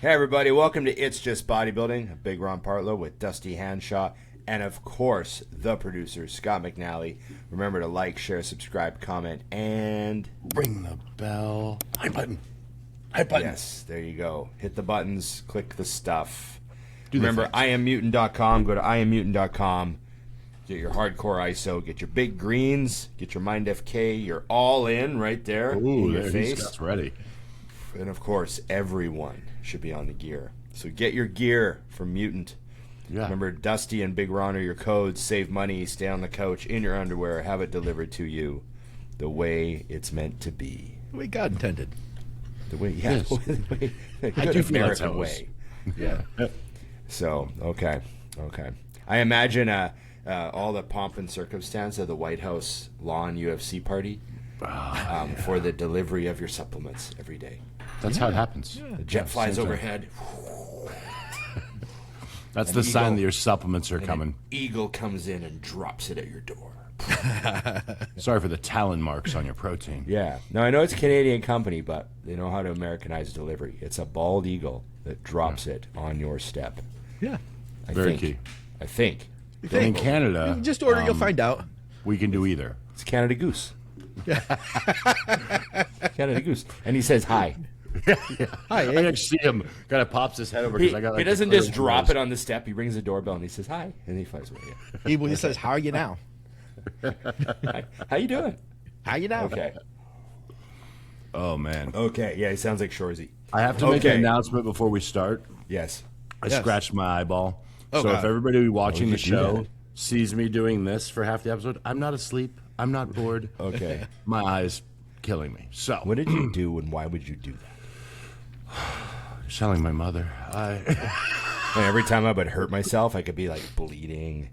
Hey everybody, welcome to It's Just Bodybuilding, a Big Ron Partlow with Dusty Hanshaw, and of course, the producer, Scott McNally. Remember to like, share, subscribe, comment, and ring the bell. Hype button. Hype button. Yes, there you go. Hit the buttons, click the stuff. Do Remember, IamMutant.com. Go to IamMutant.com. Get your hardcore ISO, get your big greens, get your Mind FK. You're all in right there. Ooh, in your there face. Scott's ready. And of course, everyone should be on the gear. So get your gear from Mutant. Yeah. Remember, Dusty and Big Ron are your codes. Save money, stay on the couch, in your underwear, have it delivered to you the way it's meant to be. The way God intended. The way, yeah, Yes. the I do feel that's how American it was. way. Yeah. So, okay. I imagine all the pomp and circumstance of the White House lawn UFC party for the delivery of your supplements every day. That's how it happens. The jet flies same overhead. That's An the sign eagle. that your supplements are And coming. an eagle comes in and drops it at your door. Sorry for the talon marks on your protein. Yeah. Now, I know it's a Canadian company, but they know how to Americanize delivery. It's a bald eagle that drops it on your step. Yeah. Very key. I think. And in Canada, You just order, you'll find out. we can do either. It's Canada Goose. Canada Goose. And he says hi. Hi, I can see him kind of pops his head over. He, 'cause I got, like, he the doesn't just clear drop nose. it on the step. He rings the doorbell and he says hi. And he flies away. He says, how are you now? Hi. How you doing? How you now? Okay. Oh, man. Okay. Yeah, he sounds like Shoresy. I have to make an Okay. announcement before we start. Yes. I Yes. scratched my eyeball. Oh, so if God. everybody watching Why the would you do show that? sees me doing this for half the episode, I'm not asleep. I'm not bored. Okay. My eyes killing me. So What did you do and why would you do that? selling my mother. And every time I would hurt myself, I could be like bleeding.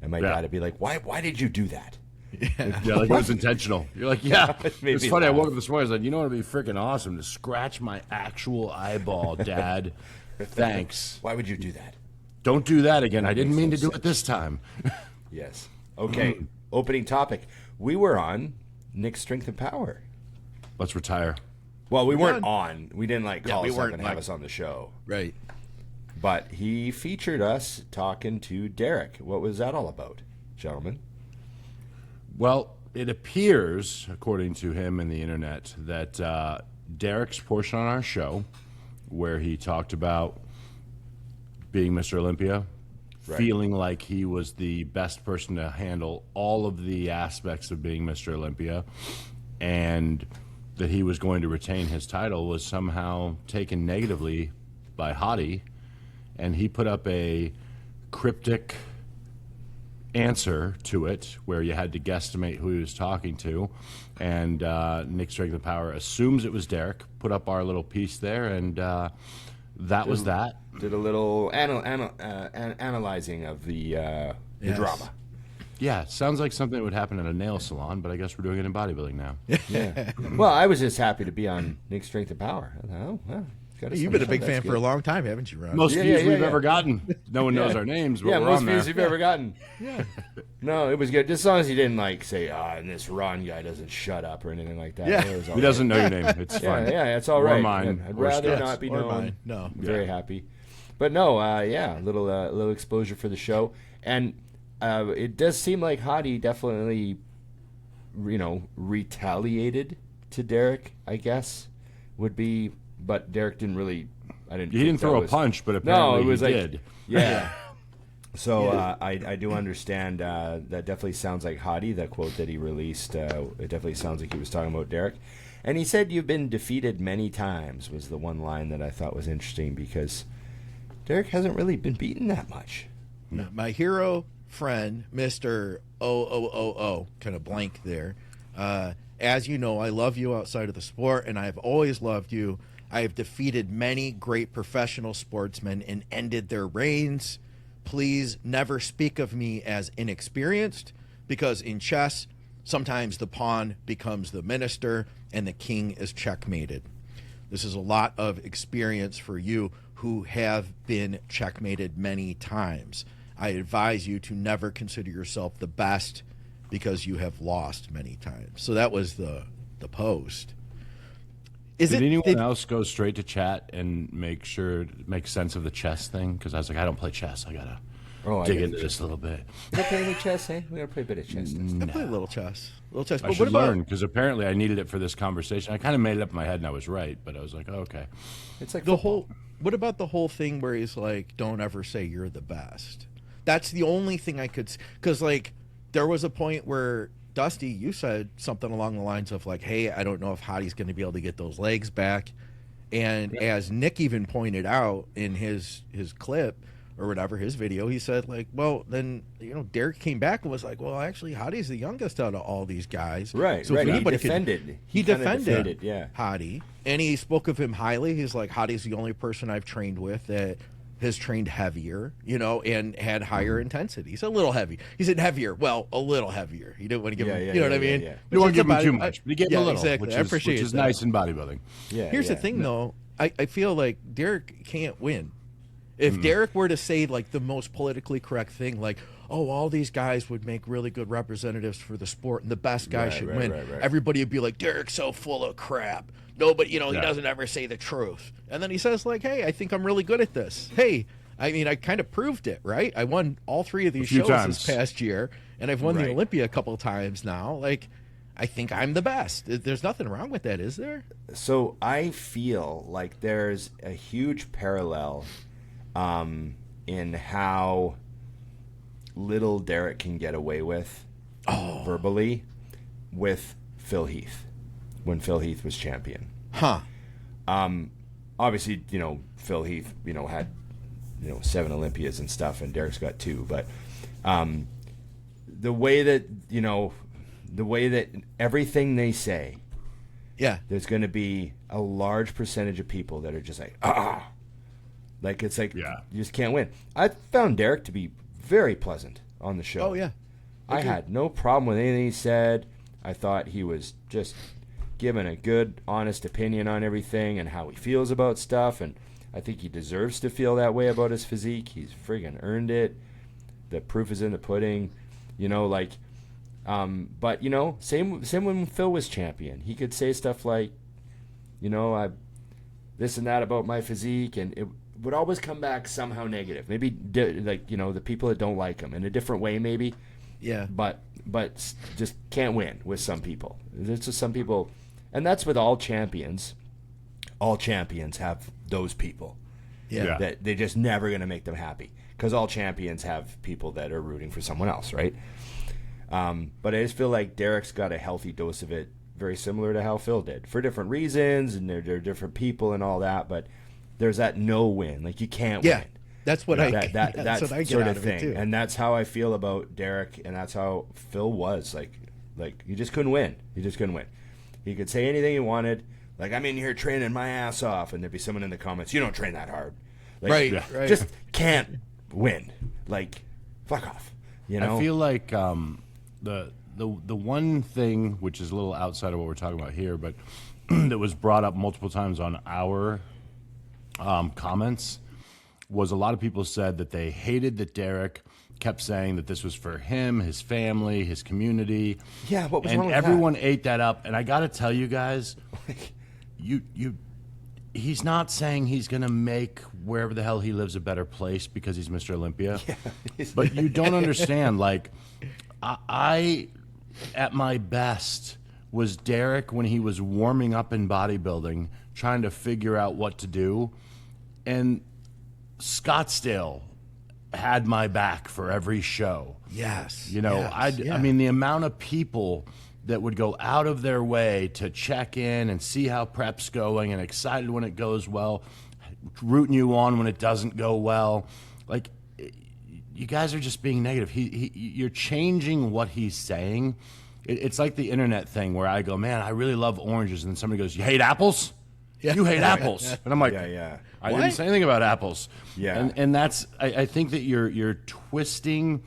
And my Yeah. dad would be like, why did you do that? Yeah, like it was intentional. You're like, yeah. It made It's me funny. I laugh. woke up this morning. I was like, you know what would be freaking awesome to scratch my actual eyeball, Dad. Thanks. Why would you do that? Don't do that again. I didn't mean to do it this time. Yes. Okay. Opening topic. We were on Knicks Strength and Power. Let's retire. Well, we weren't on. We didn't like call we us up weren't, and have like- us on the show. Right. But he featured us talking to Derek. What was that all about, gentlemen? Well, it appears, according to him and the internet, that Derek's portion on our show, where he talked about being Mr. Olympia, Right. feeling like he was the best person to handle all of the aspects of being Mr. Olympia, and that he was going to retain his title, was somehow taken negatively by Hadi, and he put up a cryptic answer to it where you had to guesstimate who he was talking to, and Nick Strength and Power assumes it was Derek, put up our little piece there, and that was that. Did a little analyzing of the Yes. drama. Yeah, sounds like something that would happen at a nail salon, but I guess we're doing it in bodybuilding now. Yeah. Well, I was just happy to be on Nick Strength and Power. I thought, oh, well, You've been a big fan for a long time, haven't you, Ron? Most Yeah, views yeah, we've yeah. ever gotten. No one knows our names, but Yeah, we're most on views there. you've ever gotten. Yeah. No, it was good. Just as long as he didn't like say, and this Ron guy doesn't shut up or anything like that. Yeah. It was all He doesn't know your name. It's Yeah, fine. yeah, it's all Or right. mine, I'd or rather Scott's. not be Or known. mine. No. I'm very happy. But no, yeah, little exposure for the show, and it does seem like Hadi definitely, retaliated to Derek. I guess would be, but Derek didn't really. I didn't. He think didn't that throw a was- punch, but No, apparently it was he like did. yeah. So I do understand that definitely sounds like Hadi, that quote that he released. It definitely sounds like he was talking about Derek. And he said, "You've been defeated many times," was the one line that I thought was interesting because Derek hasn't really been beaten that much. My hero friend, Mr. O, kind of blank there. As you know, I love you outside of the sport, and I've always loved you. I have defeated many great professional sportsmen and ended their reigns. Please never speak of me as inexperienced, because in chess, sometimes the pawn becomes the minister and the king is checkmated. This is a lot of experience for you who have been checkmated many times. I advise you to never consider yourself the best because you have lost many times. So that was the post. Did anyone else go straight to chat and make sense of the chess thing? Because I was like, I don't play chess. I gotta dig into this a little bit. You play any chess, eh? We gotta play a bit of chess. I play a little chess. I should learn, because apparently I needed it for this conversation. I kind of made it up in my head and I was right, but I was like, oh, okay. It's like what about the whole thing where he's like, don't ever say you're the best? That's the only thing I could, because like there was a point where Dusty, you said something along the lines of like, hey, I don't know if Hadi's going to be able to get those legs back. And as Nick even pointed out in his clip or whatever, his video, he said like, well, then, Derek came back and was like, well, actually, Hadi's the youngest out of all these guys. Right, so right. He defended yeah. Hadi. And he spoke of him highly. He's like, Hadi's the only person I've trained with that has trained heavier, and had higher intensity. He's a little heavy. He said heavier. Well, a little heavier. He didn't want to give him, what I mean? Yeah. You don't give him too much, but he gave him a little, exactly. which is nice in bodybuilding. Yeah. Here's the thing, though. I feel like Derek can't win. If Derek were to say, like, the most politically correct thing, like, oh, all these guys would make really good representatives for the sport, and the best guy should win, right. Everybody would be like, Derek's so full of crap. Nobody, he doesn't ever say the truth. And then he says, like, hey, I think I'm really good at this. Hey, I mean, I kind of proved it, right? I won all 3 of these shows this past year, and I've won the Olympia a couple of times now. Like, I think I'm the best. There's nothing wrong with that, is there? So I feel like there's a huge parallel in how little Derek can get away with verbally with Phil Heath when Phil Heath was champion. Obviously, Phil Heath, had 7 Olympias and stuff, and Derek's got 2, but the way that everything they say, there's going to be a large percentage of people that are just like, like it's like you just can't win. I found Derek to be very pleasant on the show. Oh yeah, I had no problem with anything he said. I thought he was just giving a good, honest opinion on everything and how he feels about stuff, and I think he deserves to feel that way about his physique. He's friggin' earned it. The proof is in the pudding, but same when Phil was champion. He could say stuff like, I this and that about my physique, and it would always come back somehow negative. Maybe the people that don't like him in a different way, maybe. Yeah. But just can't win with some people. There's just some people, and that's with all champions. All champions have those people. Yeah. That they're just never going to make them happy, because all champions have people that are rooting for someone else, right? But I just feel like Derek's got a healthy dose of it, very similar to how Phil did, for different reasons, and they're different people and all that. But there's that no win, like you can't win. That's what that's what I get sort out of of thing, it too. and that's how I feel about Derek, and that's how Phil was. Like he just couldn't win. He just couldn't win. He could say anything he wanted. Like, I'm in here training my ass off, and there'd be someone in the comments, you don't train that hard. Like, Right. Just can't win. Like, fuck off. I feel like the one thing, which is a little outside of what we're talking about here, but that was brought up multiple times on our comments, was a lot of people said that they hated that Derek kept saying that this was for him, his family, his community. Yeah, what was wrong with everyone ate that up. And I got to tell you guys, he's not saying he's going to make wherever the hell he lives a better place because he's Mr. Olympia. Yeah. But you don't understand. Like, I, at my best, was Derek when he was warming up in bodybuilding, trying to figure out what to do. And Scottsdale had my back for every show. Yes. I mean, the amount of people that would go out of their way to check in and see how prep's going and excited when it goes well, rooting you on when it doesn't go well. Like, you guys are just being negative. You're changing what he's saying. It's like the internet thing where I go, man, I really love oranges. And then somebody goes, you hate apples? Yeah. You hate apples. And I'm like, I didn't say anything about apples. Yeah. And that's, I think that you're twisting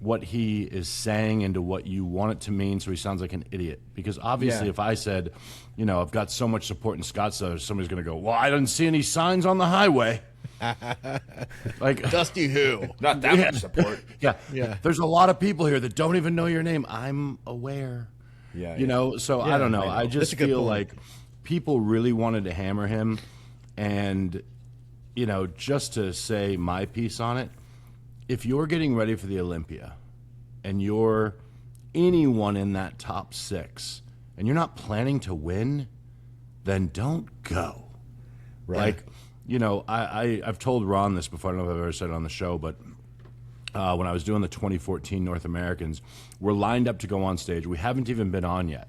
what he is saying into what you want it to mean, so he sounds like an idiot. Because obviously if I said, I've got so much support in Scottsdale, somebody's going to go, well, I didn't see any signs on the highway. Like, Dusty who? Not that much support. Yeah. There's a lot of people here that don't even know your name. I'm aware. So I don't know. I just feel like people really wanted to hammer him. And, you know, just to say my piece on it, if you're getting ready for the Olympia and you're anyone in that top 6 and you're not planning to win, then don't go. Right. Like, you know, I've told Ron this before. I don't know if I've ever said it on the show, but when I was doing the 2014 North Americans, we're lined up to go on stage. We haven't even been on yet.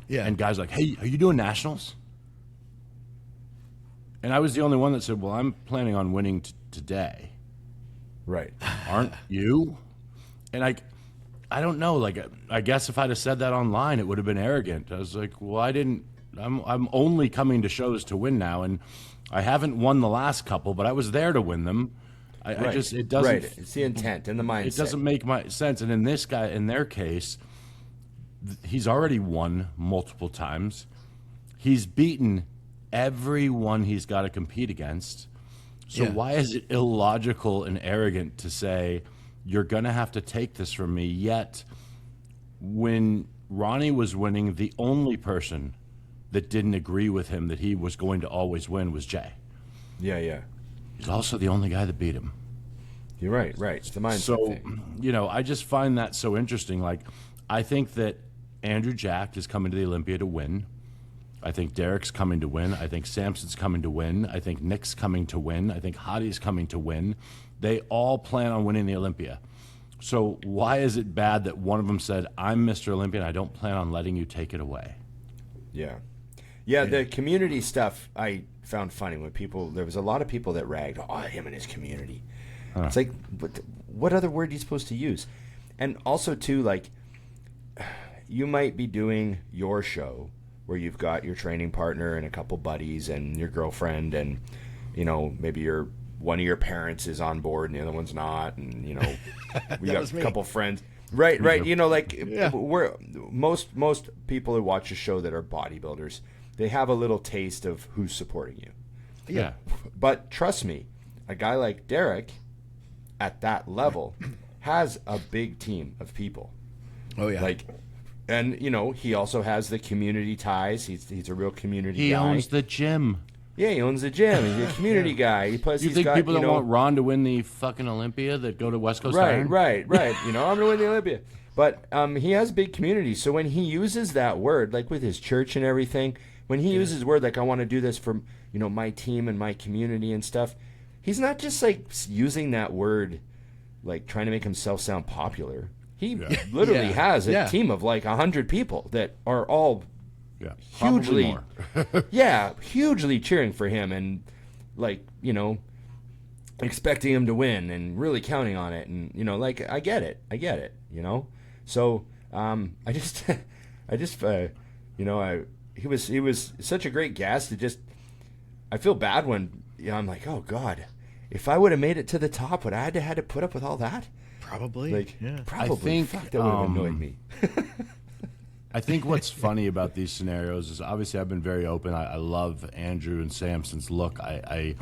Yeah. And guys are like, hey, are you doing nationals? And I was the only one that said, well, I'm planning on winning today. Right. Aren't you? And I don't know. Like, I guess if I'd have said that online, it would have been arrogant. I was like, well, I'm only coming to shows to win now, and I haven't won the last couple, but I was there to win them. Right. It doesn't. Right. It's the intent and the mindset. It doesn't make sense. And in their case, he's already won multiple times. He's beaten everyone he's got to compete against. So why is it illogical and arrogant to say, you're going to have to take this from me? Yet, when Ronnie was winning, the only person that didn't agree with him that he was going to always win was Jay. Yeah. He's also the only guy that beat him. You're right. It's the mindset thing. You know, I just find that so interesting. Like, I think that Andrew Jack is coming to the Olympia to win. I think Derek's coming to win. I think Samson's coming to win. I think Nick's coming to win. I think Hadi's coming to win. They all plan on winning the Olympia. So why is it bad that one of them said, I'm Mr. Olympia and I don't plan on letting you take it away? Yeah, the community stuff I found funny when there was a lot of people that ragged, him and his community. It's like, what other word are you supposed to use? And also, too, like, you might be doing your show where you've got your training partner and a couple buddies and your girlfriend and, you know, maybe one of your parents is on board and the other one's not, and, you know, we got a couple friends. Right. You know, like, we're most people who watch a show that are bodybuilders, they have a little taste of who's supporting you. Yeah. But trust me, a guy like Derek at that level has a big team of people. Oh, yeah. Like, and, you know, he also has the community ties. He's a real community guy. He owns the gym. Yeah, he owns the gym. He's a community guy. Plus, you think people that want Ron to win the fucking Olympia that go to West Coast Iron? Right. You know, I'm going to win the Olympia. But he has big community. So when he uses that word, like with his church and everything, when he uses word like, I want to do this for, you know, my team and my community and stuff, he's not just like using that word like trying to make himself sound popular. He literally has a team of like 100 people that are all hugely hugely cheering for him and, like, you know, expecting him to win and really counting on it. And, you know, like, I get it, you know. So I just you know, he was such a great guest. I feel bad when, you know, I'm like, oh God, if I would have made it to the top, would I had to put up with all that? Probably. Like, probably. I think fuck, that would have annoyed me. I think what's funny about these scenarios is, obviously I've been very open. I love Andrew and Samson's look. I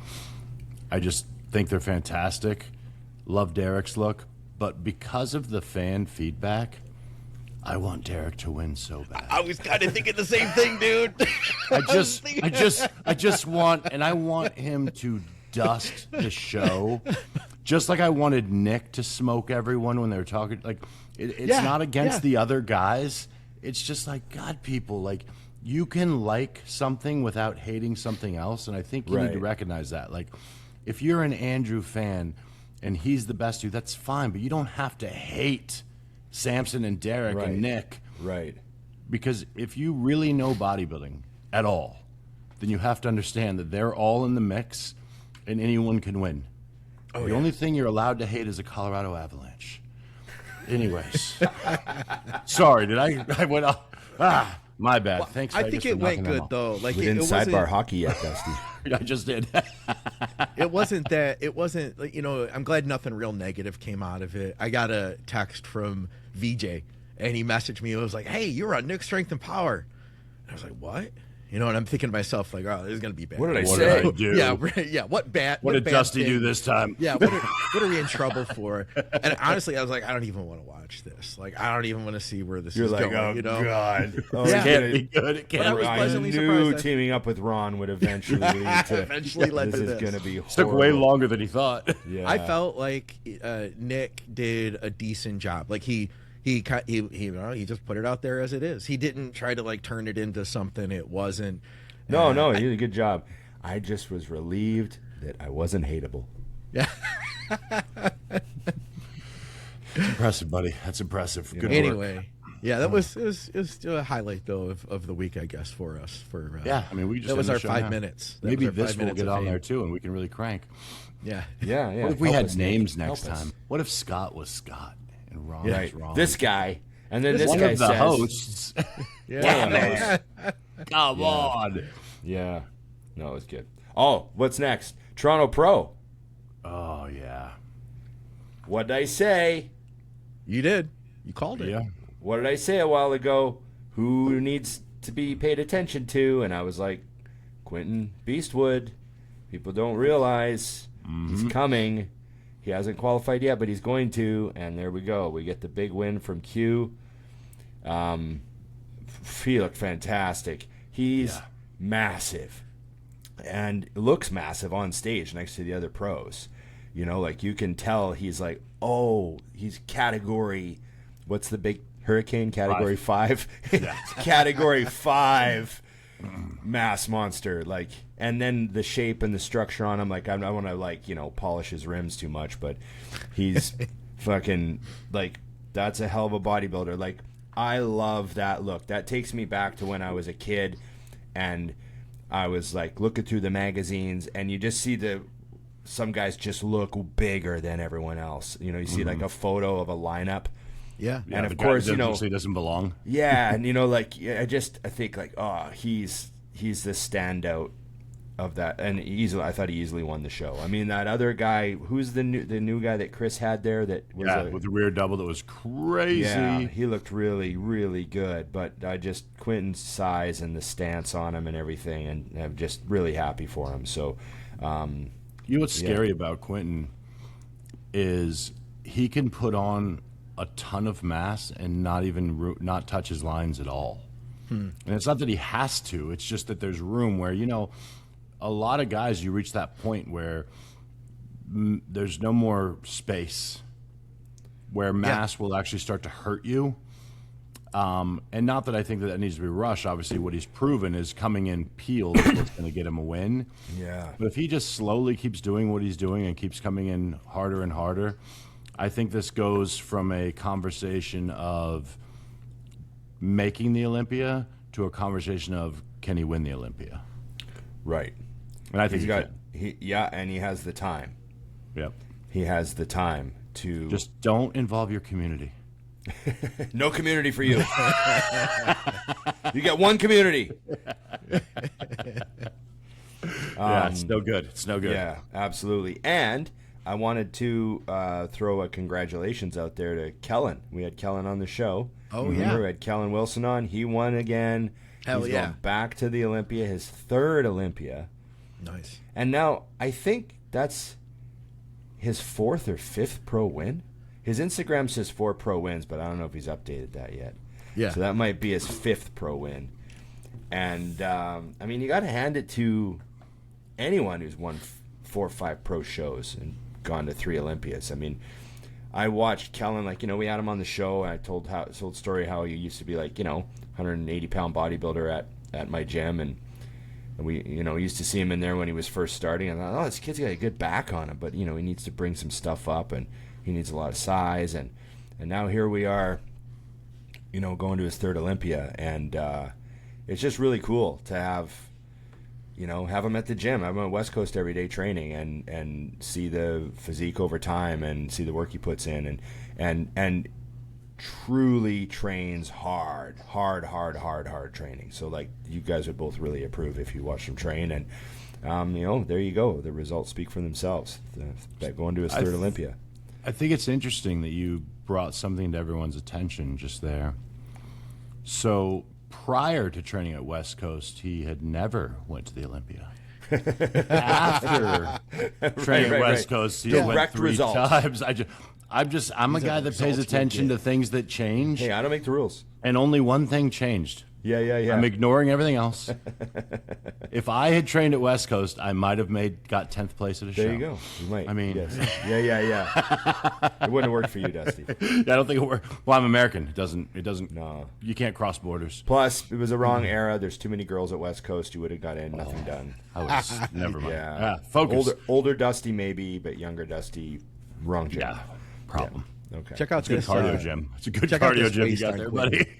just think they're fantastic. Love Derek's look. But because of the fan feedback, I want Derek to win so bad. I was kind of thinking the same thing, dude. I just want him to dust the show. Just like I wanted Nick to smoke everyone when they were talking. Like, it's not against the other guys. It's just like, God, people, like, you can like something without hating something else, and I think you need to recognize that. Like, if you're an Andrew fan and he's the best dude, that's fine, but you don't have to hate Samson and Derek and Nick. Right. Because if you really know bodybuilding at all, then you have to understand that they're all in the mix and anyone can win. The only thing you're allowed to hate is a Colorado Avalanche. Anyways. Sorry, did I went off. My bad. Well, Thanks. I think it went good, though. Like, we didn't sidebar hockey yet, Dusty. I just did. It wasn't, like, you know, I'm glad nothing real negative came out of it. I got a text from VJ, and he messaged me. It was like, hey, you're on Nick Strength and Power. And I was like, what? You know, and I'm thinking to myself, like, oh, this is going to be bad. What did I What say? did I do? Yeah, right, yeah. What did bad Dusty thing? do this time? Yeah, what are we in trouble for? And honestly, I was like, I don't even want to watch this. Like, I don't even want to see where this You're is like, going. oh, you know? God. Oh, Yeah. It can't be good. It But I can't was be. I pleasantly knew surprised. teaming up with Ron would eventually lead to Eventually led this to is this. going to be horrible. Took way longer than he thought. Yeah. I felt like Nick did a decent job. Like he just put it out there as it is. He didn't try to like turn it into something it wasn't. No, you did a good job. I just was relieved that I wasn't hateable. Yeah. Impressive, buddy. That's impressive. Good work. Anyway, yeah, that was it was a highlight though of the week, I guess, for us. Yeah, I mean, we just that was end our the show 5 now. minutes. That Maybe was our this 5 will minutes get of on fame. there too, and we can really crank. Yeah. Yeah. What if we Help had us, Nick. names next Help us. time? What if Scott was Scott and Ron Right. was Ron? This guy. And then this one guy of the says. hosts. Yeah. Damn it. Come on. Yeah. No, it's good. Oh, what's next? Toronto Pro. Oh, yeah. What did I say? You did. You called it. Yeah. What did I say a while ago? Who needs to be paid attention to? And I was like, Quinton Beastwood. People don't realize he's coming. He hasn't qualified yet, but he's going to. And there we go. We get the big win from Q. He looked fantastic. He's massive and looks massive on stage next to the other pros. You know, like you can tell he's like, oh, he's category, what's the big hurricane? Category 5? Category 5 mass monster. Like, and then the shape and the structure on him, like, I don't want to, like, you know, polish his rims too much, but he's fucking, like, that's a hell of a bodybuilder. Like, I love that look. That takes me back to when I was a kid and I was like looking through the magazines and you just see some guys just look bigger than everyone else. You know, you see like a photo of a lineup. Yeah. Yeah, And the of guy course, that you know, obviously doesn't belong. yeah, and you know, like I think like, oh, he's the standout of that, and I thought he easily won the show. I mean, that other guy, who's the new guy that Chris had there, that was With the rear double that was crazy. yeah, he looked really, really good. But Quinton's size and the stance on him and everything, and I'm just really happy for him. So, You know what's scary about Quinton is he can put on a ton of mass and not touch his lines at all. And it's not that he has to. It's just that there's room where, you know, a lot of guys, you reach that point where there's no more space, where mass will actually start to hurt you. And not that I think that needs to be rushed. Obviously, what he's proven is coming in peeled is what's going to get him a win. yeah, But if he just slowly keeps doing what he's doing and keeps coming in harder and harder, I think this goes from a conversation of making the Olympia to a conversation of can he win the Olympia? right. And I think And he has the time. Yep. He has the time to Just don't involve your community. no community for you. You get one community. Yeah, it's no good. It's no good. Yeah, absolutely. And I wanted to throw a congratulations out there to Kellen. We had Kellen on the show. Oh, Remember, yeah. we had Kellen Wilson on. He won again. Hell He's yeah. going back to the Olympia, his third Olympia. Nice. And now I think that's his 4th or 5th pro win. His Instagram says 4 pro wins, but I don't know if he's updated that yet. Yeah. So that might be his 5th pro win. And, I mean, you got to hand it to anyone who's won 4 or 5 pro shows and gone to 3 Olympias. I mean, I watched Kellen, like, you know, we had him on the show, and I told story how he used to be, like, you know, 180-pound bodybuilder at my gym, and we, you know, used to see him in there when he was first starting. And I thought, oh, this kid's got a good back on him, but, you know, he needs to bring some stuff up, and he needs a lot of size. And now here we are, you know, going to his 3rd Olympia. And it's just really cool to have him at the gym. I'm on West Coast every day training and see the physique over time and see the work he puts in and truly trains hard training. So, like, you guys would both really approve if you watch him train. And, you know, there you go. The results speak for themselves. Going to his 3rd Olympia. I think it's interesting that you brought something to everyone's attention just there. So prior to training at West Coast, he had never went to the Olympia. After training at West Coast, he went 3 times. I'm a guy that pays attention to things that change. Hey, I don't make the rules. And only one thing changed. Yeah. I'm ignoring everything else. If I had trained at West Coast, I might have got 10th place at a show. There you go. You might. I mean, yes. Yeah. It wouldn't have worked for you, Dusty. I don't think it worked. Well, I'm American. It doesn't. No. You can't cross borders. Plus, it was a wrong era. There's too many girls at West Coast. You would have got in, nothing done. I was never mind. Yeah. Focus. Older Dusty maybe, but younger Dusty, wrong gym. Yeah. Problem. Yeah. Okay. Check out It's a good this cardio gym. It's a good check out cardio this gym you waist got on there, Quinton. buddy.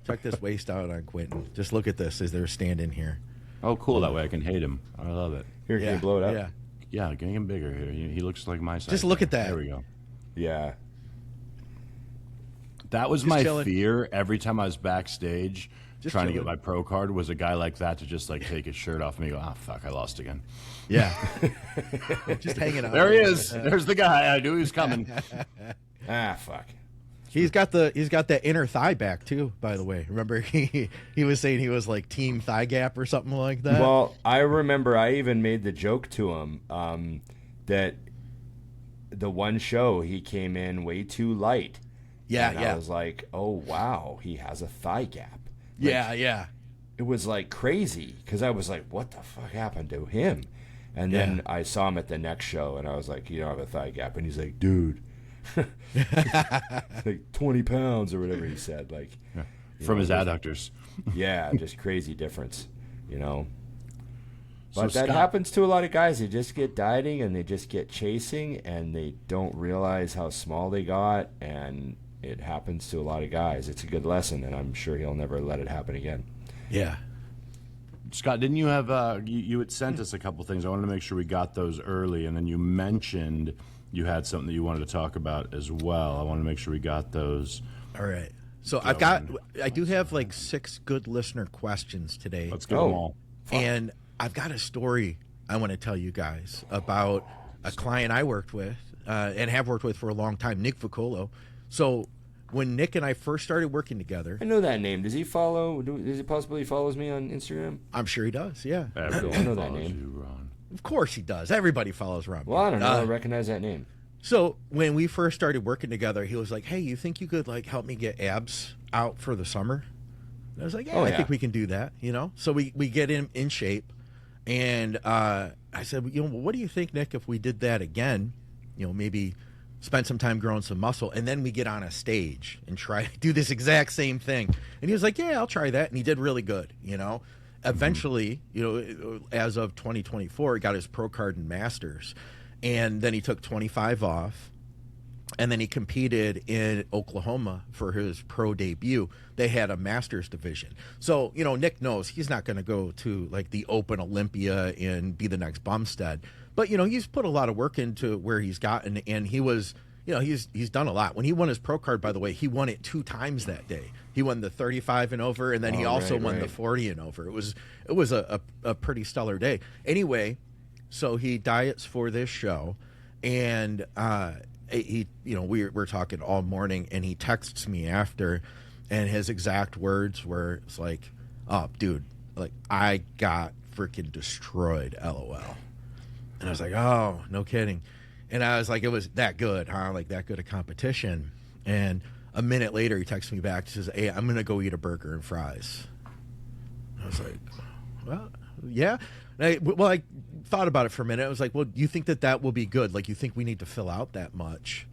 Check this waist out on Quinton. Just look at this as they're standing here. Oh, cool. That way I can hate him. I love it. Here, can you blow it up? Yeah. Yeah, getting him bigger here. He looks like my size. Just look at that. There we go. Yeah. That was Just my chilling. fear every time I was backstage Just trying to chilling. get my pro card, was a guy like that to just like take his shirt off and me, go, oh, fuck, I lost again. Yeah. Just hanging out. There he is. There's the guy. I knew he was coming. Fuck. He's got that inner thigh back too, by the way. Remember he was saying he was like team thigh gap or something like that? Well, I remember I even made the joke to him that the one show he came in way too light. Yeah, and I was like, oh, wow, he has a thigh gap. Like, yeah. It was like crazy because I was like, what the fuck happened to him? And then I saw him at the next show and I was like, you don't have a thigh gap. And he's like, dude, like 20 pounds or whatever he said. Like From his adductors. Yeah, just crazy difference, So But that Scott- happens to a lot of guys. They just get dieting and they just get chasing and they don't realize how small they got, and it happens to a lot of guys. It's a good lesson, and I'm sure he'll never let it happen again. Yeah. Scott, didn't you have you had sent us a couple things? I wanted to make sure we got those early, and then you mentioned you had something that you wanted to talk about as well. I wanted to make sure we got those. All right. So I do have like 6 good listener questions today. Let's get them all. And I've got a story I want to tell you guys about a client I worked with and have worked with for a long time, Nick Vicolo. So when Nick and I first started working together, I know that name. Does he follow? Is it possible he follows me on Instagram? I'm sure he does. Yeah, Everyone I know that follows name. you, Ron. of course he does. Everybody follows Ron. Well, I don't know. I recognize that name. So when we first started working together, he was like, "Hey, you think you could like help me get abs out for the summer?" And I was like, "Yeah, I think we can do that." So we get him in shape, and I said, what do you think, Nick, if we did that again? Maybe spend some time growing some muscle, and then we get on a stage and try to do this exact same thing. And he was like, "Yeah, I'll try that," and he did really good. Eventually, as of 2024, he got his pro card in Masters. And then he took 25 off, and then he competed in Oklahoma for his pro debut. They had a Masters division. So, Nick knows he's not going to go to like the Open Olympia and be the next Bumstead. But, he's put a lot of work into where he's gotten, and he was, he's done a lot. When he won his pro card, by the way, he won it 2 times that day. He won the 35 and over, and then he also won the 40 and over. It was a pretty stellar day. Anyway, so he diets for this show, and we're talking all morning, and he texts me after, and his exact words were, it's like, "Oh, dude, like I got freaking destroyed, LOL." And I was like, "Oh, no kidding." And I was like, "It was that good, huh? Like that good a competition?" And a minute later, he texts me back. He says, "Hey, I'm gonna go eat a burger and fries." I was like, "Well, yeah." I thought about it for a minute. I was like, "Well, you think that will be good? Like, you think we need to fill out that much?"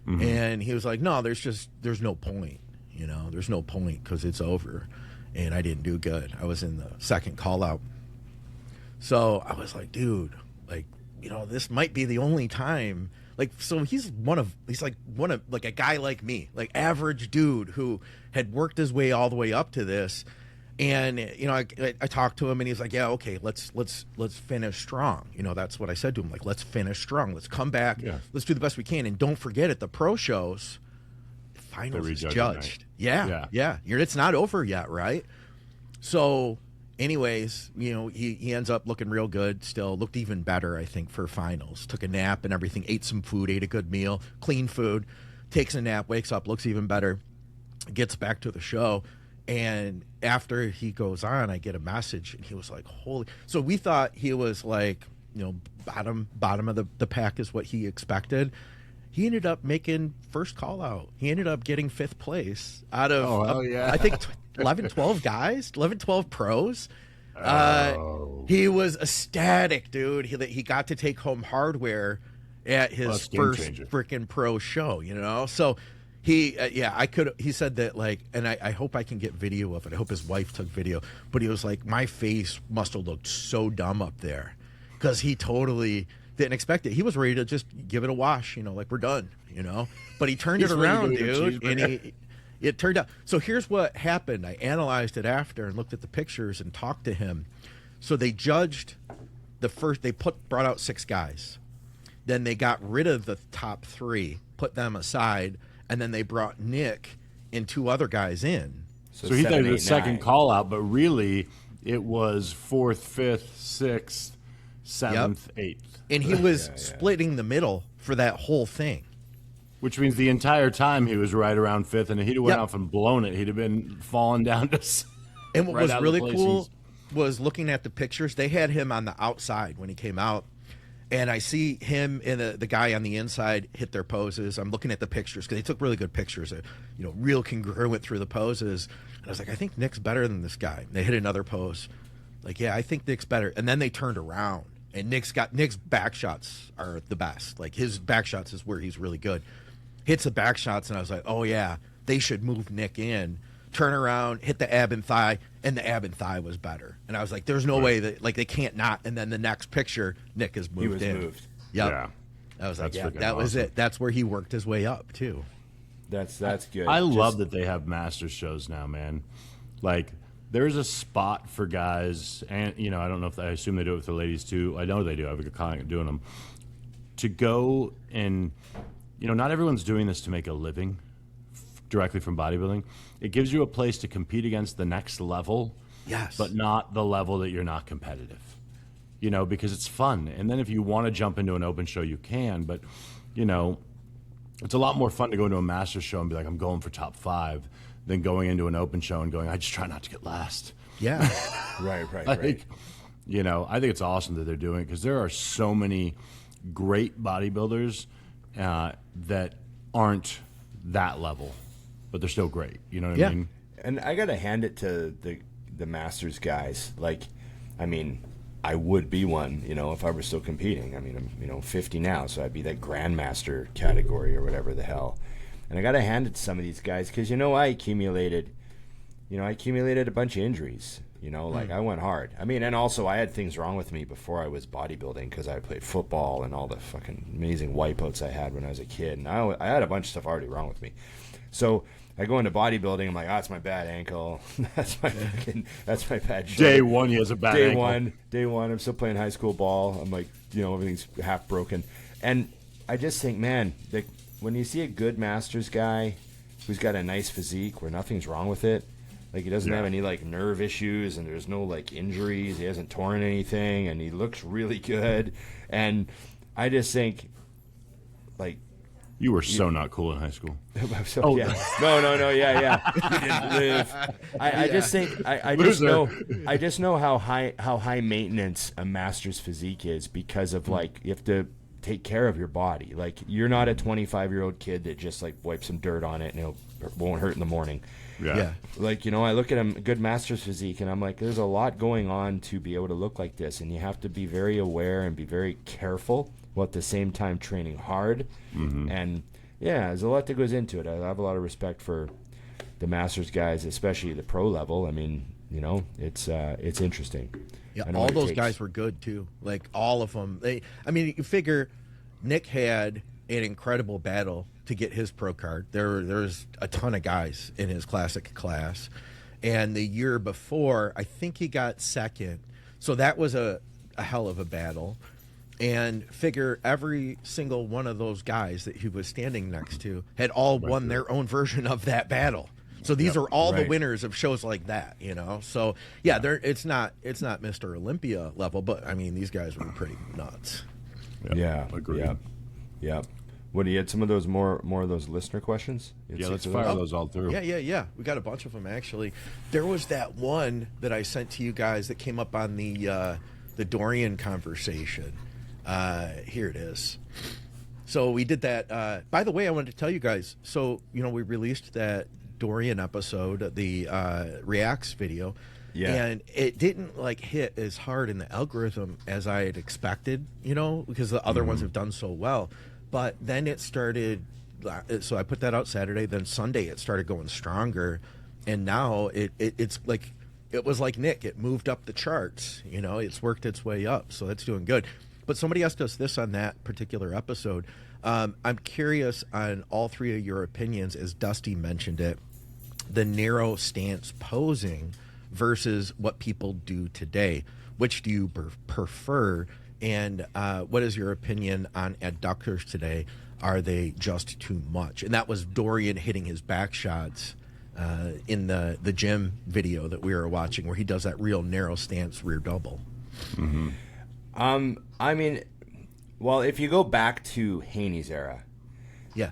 Mm-hmm. And he was like, "No, there's no point. There's no point because it's over." And I didn't do good. I was in the second call out. So I was like, "Dude, like, this might be the only time." Like, so he's one of like a guy like me, like average dude who had worked his way all the way up to this. And I talked to him, and he's like, "Yeah, okay, let's finish strong." That's what I said to him. Like, let's finish strong. Let's come back. Yeah. Let's do the best we can. And don't forget, at the pro shows, finals is judged. Yeah. It's not over yet, right? So, anyways, he ends up looking real good. Still looked even better, I think, for finals. Took a nap and everything. Ate some food. Ate a good meal. Clean food. Takes a nap. Wakes up. Looks even better. Gets back to the show. And after he goes on, I get a message, and he was like, "Holy!" So we thought he was like, bottom of the pack is what he expected. He ended up making first call out. He ended up getting 5th place out of I think 11, 12 guys, 11, 12 pros. He was ecstatic, dude. He got to take home hardware at his first freaking pro show, So he said that, like, and I hope I can get video of it. I hope his wife took video, but he was like, my face must have looked so dumb up there, because he totally didn't expect it. He was ready to just give it a wash, like, we're done, but he turned it around, dude, and it turned out. So here's what happened. I analyzed it after and looked at the pictures and talked to him. So they judged brought out 6 guys. Then they got rid of the top 3, put them aside, and then they brought Nick and 2 other guys in. So he thought it was a second call out, but really it was 4th, 5th, 6th, 7th, 8th. And he was splitting the middle for that whole thing. Which means the entire time he was right around 5th, and if he'd have went off and blown it, he'd have been falling down to. And what was really cool was looking at the pictures. They had him on the outside when he came out, and I see him and the guy on the inside hit their poses. I'm looking at the pictures because they took really good pictures, real congruent through the poses. And I was like, I think Nick's better than this guy. And they hit another pose, like, yeah, I think Nick's better. And then they turned around, and Nick's back shots are the best. Like, his back shots is where he's really good. Hits the back shots, and I was like, oh yeah, they should move Nick in, turn around, hit the ab and thigh, and the ab and thigh was better. And I was like, there's no way that, like, they can't not. And then the next picture, Nick is moved in. Moved. Yep. Yeah. I was like, that was it. That's where he worked his way up too. That's good. I love that they have Masters shows now, man. Like, there's a spot for guys, and I don't know if I assume they do it with the ladies too. I know they do. I have a good client doing them. To go and not everyone's doing this to make a living directly from bodybuilding. It gives you a place to compete against the next level, yes, but not the level that you're not competitive, because it's fun. And then if you want to jump into an open show, you can, but, it's a lot more fun to go into a master show and be like, I'm going for top 5, than going into an open show and going, I just try not to get last. Yeah. right. I think it's awesome that they're doing it, because there are so many great bodybuilders that aren't that level, but they're still great. You know what I mean? And I gotta hand it to the Masters guys. Like, I mean, I would be one, if I were still competing. I mean, I'm 50 now, so I'd be that Grandmaster category or whatever the hell. And I gotta hand it to some of these guys, because I accumulated a bunch of injuries. Like, I went hard. I mean, and also I had things wrong with me before I was bodybuilding, because I played football and all the fucking amazing wipeouts I had when I was a kid. And I had a bunch of stuff already wrong with me. So I go into bodybuilding, I'm like, it's my bad ankle. that's my bad shoulder. Day one, he has a bad ankle. Day one, I'm still playing high school ball. I'm like, everything's half broken. And I just think, man, when you see a good Masters guy who's got a nice physique where nothing's wrong with it, like, he doesn't have any, like, nerve issues, and there's no, like, injuries. He hasn't torn anything, and he looks really good. And I just think, like... You were so not cool in high school. Yeah. No, yeah. You didn't live. I just think... I just know how high maintenance a master's physique is, because of, like, you have to take care of your body. Like, you're not a 25-year-old kid that just, like, wipes some dirt on it and it won't hurt in the morning. Yeah. Like, I look at him, good master's physique, and I'm like, there's a lot going on to be able to look like this, and you have to be very aware and be very careful, while at the same time training hard. Mm-hmm. And, there's a lot that goes into it. I have a lot of respect for the master's guys, especially the pro level. I mean, it's interesting. Yeah, all those guys were good, too. Like, all of them. You figure Nick had an incredible battle to get his pro card. There's a ton of guys in his classic class, and the year before, I think he got second. So that was a hell of a battle. And figure every single one of those guys that he was standing next to had all won their own version of that battle. So these are all the winners of shows like that, So it's not Mr. Olympia level, but I mean, these guys were pretty nuts. Yeah, agreed. Yep. What, do you had some of those more of those listener questions? Yeah, let's fire those all through. Yeah. We got a bunch of them, actually. There was that one that I sent to you guys that came up on the Dorian conversation. Here it is. So we did that. By the way, I wanted to tell you guys, so, we released that Dorian episode, the Reacts video. Yeah. And it didn't hit as hard in the algorithm as I had expected, because the other ones have done so well. But then it started, so I put that out Saturday, then Sunday it started going stronger. And now it's like, it was like Nick, it moved up the charts, it's worked its way up. So that's doing good. But somebody asked us this on that particular episode. I'm curious on all three of your opinions, as Dusty mentioned it, the narrow stance posing versus what people do today. Which do you prefer? And what is your opinion on adductors today? Are they just too much? And that was Dorian hitting his back shots in the gym video that we were watching, where he does that real narrow stance rear double. Mm-hmm. I mean, well, if you go back to Haney's era,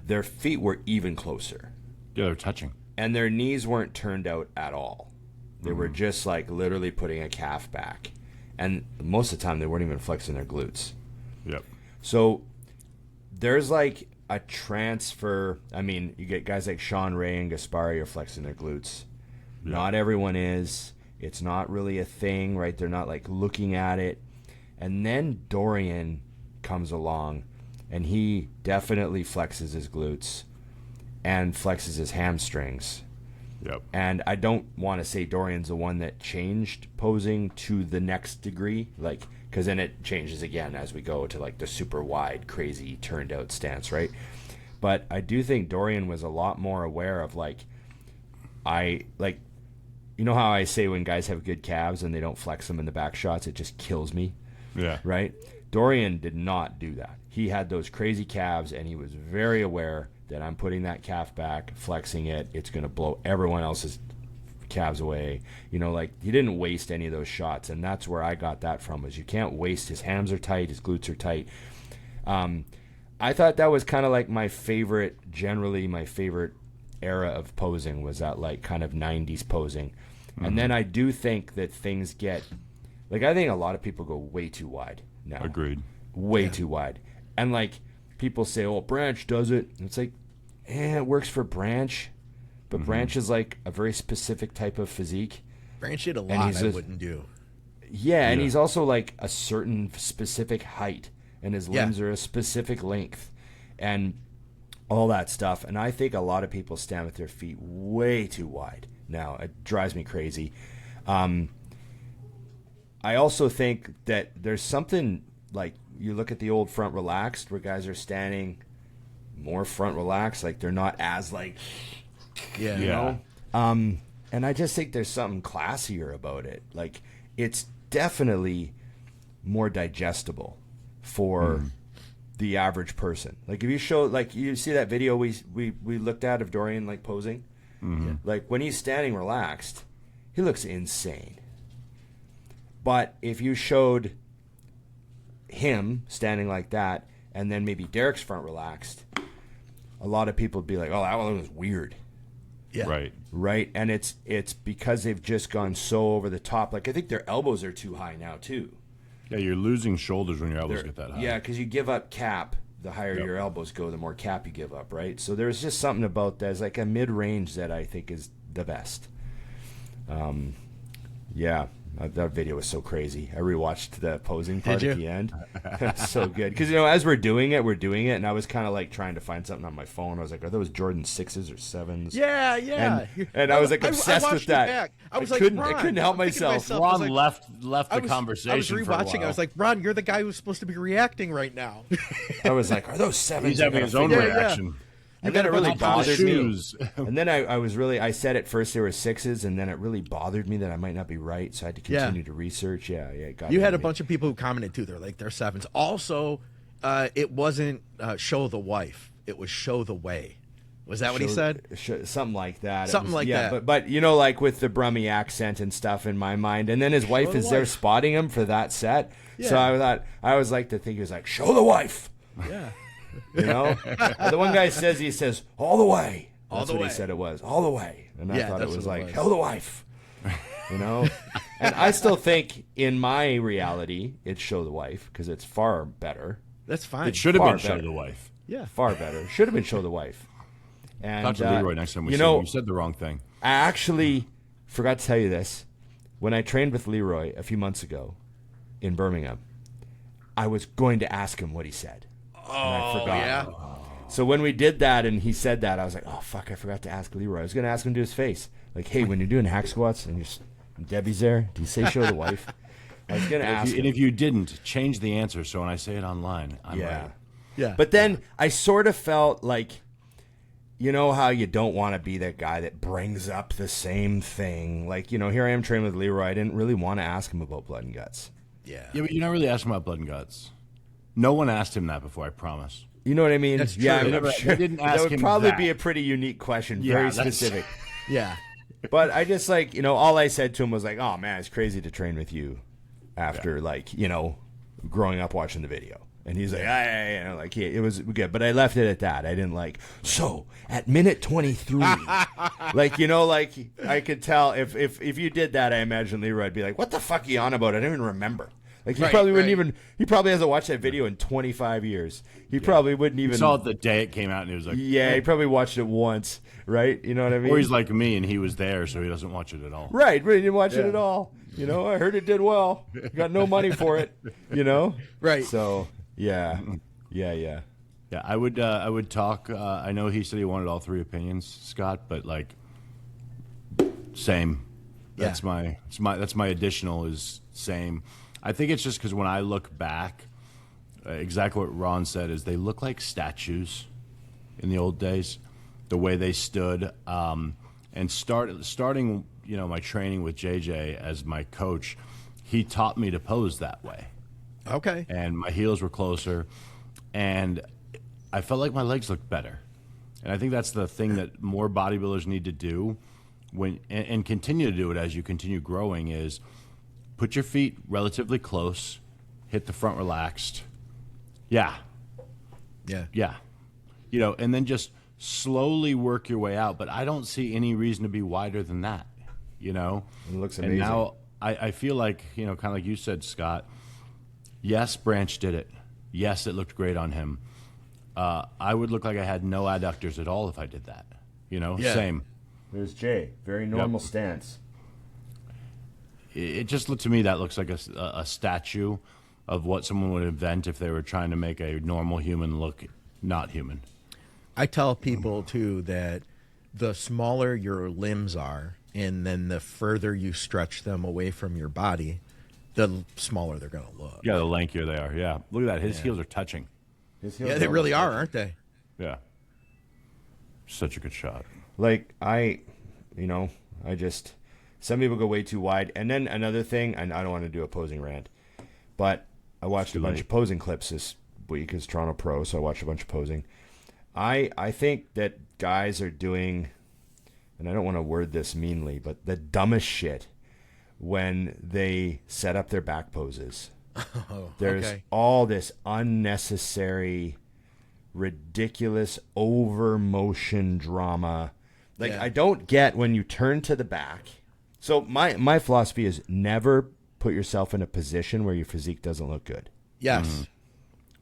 their feet were even closer. Yeah, they're touching. And their knees weren't turned out at all. They were just literally putting a calf back. And most of the time, they weren't even flexing their glutes. Yep. So there's a transfer. I mean, you get guys like Sean Ray and Gaspari are flexing their glutes. Yep. Not everyone is. It's not really a thing, right? They're not looking at it. And then Dorian comes along, and he definitely flexes his glutes and flexes his hamstrings. Yep. And I don't want to say Dorian's the one that changed posing to the next degree, because then it changes again as we go to the super wide, crazy, turned out stance, right? But I do think Dorian was a lot more aware of you know how I say when guys have good calves and they don't flex them in the back shots, it just kills me. Yeah. Right? Dorian did not do that. He had those crazy calves, and he was very aware that I'm putting that calf back, flexing it. It's going to blow everyone else's calves away. He didn't waste any of those shots, and that's where I got that from, is you can't waste. His hams are tight, his glutes are tight. I thought that was kind of my favorite era of posing was that kind of 90s posing. Mm-hmm. And then I do think that things get, I think a lot of people go way too wide now. Agreed. Way too wide. And people say, "Oh, Branch does it." And it's it works for Branch, but Branch is a very specific type of physique. Branch did a lot I wouldn't do. Yeah, and he's also a certain specific height, and his limbs are a specific length, and all that stuff. And I think a lot of people stand with their feet way too wide now. It drives me crazy. I also think that there's something you look at the old front relaxed where guys are standing more front relaxed, they're not as you know. And I just think there's something classier about it. It's definitely more digestible for the average person. If you show you see that video we looked at of Dorian posing, when he's standing relaxed, he looks insane. But if you showed him standing like that, and then maybe Derek's front relaxed, a lot of people would be like, "Oh, that one was weird." Yeah. Right. And it's because they've just gone so over the top. I think their elbows are too high now too. Yeah, you're losing shoulders when your elbows get that high. Yeah, because you give up cap. The higher your elbows go, the more cap you give up, right? So there's just something about that. It's a mid-range that I think is the best. That video was so crazy. I rewatched the posing part at the end. So good. Because, as we're doing it, and I was kind of trying to find something on my phone. I was are those Jordan 6s or 7s? Yeah. And I was obsessed with that. I couldn't help myself. Ron left the conversation. I was rewatching. I was Ron, you're the guy who's supposed to be reacting right now. I was are those 7s? He's having his own reaction. Yeah. And then it really bothered me. And then I said at first they were 6s, and then it really bothered me that I might not be right, so I had to continue to research. Yeah, you had a bunch of people who commented too. They're they're 7s. Also, it wasn't show the wife; it was show the way. Was that what he said? Something like that. Something like that. But with the Brummie accent and stuff in my mind, and then his wife is there spotting him for that set. Yeah. So I was to think he was show the wife. Yeah. You know, the one guy says all the way. All That's the what way. he said it was, all the way. And I Yeah, thought it that's was what it like was. hell of the wife. You know, and I still think in my reality it's show the wife because it's far better. That's fine. It should have Far been show better. the wife. Yeah. Far better. Should have been show the wife. And Talk to Leroy next time we you see know, him. You said the wrong thing. I actually forgot to tell you this. When I trained with Leroy a few months ago in Birmingham, I was going to ask him what he said. And I forgot. yeah. So when we did that and he said that, I was like, oh, fuck, I forgot to ask Leroy. I was going to ask him to his face. Like, hey, when you're doing hack squats and Debbie's there, do you say show the wife? I was going to ask him. And if you didn't, change the answer so when I say it online, I'm Yeah. right. Yeah. But then I sort of felt like, you know how you don't want to be that guy that brings up the same thing. Like, you know, here I am training with Leroy. I didn't really want to ask him about blood and guts. yeah. Yeah, but you're not really asking about blood and guts. No one asked him that before, I promise. You know what I mean? That's true. Yeah, You never- sure. you didn't ask that would him probably that. be a pretty unique question, Yeah, very that's- specific. Yeah. But I just like, you know, all I said to him was like, oh man, it's crazy to train with you after like, you know, growing up watching the video. And he's like, yeah, like, yeah, it was good. But I left it at that. I didn't like, so at minute 23, like, you know, like I could tell if you did that, I imagine Leroy would be like, what the fuck are you on about? I don't even remember. Like he Right, probably wouldn't right. even, he probably hasn't watched that video in 25 years. He probably wouldn't even. You saw it the day it came out and he was like, Yeah, he probably watched it once, right? You know what I mean? or he's like me and he was there, so he doesn't watch it at all. Right, he didn't watch it at all. You know, I heard it did well. Got no money for it. You know, Right. So yeah. Yeah, I would talk. I know he said he wanted all three opinions, Scott, but like, same. That's Yeah. that's my additional is same. I think it's just because when I look back, exactly what Ron said is they look like statues in the old days, the way they stood. And starting, you know, my training with JJ as my coach, he taught me to pose that way. Okay. And my heels were closer, and I felt like my legs looked better. And I think that's the thing that more bodybuilders need to do and continue to do it as you continue growing is put your feet relatively close, hit the front relaxed. Yeah. Yeah. You know, and then just slowly work your way out. But I don't see any reason to be wider than that, you know? It looks And amazing. now I feel like, you know, kind of like you said, Scott, yes, Branch did it. Yes, it looked great on him. I would look like I had no adductors at all if I did that. You know, Yeah. same. There's Jay. Very normal stance. It just looked to me that looks like a statue of what someone would invent if they were trying to make a normal human look not human. I tell people too that the smaller your limbs are, and then the further you stretch them away from your body, the smaller they're going to look. Yeah, the lankier they are. Yeah, look at that. His heels are touching. Yeah, they really are, aren't they? Yeah, such a good shot. Like some people go way too wide. And then another thing, and I don't want to do a posing rant, but I watched a bunch of posing clips this week as Toronto Pro, so I watched a bunch of posing. I think that guys are doing, and I don't want to word this meanly, but the dumbest shit when they set up their back poses. There's okay. all this unnecessary, ridiculous over motion drama. Like Yeah. I don't get when you turn to the back. So my philosophy is never put yourself in a position where your physique doesn't look good. Yes.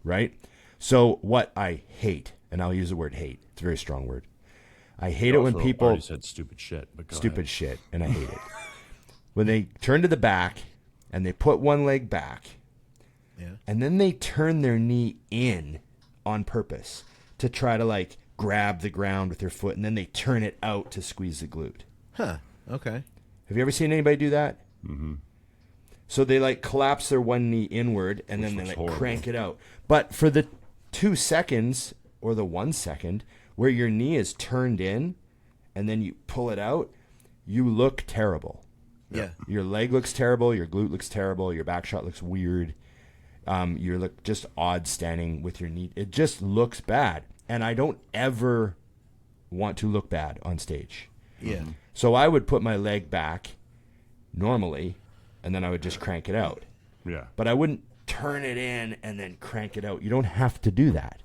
Right? So what I hate, and I'll use the word hate, it's a very strong word. I hate it when Also people already said stupid shit. But go stupid ahead. shit, and I hate it. When they turn to the back and they put one leg back, Yeah. and then they turn their knee in on purpose to try to like grab the ground with their foot, and then they turn it out to squeeze the glute. Huh. Okay. Have you ever seen anybody do that? Mm-hmm. So they like collapse their one knee inward, and then they looks like horrible. crank it out. But for the 2 seconds or the 1 second where your knee is turned in, and then you pull it out, you look terrible. Yeah. Your leg looks terrible. Your glute looks terrible. Your back shot looks weird. You look just odd standing with your knee. It just looks bad. And I don't ever want to look bad on stage. Yeah. So I would put my leg back normally, and then I would just crank it out. Yeah. But I wouldn't turn it in and then crank it out. You don't have to do that.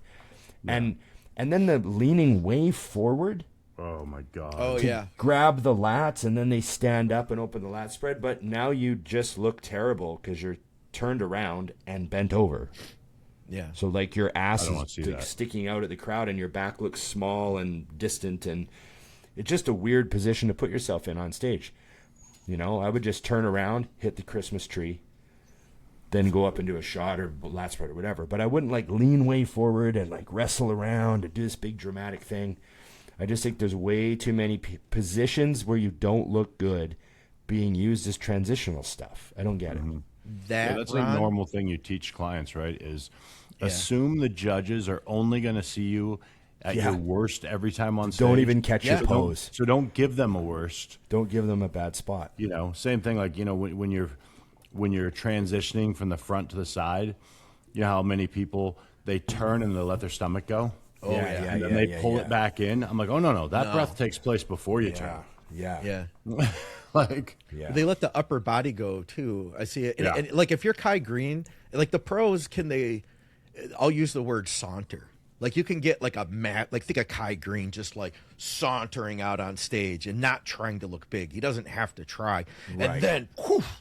and then the leaning way forward. Oh my God. Oh yeah. Grab the lats, and then they stand up and open the lat spread. But now you just look terrible because you're turned around and bent over. Yeah. So like your ass is that. sticking out at the crowd, and your back looks small and distant, and it's just a weird position to put yourself in on stage. You know, I would just turn around, hit the Christmas tree, then go up and do a shot or lat spread or whatever. But I wouldn't like lean way forward and like wrestle around and do this big dramatic thing. I just think there's way too many positions where you don't look good being used as transitional stuff. I don't get it. That's a normal thing you teach clients, right? Is assume the judges are only going to see you at your worst every time on stage. Don't even catch your pose. So don't give them a worst. Don't give them a bad spot. You know, same thing like, you know, when you're transitioning from the front to the side, you know how many people, they turn and they let their stomach go? Oh, yeah. And then they pull it back in. I'm like, oh, no. That breath takes place before you turn. Yeah. Like, they let the upper body go too. I see it. And like if you're Kai Green, like the pros, I'll use the word saunter. Like you can get like think of Kai Green just like sauntering out on stage and not trying to look big. He doesn't have to try. Right. And then,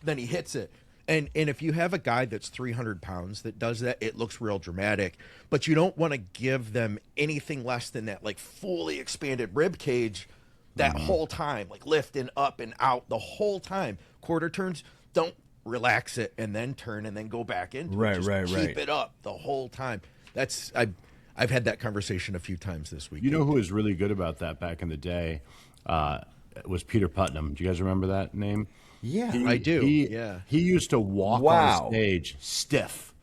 then he hits it. And if you have a guy that's 300 pounds that does that, it looks real dramatic. But you don't want to give them anything less than that, like fully expanded rib cage that whole time, like lifting up and out the whole time. Quarter turns, don't relax it and then turn and then go back into it. Just keep it up the whole time. I've had that conversation a few times this week. You know who was really good about that back in the day was Peter Putnam. Do you guys remember that name? Yeah, I do. He used to walk on stage stiff,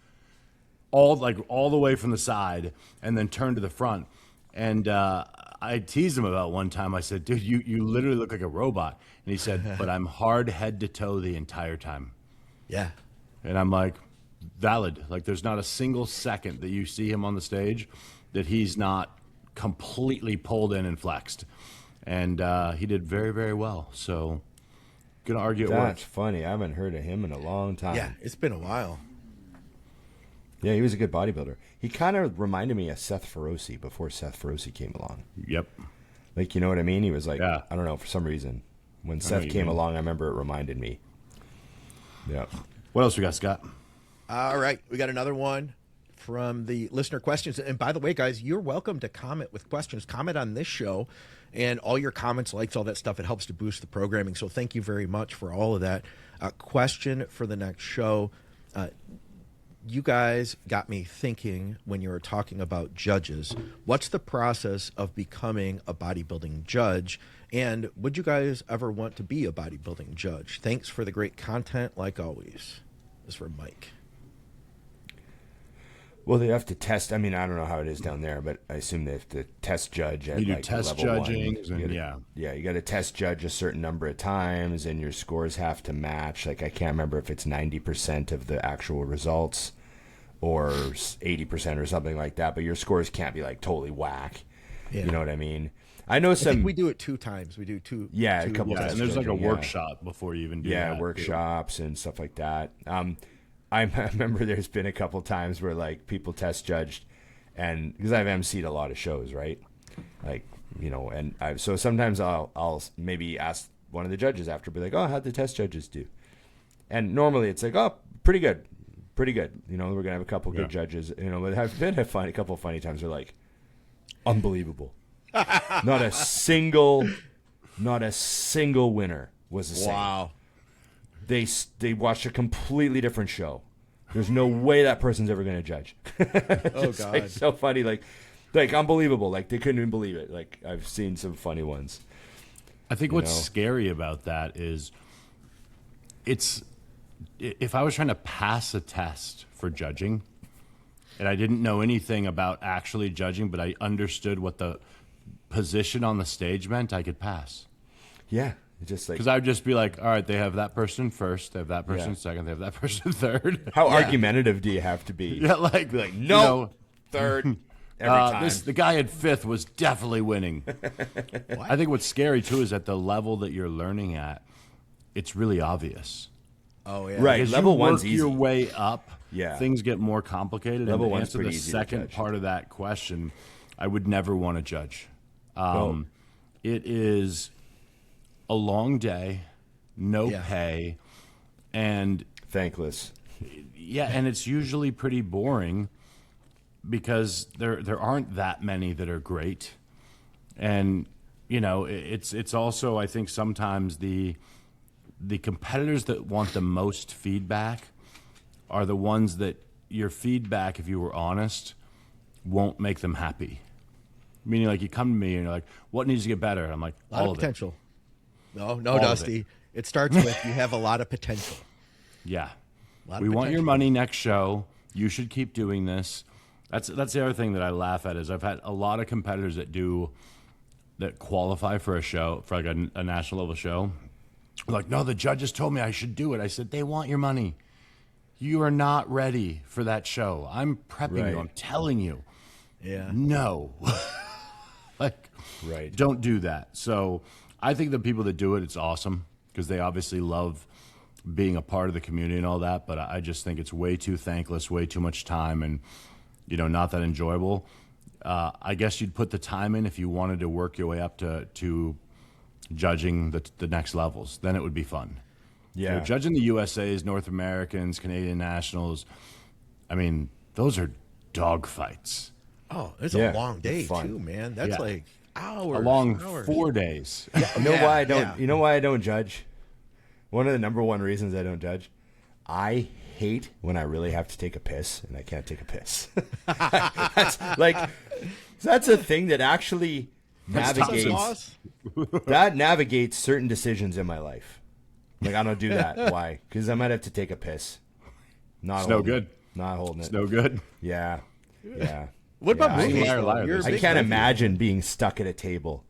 all the way from the side, and then turn to the front. And I teased him about one time. I said, "Dude, you literally look like a robot." And he said, "But I'm hard head to toe the entire time." Yeah. And I'm like, valid. Like, there's not a single second that you see him on the stage that he's not completely pulled in and flexed. And he did very, very well. So. Gonna argue it works. That's funny. I haven't heard of him in a long time. Yeah, it's been a while. Yeah, he was a good bodybuilder. He kind of reminded me of Seth Feroce before Seth Feroce came along. Yep. Like, you know what I mean? He was like, I don't know, for some reason. When Seth came along, I remember it reminded me. Yeah. What else we got, Scott? All right. We got another one from the listener questions. And by the way, guys, you're welcome to comment with questions. Comment on this show. And all your comments, likes, all that stuff, it helps to boost the programming. So thank you very much for all of that. Question for the next show. You guys got me thinking when you were talking about judges. What's the process of becoming a bodybuilding judge? And would you guys ever want to be a bodybuilding judge? Thanks for the great content, like always. This is from Mike. Well, they have to test. I mean, I don't know how it is down there, but I assume they have to test judge at like test level judging, one. You got to test judge a certain number of times, and your scores have to match. Like, I can't remember if it's 90% of the actual results or 80% or something like that. But your scores can't be like totally whack. Yeah. You know what I mean? I know some. I think we do it 2 times. We do two. Yeah, a couple times. And there's like a workshop before you even do that. Yeah, workshops and stuff like that. I remember there's been a couple times where like people test judged, and because I've emceed a lot of shows, right? Like, you know, and so sometimes I'll maybe ask one of the judges after, be like, "Oh, how'd the test judges do?" And normally it's like, "Oh, pretty good." You know, we're gonna have a couple good judges. You know, but I've been a couple funny times where like, unbelievable, not a single winner was the same. Wow. They watched a completely different show. There's no way that person's ever going to judge. Oh God, like, so funny, like unbelievable. Like they couldn't even believe it. Like I've seen some funny ones. I think what's scary about that is, if I was trying to pass a test for judging, and I didn't know anything about actually judging, but I understood what the position on the stage meant, I could pass. Yeah. Just like, because I would just be like, all right, they have that person first, they have that person second, they have that person third. How argumentative do you have to be? Yeah, like no, you know, third every time. The guy at 5th was definitely winning. I think what's scary too is at the level that you're learning at, it's really obvious. Oh yeah, right. As level you one's work easy. your way up things get more complicated. Level and to one's answer the pretty easy to second judge. part of that question, I would never want to judge. No. It is a long day, no Yeah. pay, and Thankless. and it's usually pretty boring because there aren't that many that are great. And it's also, I think, sometimes the competitors that want the most feedback are the ones that your feedback, if you were honest, won't make them happy. Meaning, like, you come to me and you're like, what needs to get better? And I'm like, A lot all of of it. potential. No, All of Dusty. It starts with you have a lot of potential. Yeah. Lot of We want your potential. money next show. You should keep doing this. That's the other thing that I laugh at is I've had a lot of competitors that qualify for a show, for like a national level show. Like, no, the judges told me I should do it. I said, they want your money. You are not ready for that show. I'm prepping Right. you. I'm telling you. Yeah. No. Like, Right. don't do that. So I think the people that do it, it's awesome because they obviously love being a part of the community and all that. But I just think it's way too thankless, way too much time, and not that enjoyable. I guess you'd put the time in if you wanted to work your way up to judging the next levels. Then it would be fun. Yeah. Judging the USA's, North Americans, Canadian Nationals, I mean, those are dog fights. Oh, it's Yeah, a long day fun. too, man. That's Yeah. like hours. A long hours. 4 days. You know why I don't? yeah. You know why I don't judge? One of the number one reasons I don't judge, I hate when I really have to take a piss and I can't take a piss. That's a thing that actually navigates navigates certain decisions in my life. Like, I don't do that. Why? Because I might have to take a piss. Not It's no holding good. it. Not holding it. It's no good. Yeah. What about Yeah, I movies? hate- though? liar, You're a liar. I big can't movie. imagine being stuck at a table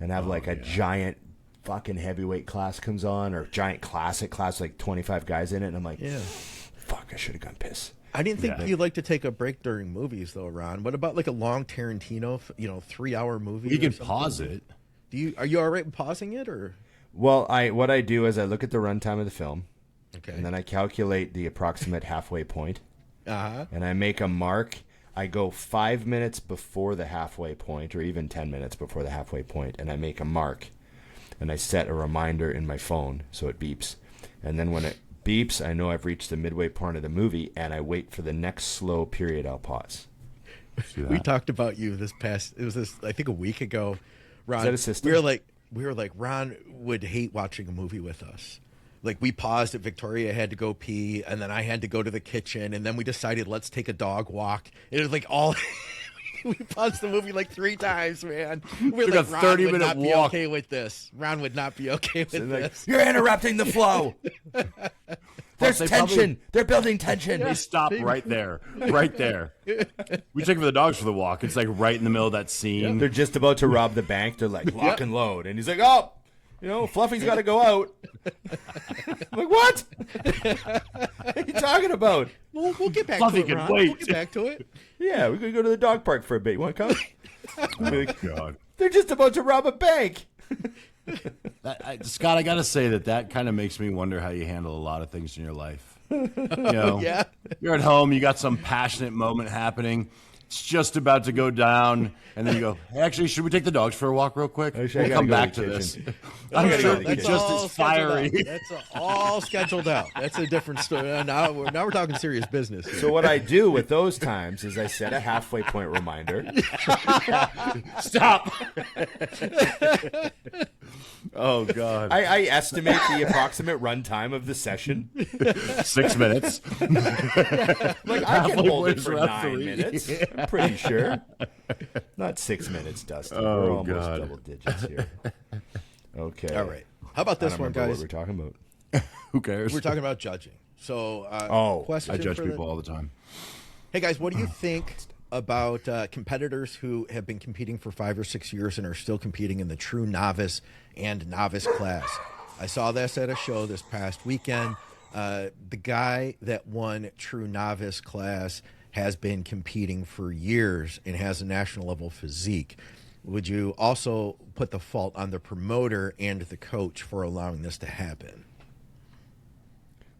and have like a giant fucking heavyweight class comes on, or giant classic class, like 25 guys in it, and I'm like, Yeah. fuck, I should have gone piss. I didn't think Yeah. you'd like to take a break during movies, though, Ron. What about like a long Tarantino, 3-hour movie? You or can something? pause it. Are you all right with pausing it, or Well, what I do is I look at the runtime of the film, okay? and then I calculate the approximate halfway point, Uh-huh. and I make a mark. I go 5 minutes before the halfway point, or even 10 minutes before the halfway point, and I make a mark, and I set a reminder in my phone so it beeps. And then when it beeps, I know I've reached the midway point of the movie, and I wait for the next slow period. I'll pause. We talked about you I think a week ago, Ron. Is that a system? We were like Ron would hate watching a movie with us. Like, we paused at Victoria had to go pee, and then I had to go to the kitchen, and then we decided let's take a dog walk. It was like all we paused the movie like 3 times, man. We're Took like, a Ron 30 would minute not be walk. okay with this. Ron would not be okay with this. You're interrupting the flow. There's they tension. probably- They're building tension. They stop right there. Right there. We took it for the dogs for the walk. It's like right in the middle of that scene. They're just about to rob the bank. They're like, lock and load. And he's like, oh, Fluffy's got to go out. I'm like, what? What are you talking about? We'll get back Fluffy to it, can Ron. wait. We'll get back to it. Yeah, we're going to go to the dog park for a bit. You want to come? I'm like, God. they're just about to rob a bank. Scott, I got to say that kind of makes me wonder how you handle a lot of things in your life. Yeah. You're at home, you got some passionate moment happening. It's just about to go down, and then you go, hey, actually, should we take the dogs for a walk real quick? Actually, I We'll gotta come go back to to the this. kitchen. I'm gotta sure go to the you're kitchen. just as fiery. That's all scheduled out. That's a different story. Now we're talking serious business here. So what I do with those times is I set a halfway point reminder. Stop. Oh, God. I estimate the approximate run time of the session. 6 minutes. Like, I can hold it was for referee. 9 minutes. I'm pretty sure. Not 6 minutes, Dusty. We're Oh, almost God. double digits here. Okay. All right. How about I this don't one, remember guys? what we're talking about. Who cares? We're talking about judging. So, question I judge for the- people all the time. Hey, guys, what do you think about competitors who have been competing for 5 or 6 years and are still competing in the true novice and novice class? I saw this at a show this past weekend. The guy that won true novice class has been competing for years and has a national level physique. Would you also put the fault on the promoter and the coach for allowing this to happen?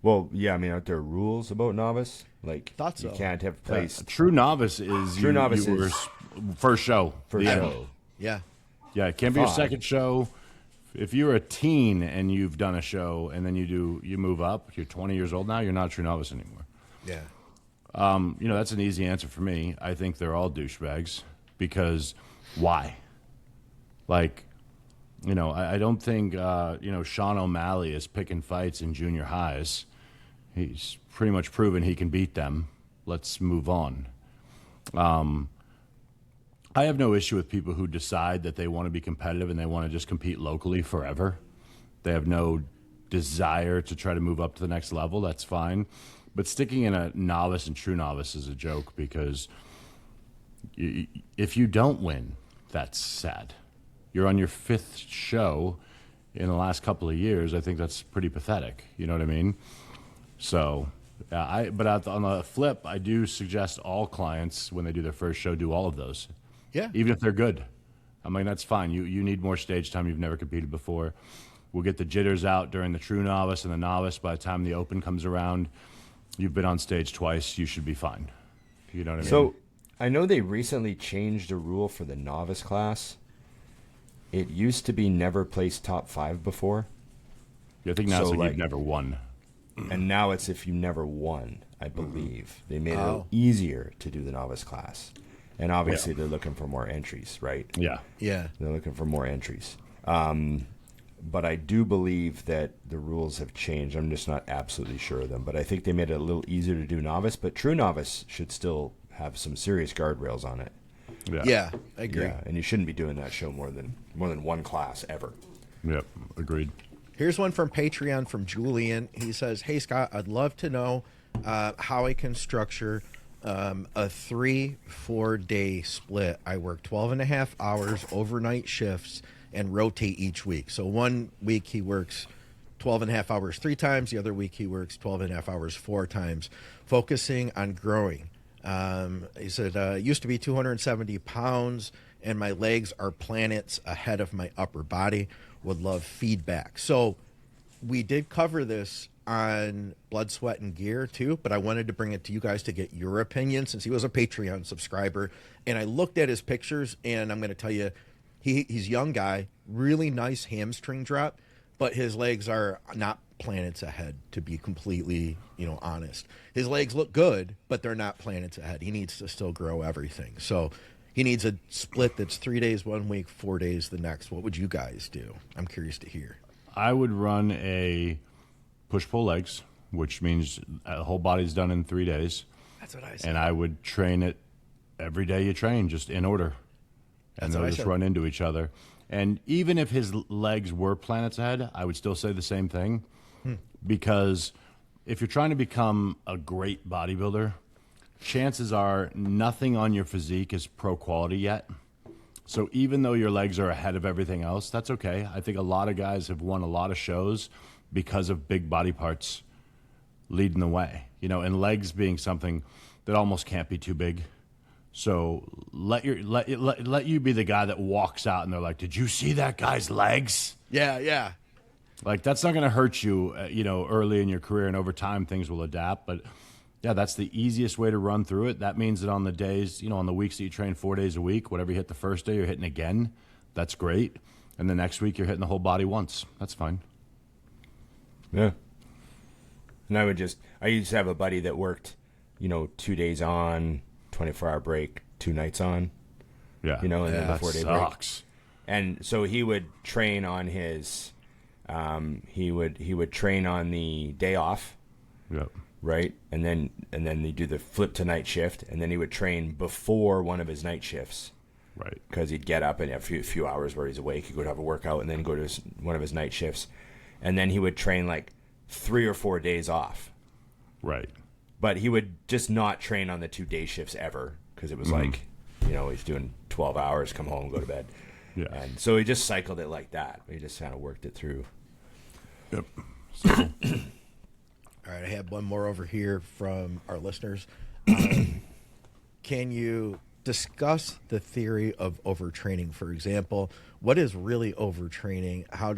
Well, yeah, I mean, aren't there rules about novice? Like, Thought so. you can't have placed. A true novice is True novice you were is- first show. First The end. show. Yeah. Yeah, it can't be your Thought. second show. If you're a teen and you've done a show and then you move up, you're 20 years old now, you're not a true novice anymore. Yeah. That's an easy answer for me. I think they're all douchebags because why? Like, I don't think, Sean O'Malley is picking fights in junior highs. He's pretty much proven he can beat them. Let's move on. I have no issue with people who decide that they want to be competitive and they want to just compete locally forever. They have no desire to try to move up to the next level. That's fine. But sticking in a novice and true novice is a joke because if you don't win, that's sad. You're on your 5th show in the last couple of years. I think that's pretty pathetic. You know what I mean? So, but on the flip, I do suggest all clients, when they do their first show, do all of those. Yeah. Even if they're good. I mean, that's fine. You need more stage time. You've never competed before. We'll get the jitters out during the true novice and the novice. By the time the open comes around, you've been on stage twice. You should be fine. You know what I mean? So, I know they recently changed a rule for the novice class. It used to be never placed top 5 before. I think now so, it's like, you've never won. And now it's if you never won, I believe. They made it a Oh. little easier to do the novice class. And obviously they're looking for more entries, right? Yeah. Yeah. They're looking for more entries. But I do believe that the rules have changed. I'm just not absolutely sure of them. But I think they made it a little easier to do novice. But true novice should still have some serious guardrails on it. Yeah. I agree. Yeah, and you shouldn't be doing that show more than one class ever. Yep. Agreed. Here's one from Patreon from Julian. He says, "Hey Scott, I'd love to know how I can structure a 3-4 day split. I work 12 and a half hours overnight shifts and rotate each week. So one week he works 12 and a half hours 3 times. The other week he works 12 and a half hours 4 times, focusing on growing. He said, used to be 270 pounds and my legs are planets ahead of my upper body. Would love feedback." So we did cover this on Blood, Sweat, and Gear too, but I wanted to bring it to you guys to get your opinion since he was a Patreon subscriber. And I looked at his pictures, and I'm going to tell you, he's a young guy, really nice hamstring drop, but his legs are not planets ahead, to be completely, honest. His legs look good, but they're not planets ahead. He needs to still grow everything. So he needs a split that's 3 days 1 week, 4 days the next. What would you guys do? I'm curious to hear. I would run a push-pull legs, which means the whole body's done in 3 days. That's what I said. And I would train it every day you train, just in order. And That's what they'll I just said. run into each other. And even if his legs were planets ahead, I would still say the same thing. Because if you're trying to become a great bodybuilder, chances are nothing on your physique is pro quality yet. So even though your legs are ahead of everything else, that's okay. I think a lot of guys have won a lot of shows because of big body parts leading the way, and legs being something that almost can't be too big. So let you be the guy that walks out and they're like, "Did you see that guy's legs?" Yeah. Like, that's not going to hurt you, early in your career, and over time things will adapt. But yeah, that's the easiest way to run through it. That means that on the days, on the weeks that you train 4 days a week, whatever you hit the first day, you're hitting again. That's great. And the next week you're hitting the whole body once. That's fine. Yeah. And I used to have a buddy that worked, 2 days on, 24-hour break, 2 nights on, Yeah. and then the that 4-day break. sucks. And so he would train on his, he would train on the day off, Yep. right? And then they do the flip to night shift, and then he would train before one of his night shifts. Right. Because he'd get up and a few hours where he's awake, he'd go to have a workout, and then go to one of his night shifts. And then he would train like 3 or 4 days off. Right. But he would just not train on the 2 day shifts ever, because it was like, he's doing 12 hours, come home, go to bed. Yeah. And so he just cycled it like that. He just kind of worked it through. Yep. All right, I have one more over here from our listeners. Can you discuss the theory of overtraining? For example, what is really overtraining? How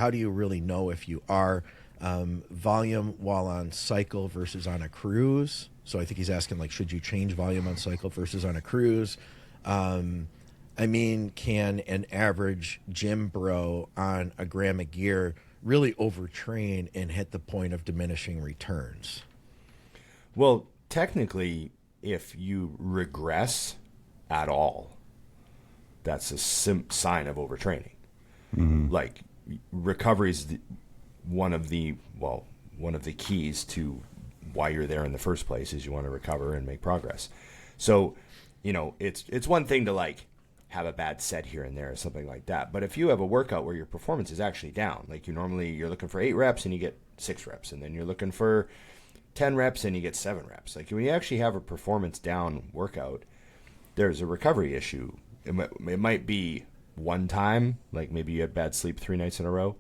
do you really know if you are? volume while on cycle versus on a cruise. So I think he's asking, like, should you change volume on cycle versus on a cruise? I mean, can an average gym bro on a gram of gear really overtrain and hit the point of diminishing returns? Well, technically, if you regress at all, that's a sign of overtraining. Like, recovery is one of the keys to why you're there in the first place, is you want to recover and make progress. So, you know, it's one thing to, like, have a bad set here and there or something like that. But if you have a workout where your performance is actually down, like you're looking for 8 reps and you get 6 reps, and then you're looking for 10 reps and you get 7 reps. Like, when you actually have a performance down workout, there's a recovery issue. It might be one time, like maybe you had bad sleep 3 nights in a row,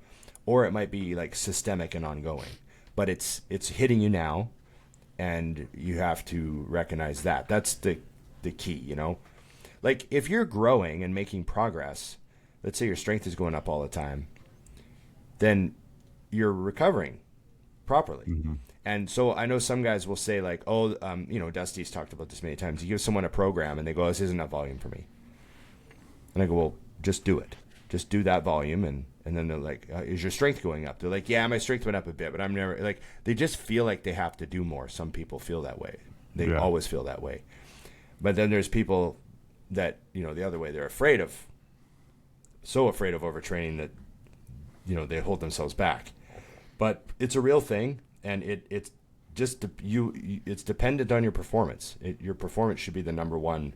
or it might be like systemic and ongoing. But it's hitting you now, and you have to recognize that. That's the key, you know? Like, if you're growing and making progress, let's say your strength is going up all the time, then you're recovering properly. And so I know some guys will say, like, oh, you know, Dusty's talked about this many times. You give someone a program and they go, this isn't enough volume for me. And I go, well, just do it. Just do that volume. And then they're like, is your strength going up? They're like, yeah, my strength went up a bit, but I'm never, like, they just feel like they have to do more. Some people feel that way. They always feel that way. But then there's people that, you know, the other way, they're so afraid of overtraining that, you know, they hold themselves back. But it's a real thing, and it's just it's dependent on your performance. Your performance should be the number one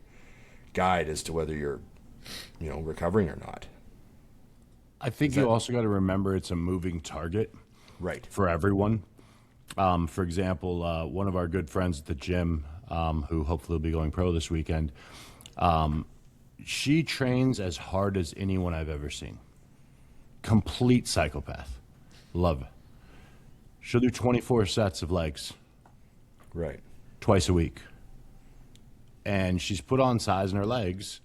guide as to whether you're, you know, recovering or not. I think you also got to remember it's a moving target, right, for everyone. For example, one of our good friends at the gym, who hopefully will be going pro this weekend, she trains as hard as anyone I've ever seen. Complete psychopath. Love it. She'll do 24 sets of legs. Right. Twice a week. And she's put on size in her legs,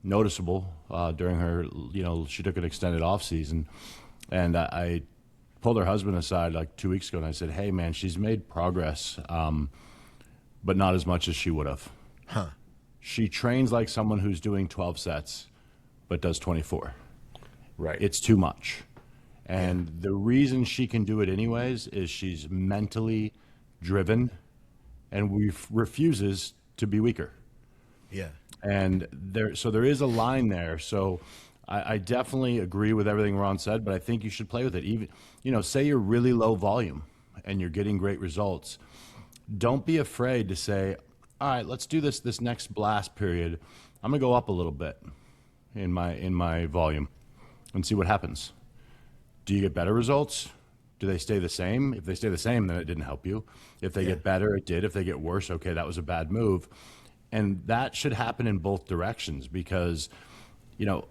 noticeable, during her, you know, she took an extended off season. And I pulled her husband aside like 2 weeks ago, and I said, hey, man, she's made progress, but not as much as she would have. Huh. She trains like someone who's doing 12 sets, but does 24. Right. It's too much. And the reason she can do it anyways is she's mentally driven and refuses to be weaker. Yeah. And there is a line there. So I definitely agree with everything Ron said, but I think you should play with it. Even, you know, say you're really low volume and you're getting great results. Don't be afraid to say, all right, let's do this next blast period. I'm gonna go up a little bit in my volume and see what happens. Do you get better results? Do they stay the same? If they stay the same, then it didn't help you. If they get better, it did. If they get worse, okay, that was a bad move. And that should happen in both directions, because, you know,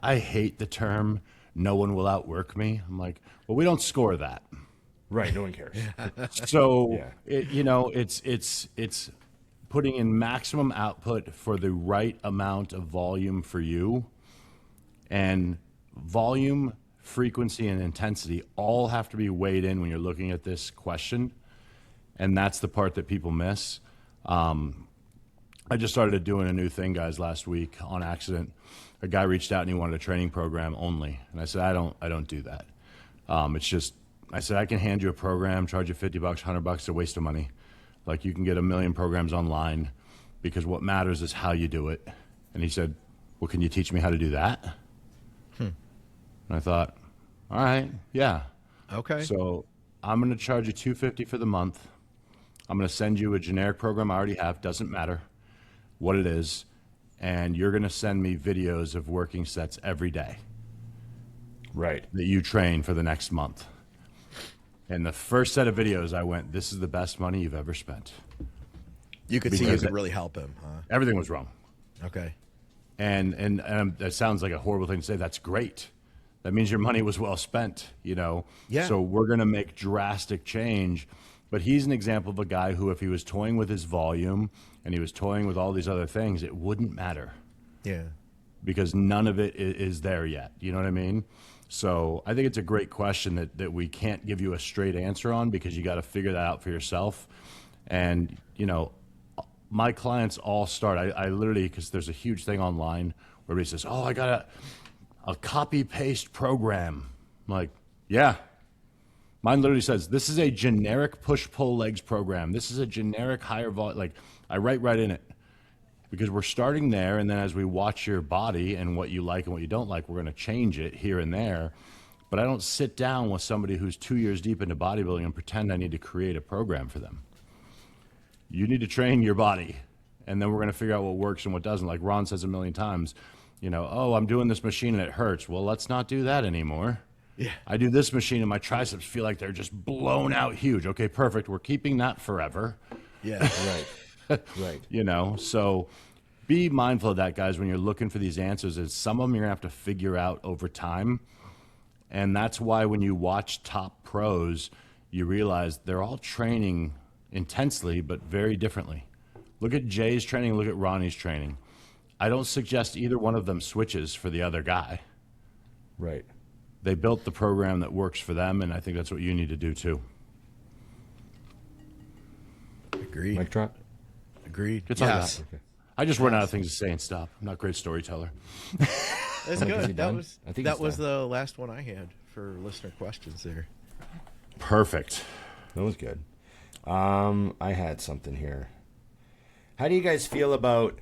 I hate the term, no one will outwork me. I'm like, well, we don't score that. Right, no one cares. So, it's putting in maximum output for the right amount of volume for you. And volume, frequency, and intensity all have to be weighed in when you're looking at this question. And that's the part that people miss. I just started doing a new thing, guys, last week on accident. A guy reached out and he wanted a training program only. And I said, I don't do that. It's just, I said, I can hand you a program, charge you $50, $100, it's a waste of money. Like, you can get 1 million programs online, because what matters is how you do it. And he said, well, can you teach me how to do that? And I thought, all right, yeah. Okay. So I'm going to charge you $250 for the month. I'm going to send you a generic program I already have, doesn't matter what it is, and you're going to send me videos of working sets every day. Right. That you train for the next month. And the first set of videos, I went, this is the best money you've ever spent. You could see it could really help him, huh? Everything was wrong. Okay. And that sounds like a horrible thing to say. That's great. That means your money was well spent, you know? Yeah. So we're going to make drastic change. But he's an example of a guy who, if he was toying with his volume and he was toying with all these other things, it wouldn't matter. Yeah. Because none of it is there yet. You know what I mean? So I think it's a great question that we can't give you a straight answer on, because you got to figure that out for yourself. And, you know, my clients all start, I literally, because there's a huge thing online where everybody says, oh, I got a copy-paste program. I'm like, yeah. Mine literally says, this is a generic push-pull legs program. This is a generic higher volume. Like, I write right in it. Because we're starting there, and then as we watch your body and what you like and what you don't like, we're going to change it here and there. But I don't sit down with somebody who's 2 years deep into bodybuilding and pretend I need to create a program for them. You need to train your body, and then we're going to figure out what works and what doesn't. Like Ron says a million times, you know, oh, I'm doing this machine and it hurts. Well, let's not do that anymore. Yeah. I do this machine and my triceps feel like they're just blown out huge. Okay, perfect. We're keeping that forever. Yeah, Right. Right. You know, so be mindful of that, guys, when you're looking for these answers. Is some of them you're going to have to figure out over time. And that's why when you watch top pros, you realize they're all training intensely, but very differently. Look at Jay's training, look at Ronnie's training. I don't suggest either one of them switches for the other guy. Right. They built the program that works for them, and I think that's what you need to do too. agreed. Mic drop. Agreed. Good talk about Yes. it. Okay. I just run out of things to say and stop. I'm not a great storyteller. That's Is he good. That done? was I think that he's was done. the last one I had for listener questions there. Perfect. That was good. I had something here. How do you guys feel about,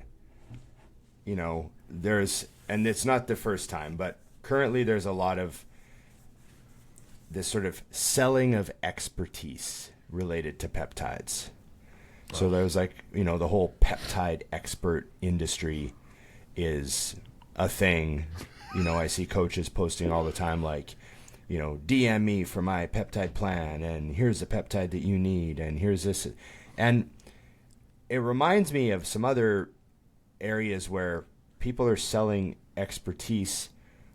you know, there's, and it's not the first time, but currently there's a lot of this sort of selling of expertise related to peptides. So there's like, you know, the whole peptide expert industry is a thing. You know, I see coaches posting all the time like, you know, DM me for my peptide plan, and here's the peptide that you need, and here's this. And it reminds me of some other areas where people are selling expertise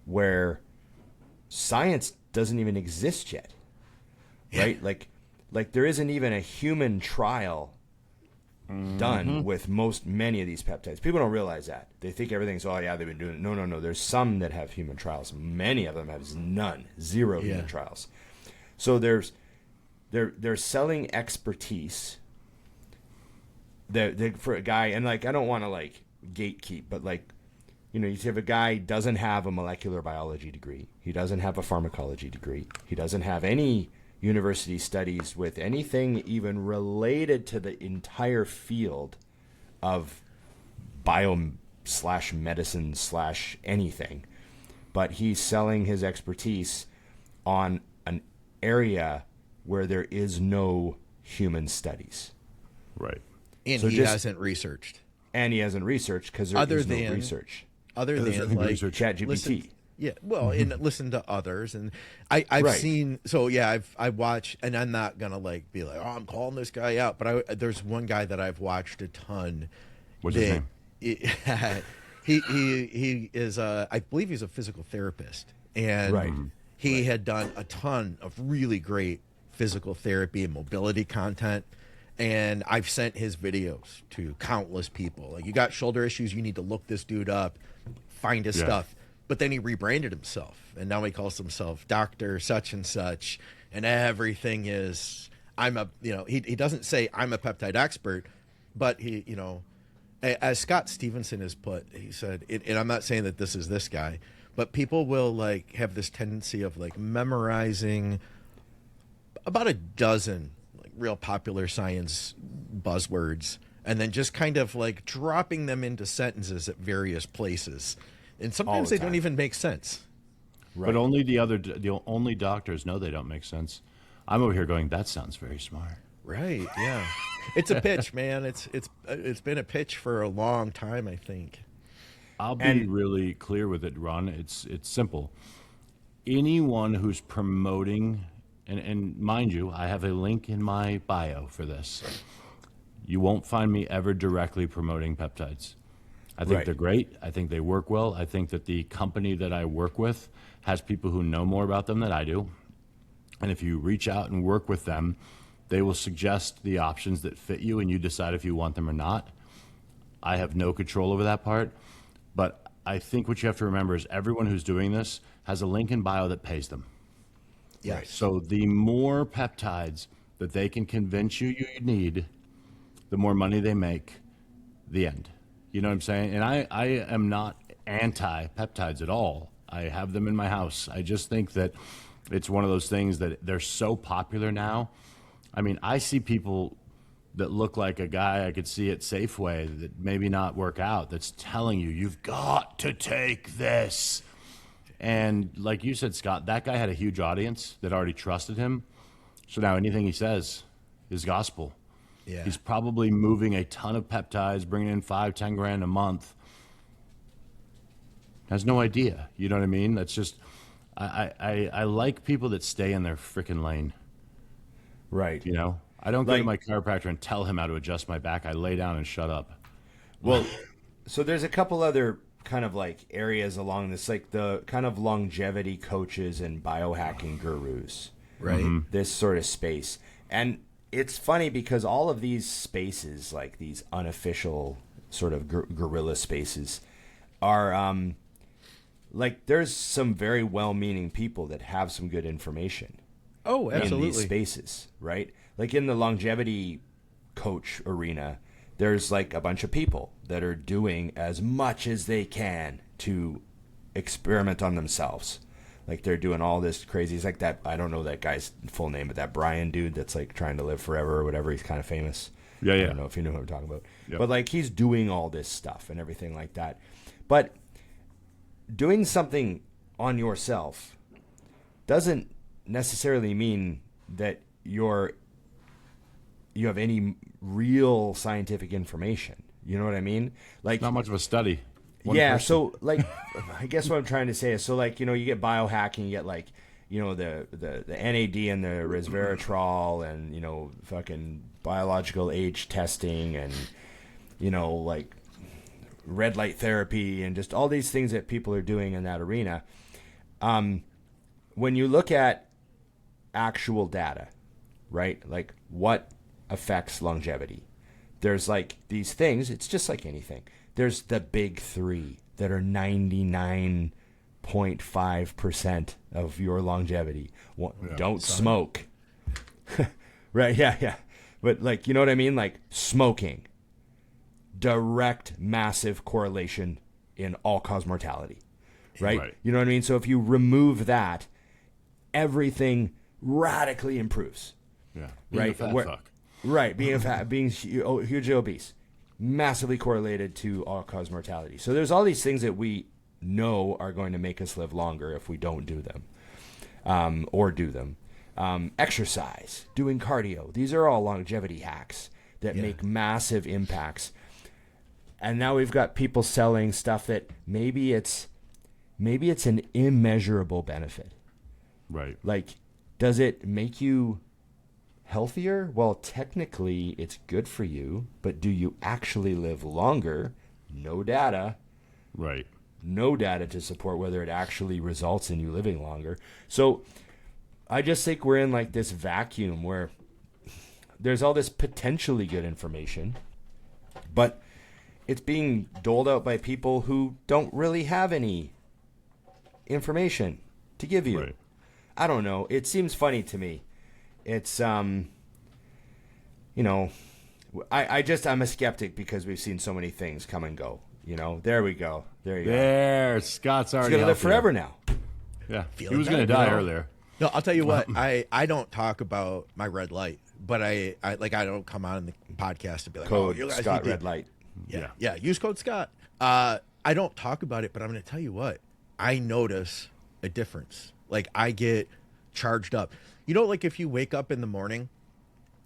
where science doesn't even exist yet, right? Like there isn't even a human trial done with many of these peptides. People don't realize that. They think everything's, oh yeah, they've been doing it. No. There's some that have human trials. Many of them have zero human trials. So they're selling expertise. They're for a guy, and like I don't want to like gatekeep, but like, you know, you have a guy doesn't have a molecular biology degree. He doesn't have a pharmacology degree. He doesn't have any university studies with anything even related to the entire field of bio/medicine/anything. But he's selling his expertise on an area where there is no human studies. Right. And So he just- hasn't researched. And he hasn't researched because there Other is no than- research. Other than like ChatGPT. listen- yeah, well, and listen to others, and I've Right. seen. So yeah, I watch, and I'm not gonna like be like, oh, I'm calling this guy out, but there's one guy that I've watched a ton. What's his name? He is I believe he's a physical therapist, and Right. he had done a ton of really great physical therapy and mobility content. And I've sent his videos to countless people. Like, you got shoulder issues, you need to look this dude up, find his stuff. But then he rebranded himself, and now he calls himself Dr. Such and Such, and everything is, he doesn't say I'm a peptide expert, but he, you know, as Scott Stevenson has put, he said, and I'm not saying that this is this guy, but people will like have this tendency of like memorizing about a dozen like real popular science buzzwords and then just kind of like dropping them into sentences at various places. And sometimes the they don't time. even make sense. Right. But only the only doctors know they don't make sense. I'm over here going, that sounds very smart. Right, yeah. It's a pitch, man. It's been a pitch for a long time, I think. I'll be And- really clear with it, Ron. It's simple. Anyone who's promoting, and mind you, I have a link in my bio for this. You won't find me ever directly promoting peptides. I think Right. they're great. I think they work well. I think that the company that I work with has people who know more about them than I do. And if you reach out and work with them, they will suggest the options that fit you, and you decide if you want them or not. I have no control over that part, but I think what you have to remember is everyone who's doing this has a link in bio that pays them. Yeah. Right. So the more peptides that they can convince you need, the more money they make. The end. You know what I'm saying? And I am not anti-peptides at all. I have them in my house. I just think that it's one of those things that they're so popular now. I mean, I see people that look like a guy I could see at Safeway that maybe not work out that's telling you, you've got to take this. And like you said, Scott, that guy had a huge audience that already trusted him. So now anything he says is gospel. Yeah. He's probably moving a ton of peptides, bringing in 5-10 grand a month. Has no idea. You know what I mean? That's just, I like people that stay in their freaking lane. Right. You know, I don't go to my chiropractor and tell him how to adjust my back. I lay down and shut up. Well, so there's a couple other kind of like areas along this, like the kind of longevity coaches and biohacking gurus. Right. This sort of space. And it's funny because all of these spaces, like these unofficial sort of guerrilla spaces, are like there's some very well-meaning people that have some good information. Oh, absolutely. In these spaces, right? Like in the longevity coach arena, there's like a bunch of people that are doing as much as they can to experiment on themselves. Like they're doing all this crazy. It's like that. I don't know that guy's full name, but that Brian dude that's like trying to live forever or whatever. He's kind of famous. Yeah. I don't know if you know who I'm talking about. Yep. But like he's doing all this stuff and everything like that. But doing something on yourself doesn't necessarily mean that you have any real scientific information. You know what I mean? Like Not much of a study. One yeah, person. so like I guess what I'm trying to say is, so like, you know, you get biohacking, you get like, you know, the NAD and the resveratrol and, you know, fucking biological age testing and, you know, like red light therapy and just all these things that people are doing in that arena. When you look at actual data, right? Like what affects longevity? There's like these things, it's just like anything. There's the big three that are 99.5% of your longevity. Don't smoke. Right, yeah. But like, you know what I mean? Like smoking. Direct, massive correlation in all-cause mortality. Right? You know what I mean? So if you remove that, everything radically improves. Yeah. Right? Fuck. Right, being hugely obese, massively correlated to all-cause mortality. So there's all these things that we know are going to make us live longer if we don't do them, or do them. Exercise, doing cardio. These are all longevity hacks that make massive impacts. And now we've got people selling stuff that maybe it's an immeasurable benefit. Right. Like, does it make you healthier? Well, technically it's good for you, but do you actually live longer? No data. Right. No data to support whether it actually results in you living longer. So I just think we're in like this vacuum where there's all this potentially good information, but it's being doled out by people who don't really have any information to give you. Right. I don't know. It seems funny to me. It's, you know, I'm a skeptic because we've seen so many things come and go. You know, there we go. There you go. There, Scott's already He's going to live healthier. forever now. Yeah. Feeling He was going to better, die you know? earlier. No, I'll tell you what. I don't talk about my red light, but I don't come on the podcast and be like, Code oh, you guys Scott need to- Red Light. Yeah. Use code Scott. I don't talk about it, but I'm going to tell you what. I notice a difference. Like I get charged up. You know, like if you wake up in the morning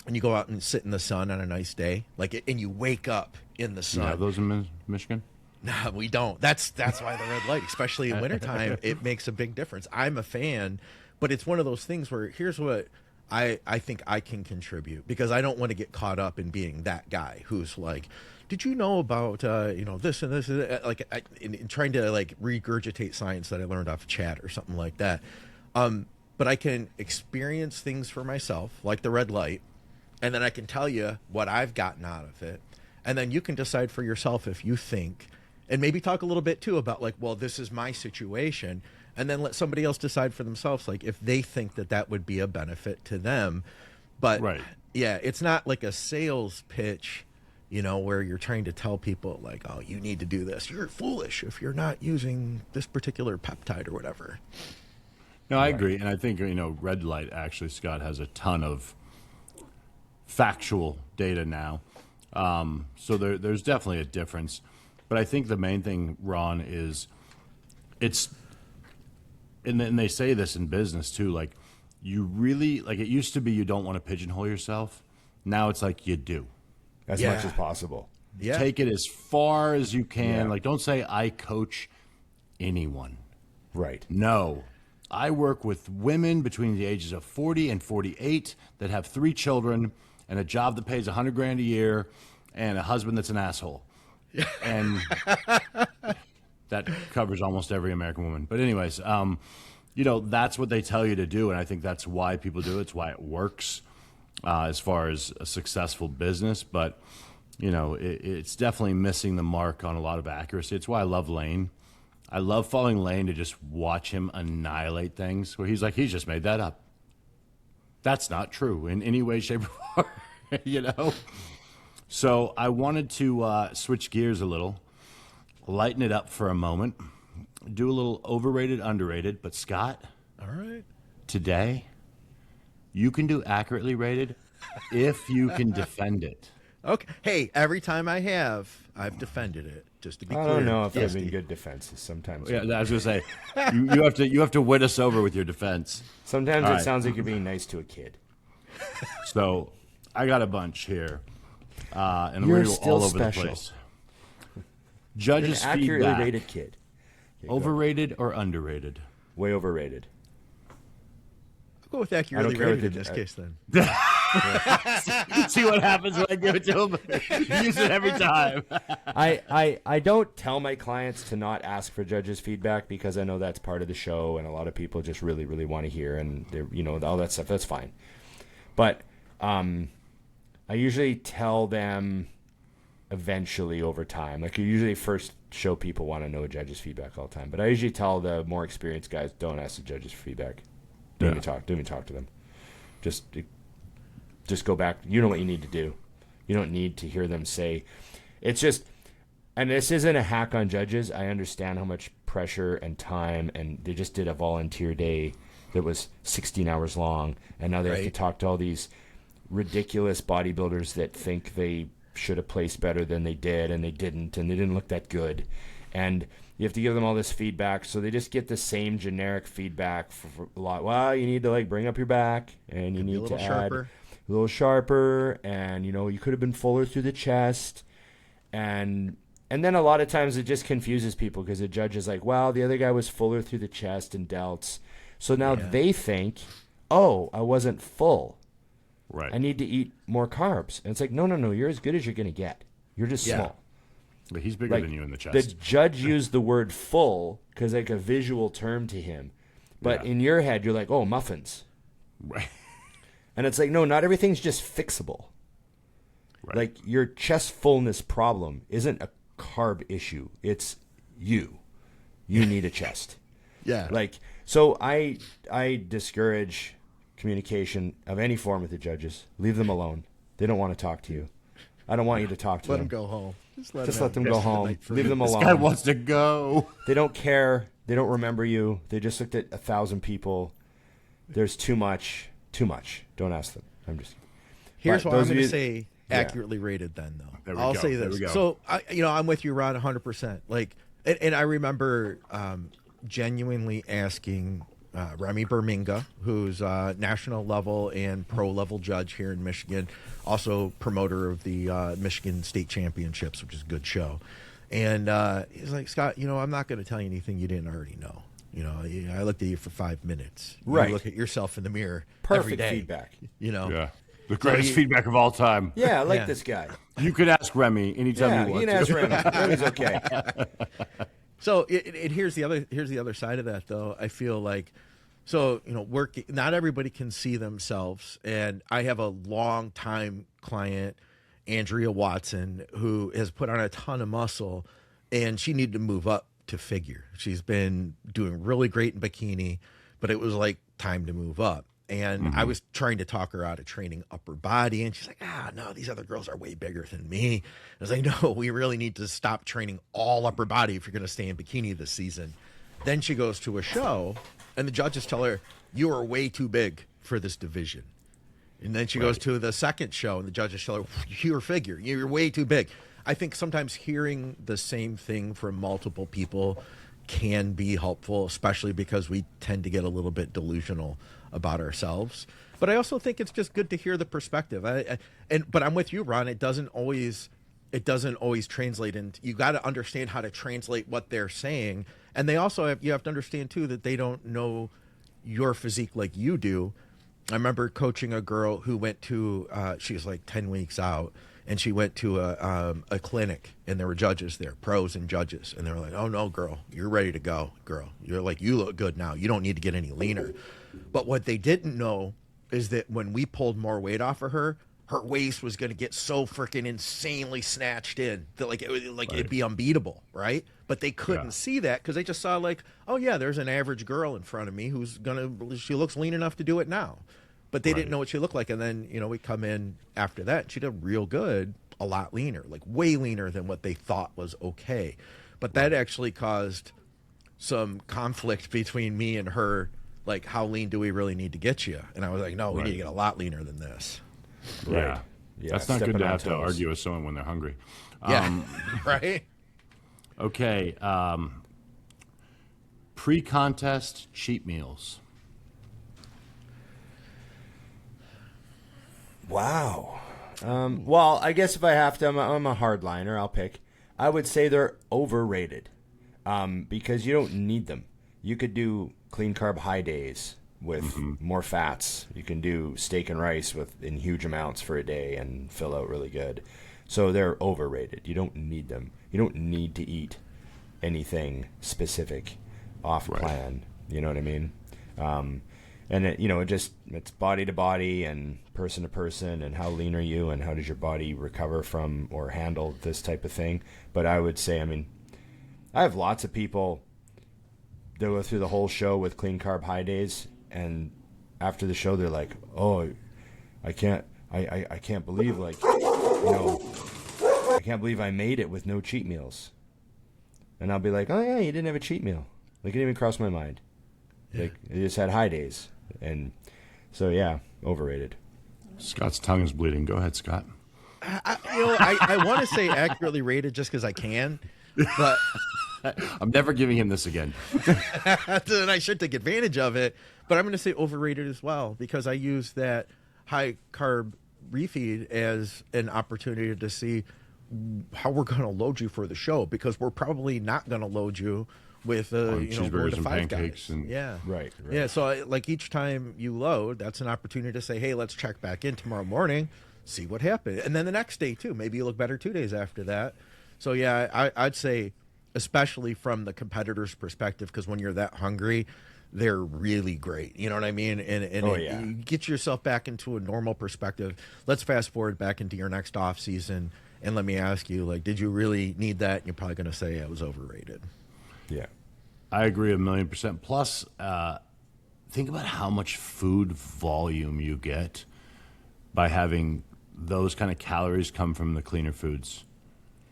and you go out and sit in the sun on a nice day, like, and you wake up in the sun. You have those in Michigan? Nah, we don't. That's why the red light, especially in wintertime, it makes a big difference. I'm a fan, but it's one of those things where here's what I think I can contribute, because I don't want to get caught up in being that guy who's like, did you know about you know, this and this and that? Like in trying to like regurgitate science that I learned off chat or something like that. But I can experience things for myself, like the red light, and then I can tell you what I've gotten out of it, and then you can decide for yourself if you think and maybe talk a little bit too about like, well, this is my situation, and then let somebody else decide for themselves, like if they think that that would be a benefit to them. But yeah, it's not like a sales pitch, you know, where you're trying to tell people like, oh, you need to do this. You're foolish if you're not using this particular peptide or whatever. No, I agree. And I think, you know, Red Light actually, Scott, has a ton of factual data now. So there's definitely a difference. But I think the main thing, Ron, is and they say this in business too, like you really, like it used to be you don't want to pigeonhole yourself. Now it's like you do. As much as possible. Yeah. Take it as far as you can. Like don't say I coach anyone. Right. No. I work with women between the ages of 40 and 48 that have 3 children and a job that pays $100,000 a year and a husband that's an asshole. And that covers almost every American woman. But anyways, you know, that's what they tell you to do. And I think that's why people do it. It's why it works as far as a successful business. But, you know, it's definitely missing the mark on a lot of accuracy. It's why I love Lane. I love following Lane to just watch him annihilate things where he's like, he's just made that up. That's not true in any way, shape, or form, you know? So I wanted to switch gears a little, lighten it up for a moment, do a little overrated, underrated. But Scott, All right. today, you can do accurately rated if you can defend it. Okay. Hey, every time I've defended it. Just to be I clear. don't know if Yes, I've been Steve. good defenses. Sometimes, Yeah, I was gonna say, you have to win us over with your defense. sometimes All it right. sounds like you're being nice to a kid. So I got a bunch here, and You're we're gonna go still all over special. the place. You're an Judges' accurately feedback: rated kid. Okay, go. overrated or underrated? Way overrated. I'll go with accurately care what rated in the- this case then. See what happens when I give it to him. Use it every time. I don't tell my clients to not ask for judges' feedback because I know that's part of the show and a lot of people just really, really want to hear and they're, you know, all that stuff. That's fine. But I usually tell them eventually over time. Like, usually first show people want to know judges' feedback all the time. But I usually tell the more experienced guys, don't ask the judges' feedback. Don't even talk to them. Just go back. You know what you need to do. You don't need to hear them say. It's just, and this isn't a hack on judges. I understand how much pressure and time, and they just did a volunteer day that was 16 hours long, and now they have to Right. talk to all these ridiculous bodybuilders that think they should have placed better than they did, and they didn't look that good. And you have to give them all this feedback, so they just get the same generic feedback for a lot. Well, you need to like bring up your back, and you Be a need little to add sharper. a little sharper, and you know you could have been fuller through the chest, and then a lot of times it just confuses people because the judge is like, well, the other guy was fuller through the chest and delts, so now they think, oh, I wasn't full. Right. I need to eat more carbs. And it's like, no, you're as good as you're gonna get. You're just small. But he's bigger Like, than you in the chest. the judge used the word full because like a visual term to him, but Yeah. in your head you're like, oh, muffins. Right. And it's like, no, not everything's just fixable. Right. Like, your chest fullness problem isn't a carb issue. It's you. You need a chest. Yeah. Like, so I discourage communication of any form with the judges. Leave them alone. They don't want to talk to you. I don't want you to talk to Let them. them go home. Just let them go home. Leave them This alone. guy wants to go. They don't care. They don't remember you. They just looked at 1,000 people. There's too much. Don't ask them. I'm just. Here's But what I'm those going of to you- say accurately rated then, though. There we I'll go. say There this. we go. So, I'm with you, Ron, 100%. Like, and I remember genuinely asking Remy Berminga, who's a national level and pro level judge here in Michigan, also promoter of the Michigan State Championships, which is a good show. And he's like, Scott, I'm not going to tell you anything you didn't already know. I looked at you for 5 minutes. Right. You look at yourself in the mirror every Perfect day. feedback. Yeah. The greatest you- feedback of all time. Yeah, I like Yeah. this guy. You could ask Remy anytime Yeah, you want you can ask to. Remy. Remy's okay. So here's the other side of that, though. I feel like, working. Not everybody can see themselves, and I have a long time client, Andrea Watson, who has put on a ton of muscle, and she needed to move up to figure. She's been doing really great in bikini, but it was like time to move up. And I was trying to talk her out of training upper body, and she's like, no, these other girls are way bigger than me. I was like, no, we really need to stop training all upper body if you're going to stay in bikini this season. Then she goes to a show, and the judges tell her, you are way too big for this division. And then she goes to the second show, and the judges tell her, you're figure, you're way too big. I think sometimes hearing the same thing from multiple people can be helpful, especially because we tend to get a little bit delusional about ourselves. But I also think it's just good to hear the perspective. But I'm with you, Ron. It doesn't always translate, and you got to understand how to translate what they're saying. And they also you have to understand too that they don't know your physique like you do. I remember coaching a girl who went to she was like 10 weeks out, and she went to a clinic, and there were judges there, pros and judges, and they were like, oh no, girl, you're ready to go, girl. You're like, you look good now. You don't need to get any leaner. But what they didn't know is that when we pulled more weight off of her, her waist was going to get so freaking insanely snatched in that it'd be unbeatable, right? But they couldn't see that because they just saw like, oh yeah, there's an average girl in front of me she looks lean enough to do it now. But they didn't know what she looked like. And then, we come in after that, and she did real good, a lot leaner, like way leaner than what they thought was okay. But that actually caused some conflict between me and her, like, how lean do we really need to get you? And I was like, no, we need to get a lot leaner than this. Yeah. That's not good to have to argue with someone when they're hungry. Right? Okay. Pre-contest cheat meals. Wow. Well, I guess if I have to, I'm a hardliner. I'll pick. I would say they're overrated because you don't need them. You could do clean carb high days with more fats. You can do steak and rice in huge amounts for a day and fill out really good. So they're overrated. You don't need them. You don't need to eat anything specific off plan. You know what I mean? And it's body to body and person to person, and how lean are you, and how does your body recover from or handle this type of thing. But I would say, I have lots of people that go through the whole show with clean carb high days, and after the show they're like, oh, I can't believe I can't believe I made it with no cheat meals. And I'll be like, oh yeah, you didn't have a cheat meal. Like, it didn't even cross my mind. Like, you just had high days. And so, yeah, overrated. Scott's tongue is bleeding. Go ahead, Scott. I want to say accurately rated just because I can, but I'm never giving him this again. And I should take advantage of it. But I'm going to say overrated as well, because I use that high carb refeed as an opportunity to see how we're going to load you for the show, because we're probably not going to load you with cheeseburgers and pancakes guys. Right. Yeah, so like each time you load, that's an opportunity to say, hey, let's check back in tomorrow morning, see what happened, and then the next day too. Maybe you look better 2 days after that. So yeah, I'd say, especially from the competitor's perspective, because when you're that hungry, they're really great. You know what I mean? And you get yourself back into a normal perspective. Let's fast forward back into your next off season, and let me ask you, like, did you really need that? And you're probably going to say it was overrated. Yeah, I agree 1,000,000%. Plus, think about how much food volume you get by having those kind of calories come from the cleaner foods.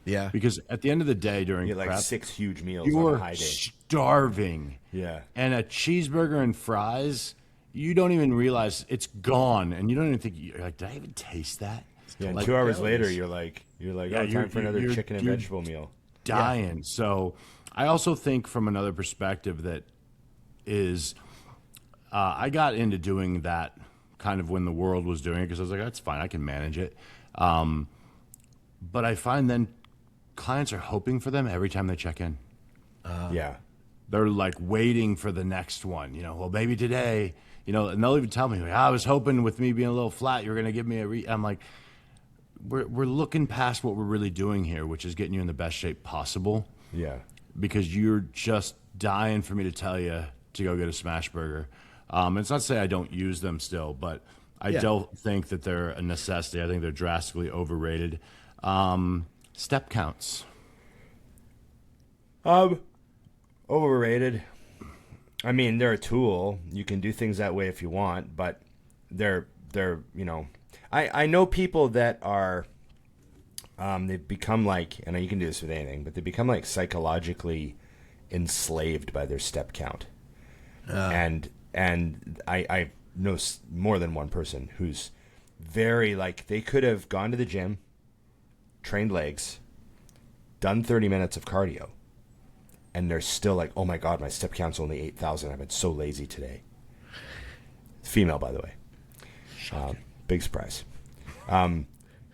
Yeah. Because at the end of the day during you get prep, like 6 huge meals you on a are high day. Starving. Yeah. And a cheeseburger and fries, you don't even realize it's gone, and you don't even think, you're like, did I even taste that? Yeah, and like, 2 hours later, you're like, time for another chicken and you're vegetable meal. Dying. Yeah. So I also think from another perspective that is, I got into doing that kind of when the world was doing it, because I was like, that's fine, I can manage it. But I find then clients are hoping for them every time they check in. Yeah. They're like waiting for the next one, well, maybe today, and they'll even tell me, I was hoping with me being a little flat, you were going to give me I'm like, we're looking past what we're really doing here, which is getting you in the best shape possible. Yeah. Because you're just dying for me to tell you to go get a smash burger. It's not to say I don't use them still, but I don't think that they're a necessity. I think they're drastically overrated. Step counts. Overrated. I mean, they're a tool. You can do things that way if you want, but they're you know, I know people that are they've become like, and you can do this with anything, but they become like psychologically enslaved by their step count. And I know more than one person who's very like, they could have gone to the gym, trained legs, done 30 minutes of cardio, and they're still like, oh my God, my step count's only 8,000. I've been so lazy today. Female, by the way. Big surprise. But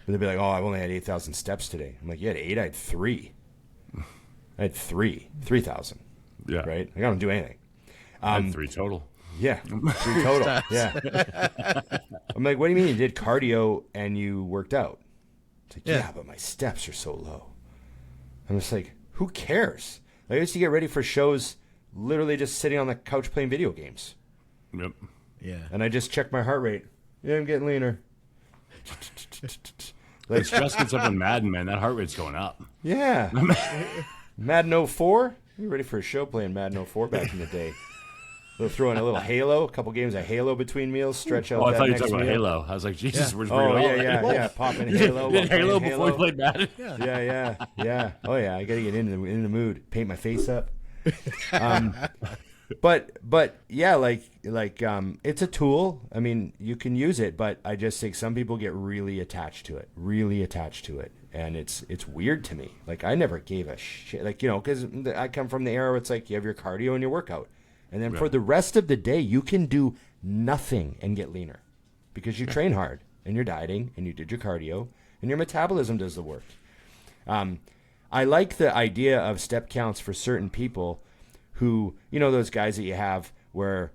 they'd be like, oh, I've only had 8,000 steps today. I'm like, you had 8? I had 3. I had 3,000. Yeah. Right? I don't do anything. I had 3 total. Yeah. 3 total. Yeah. I'm like, what do you mean you did cardio and you worked out? It's like, yeah, but my steps are so low. I'm just like, who cares? I used to get ready for shows literally just sitting on the couch playing video games. Yep. Yeah. And I just check my heart rate. Yeah, I'm getting leaner. Like, stress gets up in Madden, man. That heart rate's going up. Yeah. Madden 04? You ready for a show playing Madden 04 back in the day? They'll throw in a little Halo, a couple games of Halo between meals, stretch out. Oh, I that thought you were next talking about meal. Halo. I was like, Jesus, where's Oh, real? yeah. Popping Halo. You did Halo before you played Madden? Yeah. Oh, yeah. I got to get in the mood. Paint my face up. But yeah, like it's a tool. I mean, you can use it, but I just think some people get really attached to it, and it's weird to me. Like, I never gave a shit. Like, you know, because I come from the era where it's like you have your cardio and your workout, and then for the rest of the day you can do nothing and get leaner because you train hard and you're dieting and you did your cardio and your metabolism does the work. I like the idea of step counts for certain people who, you know, those guys that you have where,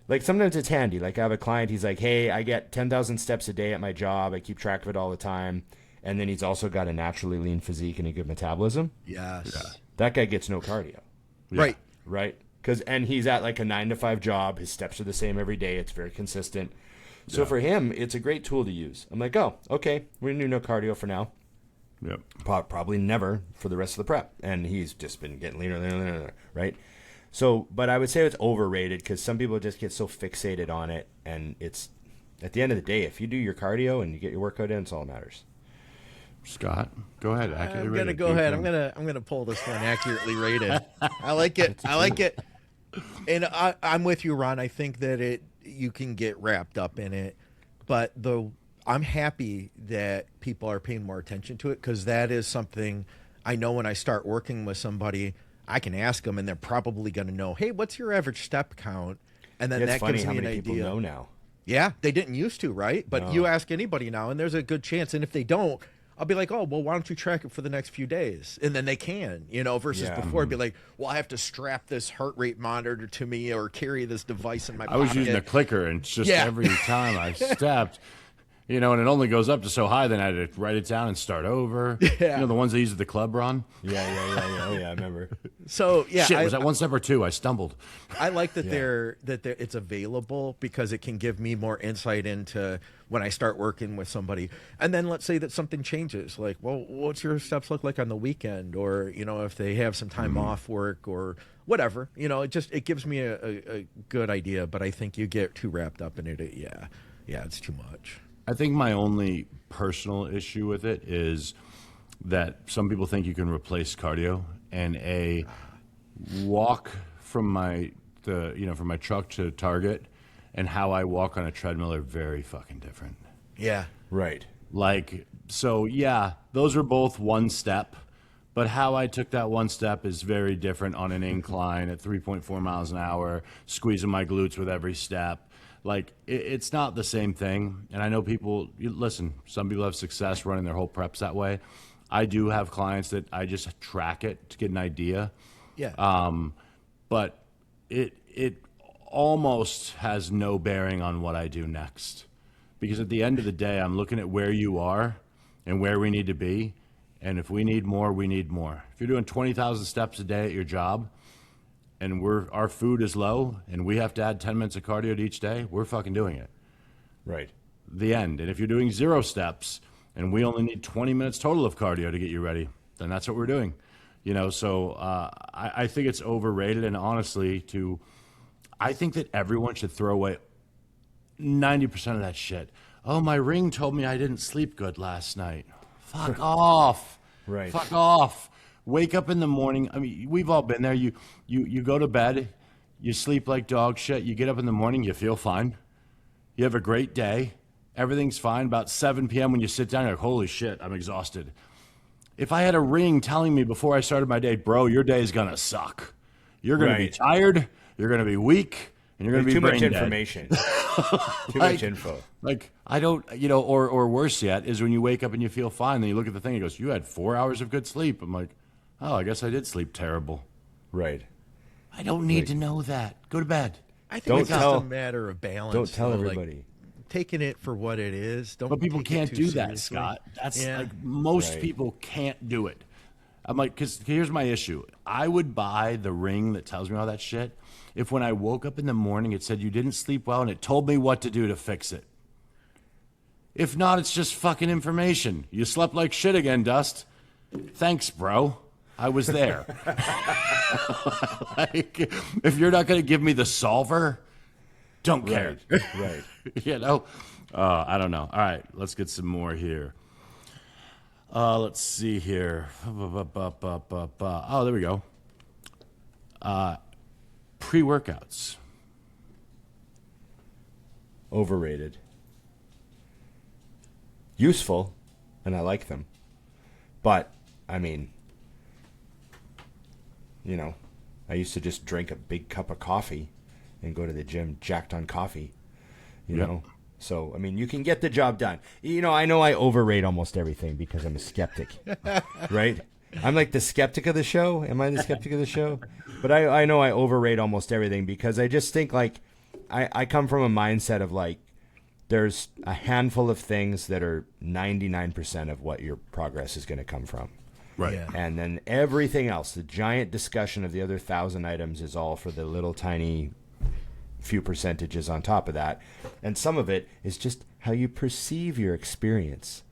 like, sometimes it's handy. Like, I have a client, he's like, hey, I get 10,000 steps a day at my job. I keep track of it all the time. And then he's also got a naturally lean physique and a good metabolism. Yes. Yeah. That guy gets no cardio. Yeah. Right. And he's at like a 9-to-5 job. His steps are the same every day. It's very consistent. So for him, it's a great tool to use. I'm like, oh, okay, we're going to do no cardio for now. Yep. Probably never for the rest of the prep. And he's just been getting leaner, right? So, but I would say it's overrated because some people just get so fixated on it, and it's, at the end of the day, if you do your cardio and you get your workout in, it's all that matters. Scott, go ahead. Accurately I'm gonna rated. go ahead. I'm gonna pull this one accurately rated. I like it. I like it. And I'm with you, Ron. I think that you can get wrapped up in it, but I'm happy that people are paying more attention to it because that is something I know when I start working with somebody, I can ask them and they're probably going to know, hey, what's your average step count? And then that gives me an idea. It's funny how many people know now. Yeah, they didn't used to, right? But you ask anybody now, and there's a good chance. And if they don't, I'll be like, oh, well, why don't you track it for the next few days? And then they can, you know, versus before it'd be like, well, I have to strap this heart rate monitor to me or carry this device in my pocket. I was using a clicker, and just every time I stepped, you know, and it only goes up to so high, then I had to write it down and start over. Yeah. You know, the ones they use at the club, Ron? Yeah. Oh, yeah, I remember. So, yeah. Shit, was that 1 step or 2? I stumbled. I like that it's available because it can give me more insight into when I start working with somebody. And then let's say that something changes, like, well, what's your steps look like on the weekend? Or, you know, if they have some time off work or whatever, you know, it gives me a good idea. But I think you get too wrapped up in it. Yeah, it's too much. I think my only personal issue with it is that some people think you can replace cardio, and a walk from my truck to Target and how I walk on a treadmill are very fucking different. Yeah. Right. Like, so yeah, those are both 1 step, but how I took that 1 step is very different on an incline at 3.4 miles an hour, squeezing my glutes with every step. Like, it's not the same thing. And I know people, listen, some people have success running their whole preps that way. I do have clients that I just track it to get an idea. Yeah. But it almost has no bearing on what I do next. Because at the end of the day, I'm looking at where you are and where we need to be. And if we need more, we need more. If you're doing 20,000 steps a day at your job, and our food is low, and we have to add 10 minutes of cardio to each day, we're fucking doing it. Right. The end. And if you're doing 0 steps, and we only need 20 minutes total of cardio to get you ready, then that's what we're doing. You know, so I think it's overrated. And honestly, I think that everyone should throw away 90% of that shit. Oh, my ring told me I didn't sleep good last night. Fuck off. Right. Fuck off. Wake up in the morning. I mean, we've all been there. You go to bed, you sleep like dog shit. You get up in the morning, you feel fine. You have a great day. Everything's fine. About 7 p.m. when you sit down, you're like, holy shit, I'm exhausted. If I had a ring telling me before I started my day, bro, your day is going to suck. You're going to be tired. You're going to be weak. And you're going to be too much brain dead. information. Too much info. Like, I don't, you know, or worse yet, is when you wake up and you feel fine, then you look at the thing and it goes, you had 4 hours of good sleep. I'm like, oh, I guess I did sleep terrible. Right. I don't need to know that. Go to bed. I think it's just a matter of balance. Don't tell everybody. Like, taking it for what it is. But people can't do that, Scott. That's like most people can't do it. I'm like, because here's my issue. I would buy the ring that tells me all that shit if when I woke up in the morning it said you didn't sleep well and it told me what to do to fix it. If not, it's just fucking information. You slept like shit again, Dust. Thanks, bro. I was there. Like, if you're not going to give me the solver, don't care. Right. You know? I don't know. All right, let's get some more here. Let's see here. Oh, there we go. Pre-workouts. Overrated. Useful, and I like them. But, I mean, you know, I used to just drink a big cup of coffee and go to the gym jacked on coffee, you know? So, I mean, you can get the job done. You know I overrate almost everything because I'm a skeptic, right? I'm like the skeptic of the show. Am I the skeptic of the show? But I know I overrate almost everything because I just think, like, I come from a mindset of, like, there's a handful of things that are 99% of what your progress is going to come from. Right. Yeah. And then everything else, the giant discussion of the other 1,000 items is all for the little tiny few percentages on top of that. And some of it is just how you perceive your experience.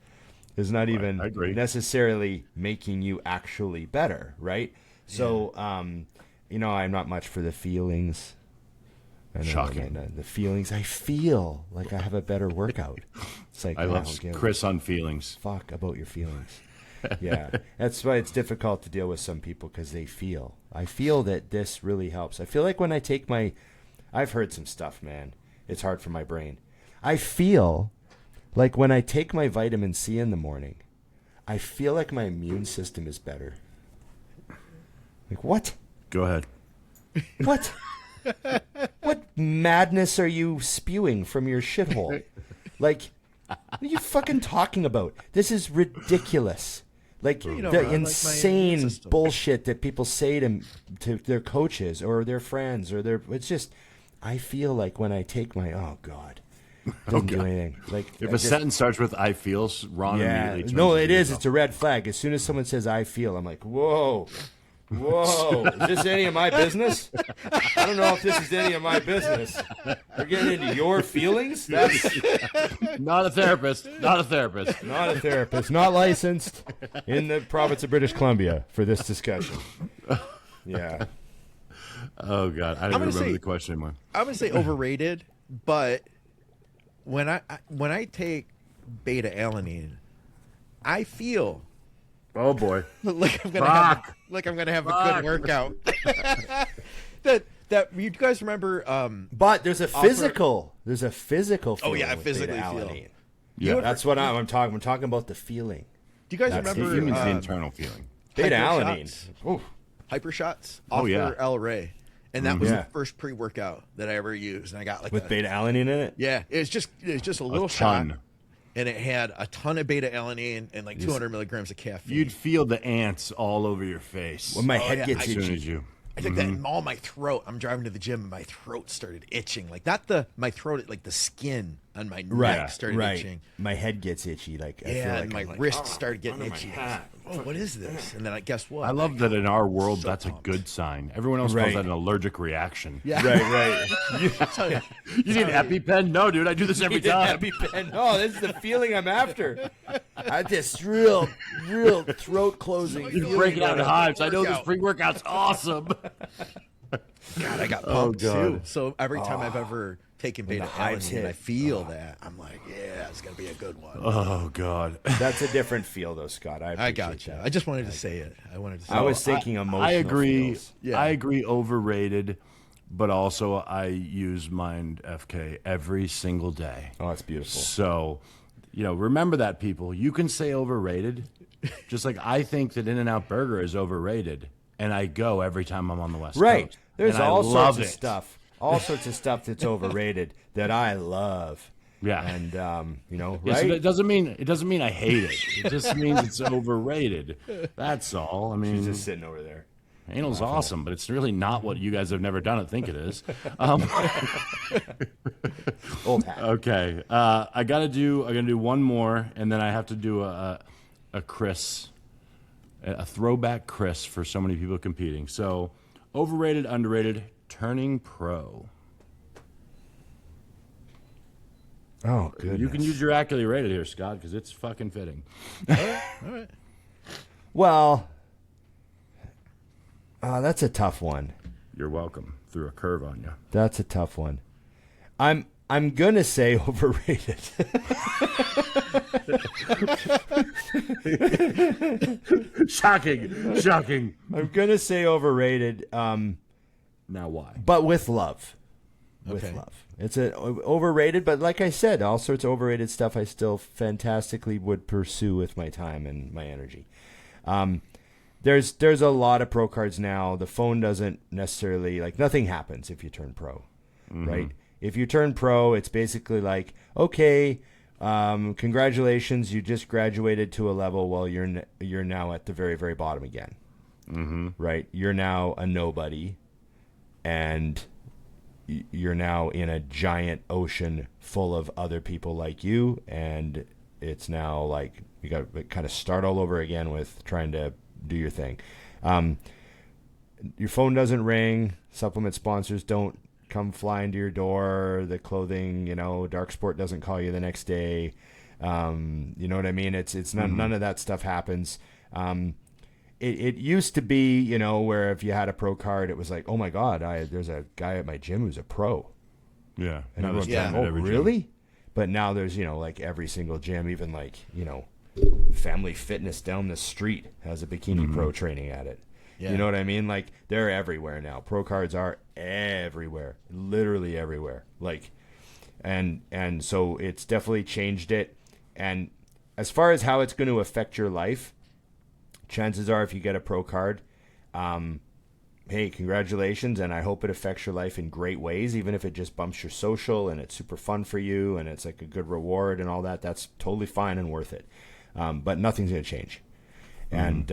It's not even necessarily making you actually better, right? So, you know, I'm not much for the feelings. Shocking. The feelings. I feel like I have a better workout. It's like, I love Chris on feelings. Fuck about your feelings. Yeah. That's why it's difficult to deal with some people because they feel. I feel that this really helps. I feel like when I take I've heard some stuff, man. It's hard for my brain. I feel like when I take my vitamin C in the morning, I feel like my immune system is better. Like, what? Go ahead. What? What madness are you spewing from your shithole? Like, what are you fucking talking about? This is ridiculous. Like, the insane bullshit that people say to their coaches or their friends or it's just, I feel like when I take oh God, doesn't do anything. Like, if a sentence starts with "I feel," Ron immediately turns no, it is. yourself. It's a red flag. As soon as someone says "I feel," I'm like, whoa. Is this any of my business? I don't know if this is any of my business. We're getting into your feelings? That's not a therapist. Not a therapist. Not a therapist. Not licensed in the province of British Columbia for this discussion. Yeah. Oh, God. I don't remember the question anymore. I'm going to say overrated, but when I take beta-alanine, I feel... Oh, boy. Like I'm gonna have a good workout. that you guys remember? But there's a physical. There's a physical. Oh yeah, I with physically beta-alanine. feel. Yeah, that's what I'm talking. I'm talking about the feeling. Do you guys That's remember? the internal feeling. Beta-alanine. Hyper shots. El Rey. And that was the first pre-workout that I ever used. And I got like with beta-alanine in it. Yeah, it's just a little shot. And it had a ton of beta-alanine and like 200 milligrams of caffeine. You'd feel the ants all over your face. When my head gets itchy. As soon as you... I took that in all my throat. I'm driving to the gym and my throat started itching. Like not my throat, like the skin on my neck started itching. My head gets itchy. Like I feel like and my wrist started getting itchy. oh, what is this? And then guess what? I love that in our world, so that's pumped. a good sign. Everyone else calls that an allergic reaction. Yeah. Right. You need an EpiPen? No, dude, I do this every time. EpiPen. Oh, this is the feeling I'm after. I just real throat closing. You're breaking out in hives. I know this pre-workout's awesome. God, I got pumped God. too. So every time I've ever taken beta hives alanine, hit. I feel that. I'm like, yeah, it's gonna be a good one. Oh, God. That's a different feel, though, Scott. I got you. that. I just wanted to say it. I was thinking emotional. I agree. feels. Yeah. I agree. Overrated, but also I use Mind FK every single day. Oh, that's beautiful. So, remember that, people. You can say overrated, just like I think that In-N-Out Burger is overrated, and I go every time I'm on the West Right. Coast. There's and I all love sorts of it. stuff. All sorts of stuff that's overrated that I love. Yeah. And Yeah, right? so it doesn't mean I hate it. It just means it's overrated. That's all. I mean, He's just sitting over there. anal's awesome, but it's really not what you guys have never done it think it is. Old hat. Okay, I'm gonna do one more, and then I have to do a Chris, a throwback Chris for so many people competing. So, overrated, underrated, turning pro. Oh, goodness. You can use your accurately rated here, Scott, because it's fucking fitting. All right. Well, that's a tough one. You're welcome. Threw a curve on you. That's a tough one. I'm gonna say overrated. Shocking. I'm gonna say overrated. Now why? But with love. With Okay. love. It's overrated, but like I said, all sorts of overrated stuff I still fantastically would pursue with my time and my energy. There's a lot of pro cards now. The phone doesn't necessarily, nothing happens if you turn pro, right? If you turn pro, it's basically like, okay, congratulations, you just graduated to a level. Well, you're now at the very, very bottom again, right? You're now a nobody, and you're now in a giant ocean full of other people like you, and it's now like you got to kind of start all over again with trying to do your thing. Your phone doesn't ring. Supplement sponsors don't come flying to your door. The clothing, Dark Sport doesn't call you the next day. You know what I mean? It's none of that stuff happens. It used to be, where if you had a pro card, it was like, oh my God, there's a guy at my gym who's a pro. Yeah. And Now everyone's there's like, ten at oh, every gym. really? But now there's, every single gym, even Family Fitness down the street has a bikini pro training at it. Yeah. You know what I mean? They're everywhere now. Pro cards are everywhere, literally everywhere. And so it's definitely changed it. And as far as how it's going to affect your life, chances are if you get a pro card, hey, congratulations, and I hope it affects your life in great ways, even if it just bumps your social and it's super fun for you and it's like a good reward and all that. That's totally fine and worth it. But nothing's going to change. And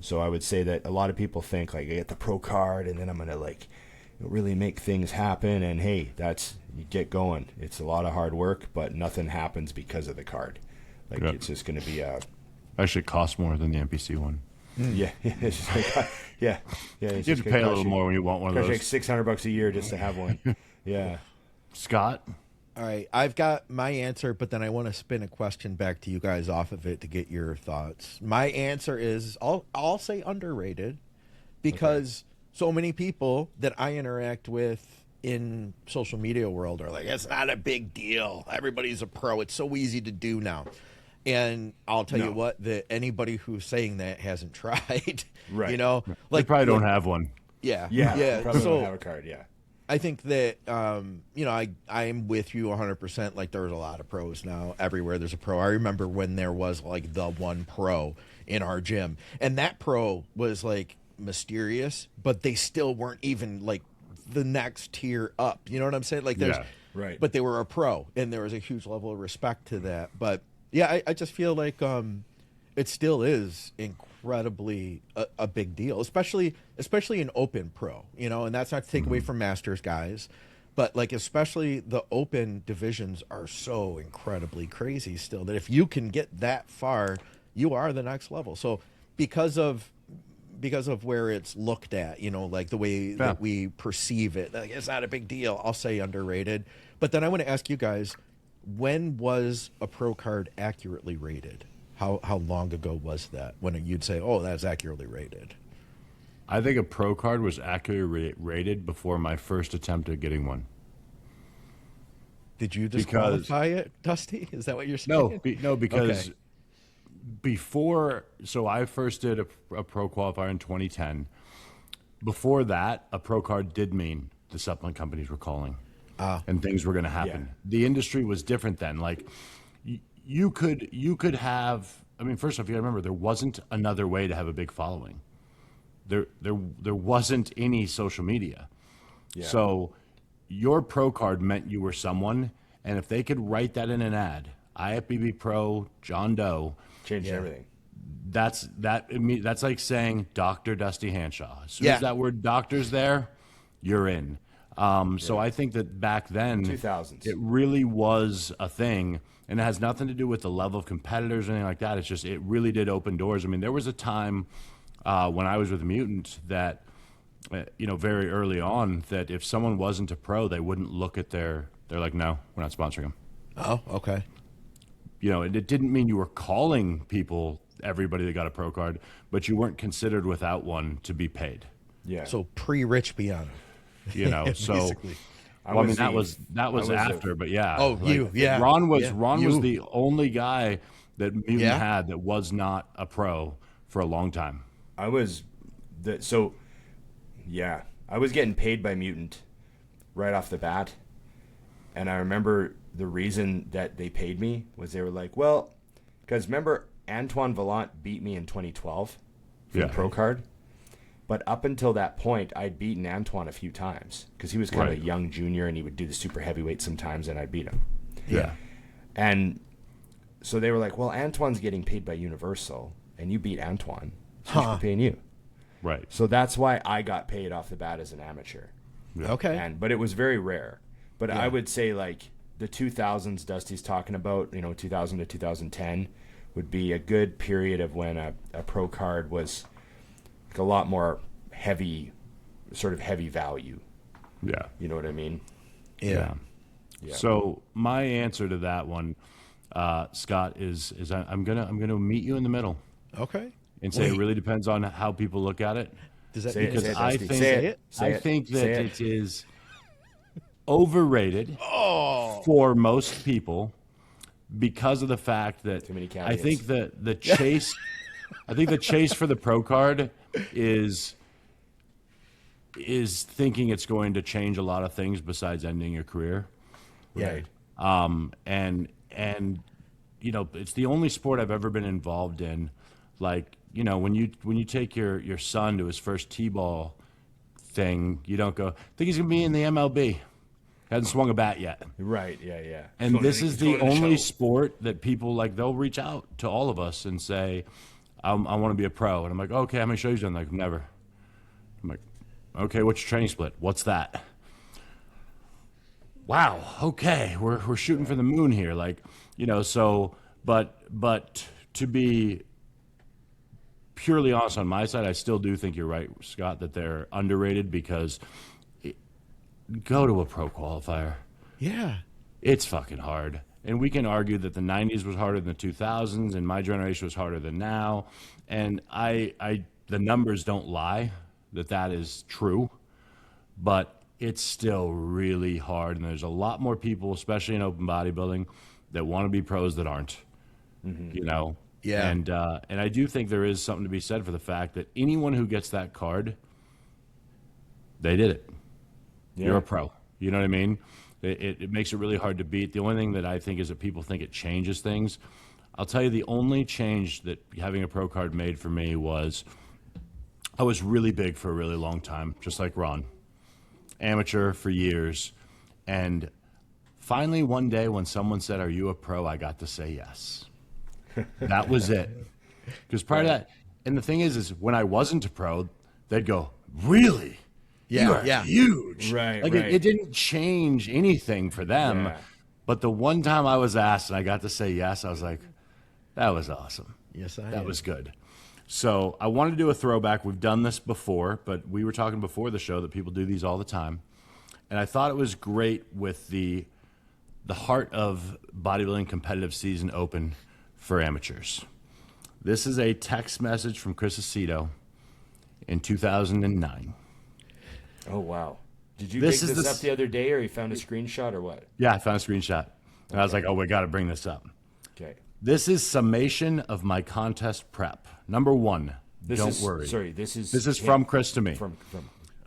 so I would say that a lot of people think, I get the pro card and then I'm going to, really make things happen. And, hey, you get going. It's a lot of hard work, but nothing happens because of the card. It's just going to be a... Actually, it costs more than the NPC one. Yeah, it's just yeah. You have to pay a little more when you want one of those. $600 a year just to have one. Yeah. Scott? All right, I've got my answer, but then I want to spin a question back to you guys off of it to get your thoughts. My answer is I'll say underrated because so many people that I interact with in social media world are like, it's not a big deal. Everybody's a pro. It's so easy to do now. And I'll tell you what, that anybody who's saying that hasn't tried. Right. They probably don't have one. Yeah. Yeah. Probably So don't have a card, yeah. I think that, I am with you 100%. There's a lot of pros now. Everywhere there's a pro. I remember when there was, the one pro in our gym. And that pro was, mysterious, but they still weren't even, the next tier up. You know what I'm saying? There's, Yeah, right. But they were a pro, and there was a huge level of respect to that. But, yeah, I just feel like it still is incredibly a big deal, especially in open pro, and that's not to take away from masters guys, but especially the open divisions are so incredibly crazy still that if you can get that far, you are the next level. So because of where it's looked at, you know, like the way that we perceive it. Like, it's not a big deal. I'll say underrated. But then I want to ask you guys, when was a pro card accurately rated? How long ago was that when you'd say, oh, that's accurately rated? I think a pro card was accurately rated before my first attempt at getting one. Did you disqualify it, Dusty? Is that what you're saying? No, because before, so I first did a pro qualifier in 2010. Before that, a pro card did mean the supplement companies were calling and things were going to happen. Yeah. The industry was different then. Like you could have, I mean, first off, you got to remember, there wasn't another way to have a big following. There wasn't any social media. Yeah. So your pro card meant you were someone, and if they could write that in an ad, IFBB Pro, John Doe, changed everything. That's like saying Dr. Dusty Hanshaw. As soon as that word doctor's there, you're in. So I think that back then, 2000s, it really was a thing, and it has nothing to do with the level of competitors or anything like that. It's just, it really did open doors. I mean, there was a time when I was with Mutant that, very early on, that if someone wasn't a pro, they wouldn't look at they're like, no, we're not sponsoring them. Oh, okay. It didn't mean you were calling people, everybody that got a pro card, but you weren't considered without one to be paid. Yeah. So pre-Rich Piano. So that was after, but yeah. Oh, like, Ron was the only guy that Mutant had that was not a pro for a long time. I was getting paid by Mutant right off the bat. And I remember the reason that they paid me was they were like, well, because remember Antoine Vallant beat me in 2012 for the pro card. But up until that point, I'd beaten Antoine a few times because he was kind of a young junior and he would do the super heavyweight sometimes and I'd beat him. Yeah. And so they were like, well, Antoine's getting paid by Universal and you beat Antoine. So we're paying you. Right. So that's why I got paid off the bat as an amateur. Yeah. Okay. But it was very rare. But I would say like the 2000s Dusty's talking about, 2000 to 2010 would be a good period of when a pro card was like a lot more heavy value. Yeah. You know what I mean? Yeah. So my answer to that one, Scott, is I'm gonna meet you in the middle. Okay. And say it really depends on how people look at it. Does that because I think that it is overrated for most people because of the fact that I think that the chase for the pro card is thinking it's going to change a lot of things besides ending your career. Right. And it's the only sport I've ever been involved in. Like, when you take your son to his first T-ball thing, you don't go, I think he's going to be in the MLB. Hasn't swung a bat yet. Right, yeah. And this is the only sport that people, like, they'll reach out to all of us and say, I want to be a pro. And I'm like, okay, how many shows you done? Like, never. I'm like, okay, what's your training split? What's that? Wow, okay, we're shooting for the moon here. Like, so, but to be purely honest on my side, I still do think you're right, Scott, that they're underrated because go to a pro qualifier. Yeah. It's fucking hard. And we can argue that the 90s was harder than the 2000s and my generation was harder than now. And the numbers don't lie that is true, but it's still really hard. And there's a lot more people, especially in open bodybuilding, that want to be pros that aren't, Yeah. And I do think there is something to be said for the fact that anyone who gets that card, they did it. Yeah. You're a pro. You know what I mean? It makes it really hard to beat. The only thing that I think is that people think it changes things. I'll tell you the only change that having a pro card made for me was I was really big for a really long time, just like Ron. Amateur for years. And finally one day when someone said, "Are you a pro?" I got to say yes. That was it. Because prior to that, and the thing is when I wasn't a pro, they'd go, "Really? Yeah, you are huge." Right, like right. It didn't change anything for them. Yeah. But the one time I was asked and I got to say yes, I was like, that was awesome. Yes, That was good. So I wanted to do a throwback. We've done this before, but we were talking before the show that people do these all the time. And I thought it was great with the heart of bodybuilding competitive season open for amateurs. This is a text message from Chris Aceto in 2009. Oh, wow. Did you dig this up the other day, or you found a screenshot, or what? Yeah, I found a screenshot. And I was like, oh, we got to bring this up. Okay. This is summation of my contest prep. Number one, don't worry. Sorry, this is from Chris to me.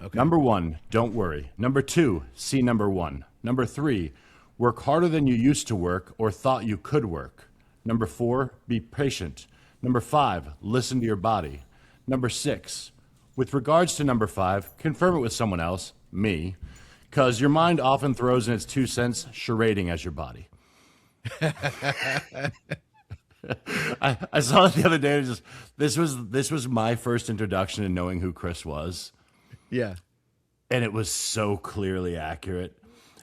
Okay. Number one, don't worry. Number two, see number one. Number three, work harder than you used to work or thought you could work. Number four, be patient. Number five, listen to your body. Number six, with regards to number five, confirm it with someone else, me, because your mind often throws in its 2 cents, charading as your body. I saw it the other day. This was my first introduction to knowing who Chris was. Yeah. And it was so clearly accurate.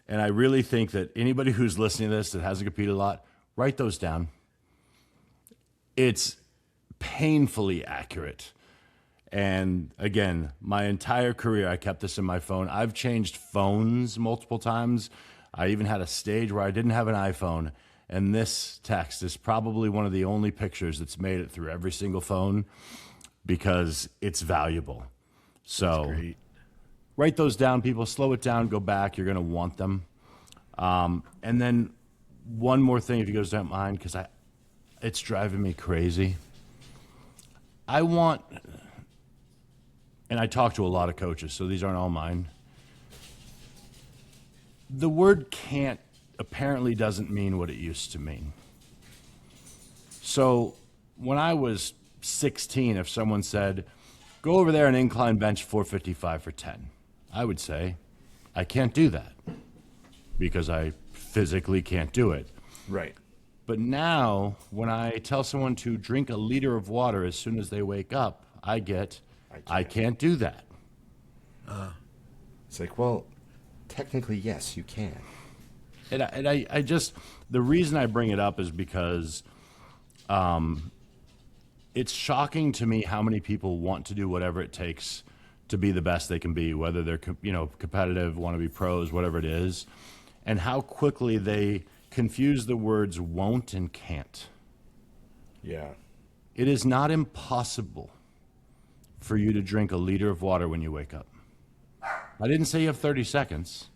And I really think that anybody who's listening to this that hasn't competed a lot, write those down. It's painfully accurate. And again, my entire career, I kept this in my phone. I've changed phones multiple times. I even had a stage where I didn't have an iPhone. And this text is probably one of the only pictures that's made it through every single phone because it's valuable. So write those down, people. Slow it down. Go back. You're going to want them. And then one more thing, if you guys don't mind, because it's driving me crazy. I want, and I talk to a lot of coaches, so these aren't all mine. The word can't apparently doesn't mean what it used to mean. So when I was 16, if someone said, go over there and incline bench 455 for 10, I would say, I can't do that because I physically can't do it. Right. But now when I tell someone to drink a liter of water as soon as they wake up, I can't do that. It's like, well, technically, yes, you can. And I just, the reason I bring it up is because it's shocking to me how many people want to do whatever it takes to be the best they can be, whether they're competitive, want to be pros, whatever it is, and how quickly they confuse the words won't and can't. Yeah. It is not impossible for you to drink a liter of water when you wake up. I didn't say you have 30 seconds.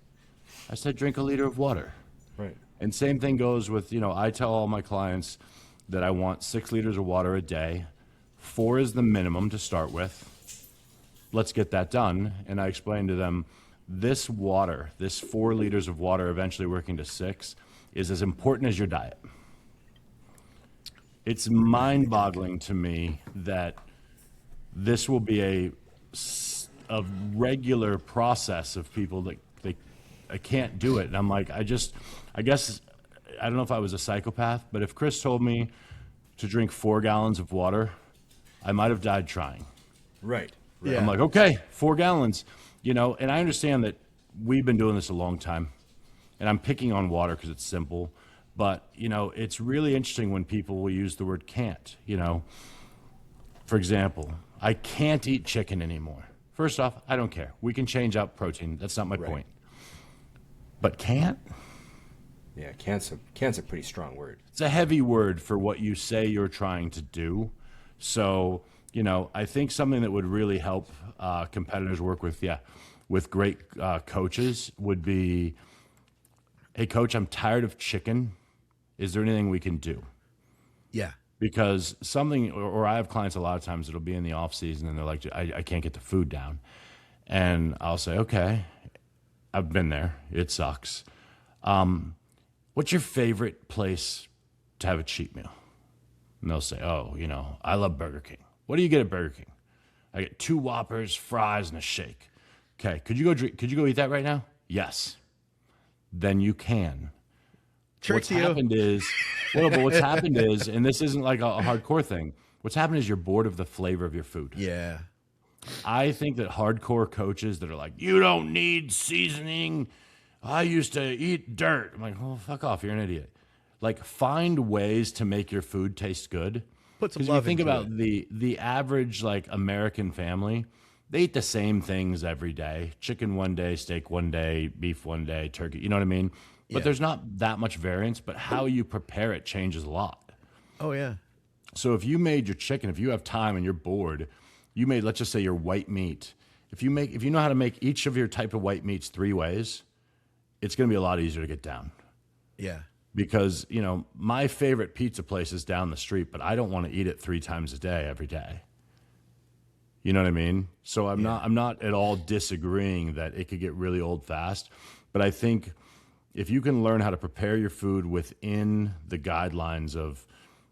I said drink a liter of water. Right. And same thing goes with, I tell all my clients that I want 6 liters of water a day. 4 is the minimum to start with. Let's get that done. And I explain to them, this water, this 4 liters of water eventually working to 6, is as important as your diet. It's mind-boggling to me that this will be a regular process of people that I can't do it. And I'm like, I guess, I don't know if I was a psychopath, but if Chris told me to drink 4 gallons of water, I might have died trying. Right. Yeah. I'm like, okay, 4 gallons, and I understand that we've been doing this a long time, and I'm picking on water because it's simple, but, it's really interesting when people will use the word can't, For example, I can't eat chicken anymore. First off, I don't care. We can change out protein. That's not my point. But can't? Yeah, can't's a pretty strong word. It's a heavy word for what you say you're trying to do. So, I think something that would really help competitors work with great coaches would be, hey, coach, I'm tired of chicken. Is there anything we can do? Yeah. Because or I have clients a lot of times that'll be in the off season and they're like, I can't get the food down. And I'll say, okay, I've been there. It sucks. What's your favorite place to have a cheat meal? And they'll say, oh, I love Burger King. What do you get at Burger King? I get 2 Whoppers, fries, and a shake. Okay, could you go eat that right now? Yes. Then you can. What's happened is, what's happened is, and this isn't like a hardcore thing, what's happened is you're bored of the flavor of your food. Yeah. I think that hardcore coaches that are like, you don't need seasoning. I used to eat dirt. I'm like, oh, fuck off. You're an idiot. Like, find ways to make your food taste good. Put some Because if you love think into about it. the average like American family, they eat the same things every day: chicken one day, steak one day, beef one day, turkey. You know what I mean? But Yeah. there's not that much variance. But how you prepare it changes a lot. Oh yeah. So if you made your chicken, if you have time and you're bored, you made, let's just say, your white meat. If you know how to make each of your type of white meats 3 ways, it's going to be a lot easier to get down. Yeah. Because, my favorite pizza place is down the street, but I don't want to eat it 3 times a day every day. You know what I mean? So I'm not at all disagreeing that it could get really old fast, but I think if you can learn how to prepare your food within the guidelines of,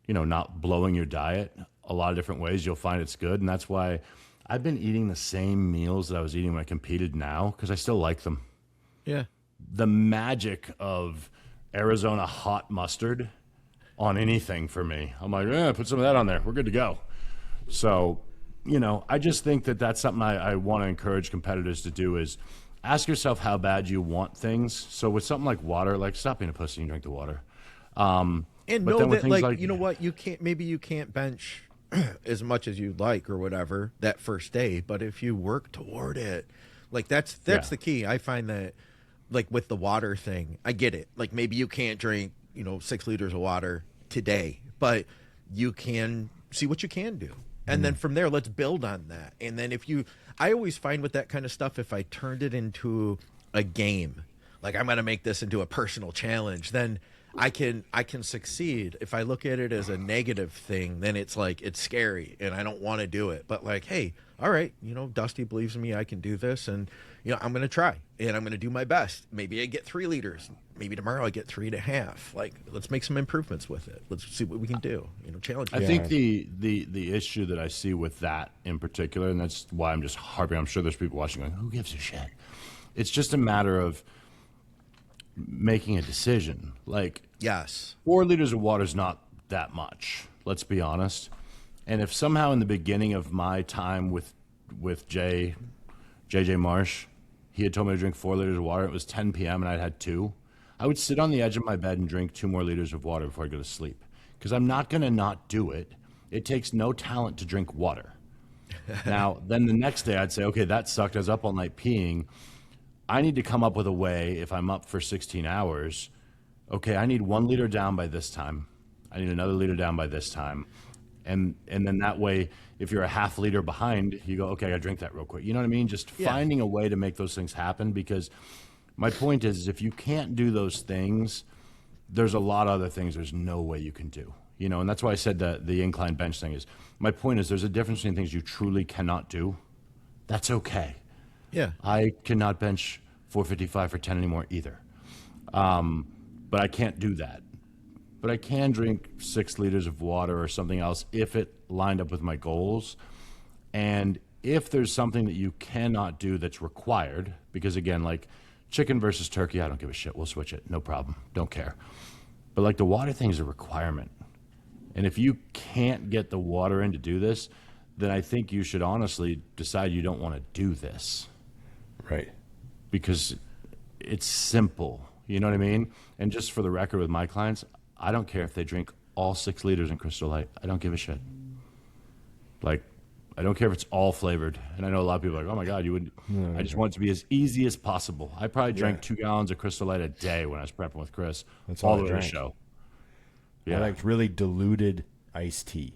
not blowing your diet a lot of different ways, you'll find it's good. And that's why I've been eating the same meals that I was eating when I competed now, because I still like them. Yeah. The magic of Arizona hot mustard on anything for me. I'm like, put some of that on there. We're good to go. So, I just think that that's something I want to encourage competitors to do is ask yourself how bad you want things. So with something like water, like stop being a pussy and drink the water. And but know then with that, things like, you know what, maybe you can't bench as much as you'd like or whatever that first day, but if you work toward it, like that's the key. I find that, like with the water thing, I get it. Like maybe you can't drink, 6 liters of water today, but you can see what you can do. And then from there, let's build on that. And then I always find with that kind of stuff, if I turned it into a game, like I'm going to make this into a personal challenge, then I can succeed. If I look at it as a negative thing, then it's like, it's scary and I don't want to do it. But like, hey, all right, Dusty believes in me, I can do this, and I'm going to try and I'm going to do my best. Maybe I get 3 liters. Maybe tomorrow I get 3.5. Like, let's make some improvements with it. Let's see what we can do. Challenge. I think the issue that I see with that in particular, and that's why I'm just harping, I'm sure there's people watching going, who gives a shit? It's just a matter of making a decision. Like, Yes. 4 liters of water is not that much, let's be honest. And if somehow in the beginning of my time with JJ Marsh, he had told me to drink 4 liters of water, it was 10 p.m. and I'd had 2, I would sit on the edge of my bed and drink 2 more liters of water before I go to sleep. Because I'm not going to not do it. It takes no talent to drink water. Now, then the next day I'd say, okay, that sucked. I was up all night peeing. I need to come up with a way, if I'm up for 16 hours, okay, I need 1 liter down by this time. I need another liter down by this time. And then that way, if you're a half liter behind, you go, okay, I gotta drink that real quick. You know what I mean? Just finding a way to make those things happen, because my point is if you can't do those things, there's a lot of other things there's no way you can do. And that's why I said that the incline bench thing is, my point is there's a difference between things you truly cannot do. That's okay. Yeah. I cannot bench 455 for 10 anymore either. But I can't do that. But I can drink 6 liters of water or something else if it lined up with my goals. And if there's something that you cannot do that's required, because again, like chicken versus turkey, I don't give a shit. We'll switch it. No problem. Don't care. But like the water thing is a requirement. And if you can't get the water in to do this, then I think you should honestly decide you don't want to do this. Right. Because it's simple. You know what I mean? And just for the record with my clients, I don't care if they drink all 6 liters in Crystal Light. I don't give a shit. Like, I don't care if it's all flavored. And I know a lot of people are like, oh my God, you would. I just want it to be as easy as possible. I probably drank 2 gallons of Crystal Light a day when I was prepping with Chris. That's all all I the way to the drank. show. I Yeah. liked really diluted iced tea.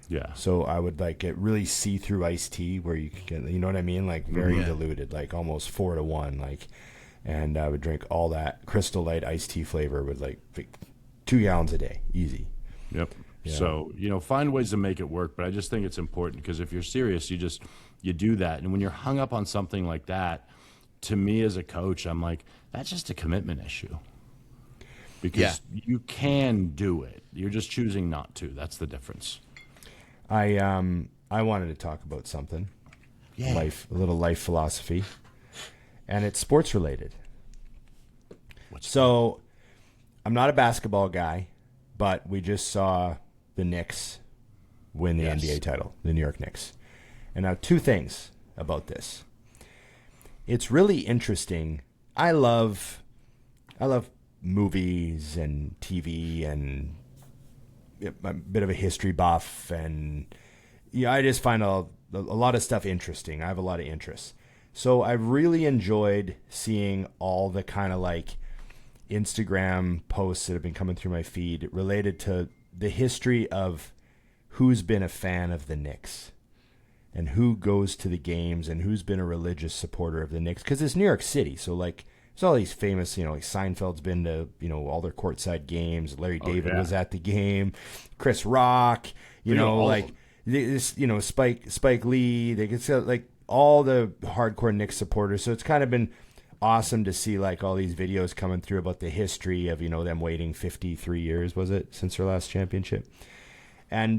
Yeah. So I would like get really see-through iced tea where you could get, you know what I mean? Like very diluted, like almost 4-to-1. Like, and I would drink all that Crystal Light iced tea flavor with like 2 gallons a day, easy. Yep. Yeah. So, find ways to make it work. But I just think it's important because if you're serious, you do that. And when you're hung up on something like that, to me as a coach, I'm like, that's just a commitment issue. Because you can do it. You're just choosing not to. That's the difference. I wanted to talk about something. Yeah. A little life philosophy. And it's sports related. So I'm not a basketball guy, but we just saw the Knicks win the NBA title, the New York Knicks. And now 2 things about this. It's really interesting. I love movies and TV and a bit of a history buff, and I just find a lot of stuff interesting. I have a lot of interests. So I've really enjoyed seeing all the kind of like Instagram posts that have been coming through my feed related to the history of who's been a fan of the Knicks and who goes to the games and who's been a religious supporter of the Knicks. Because it's New York City, so like there's all these famous, like Seinfeld's been to, all their courtside games. Larry David was at the game. Chris Rock, Spike Lee. They get like all the hardcore Knicks supporters. So it's kind of been awesome to see like all these videos coming through about the history of, them waiting 53 years, was it, since their last championship. And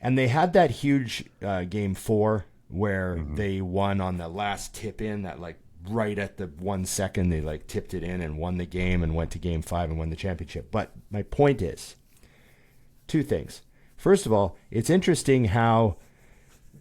they had that huge game 4 where they won on the last tip in, that like right at the 1 second they like tipped it in and won the game and went to game 5 and won the championship. But my point is 2 things. First of all, it's interesting how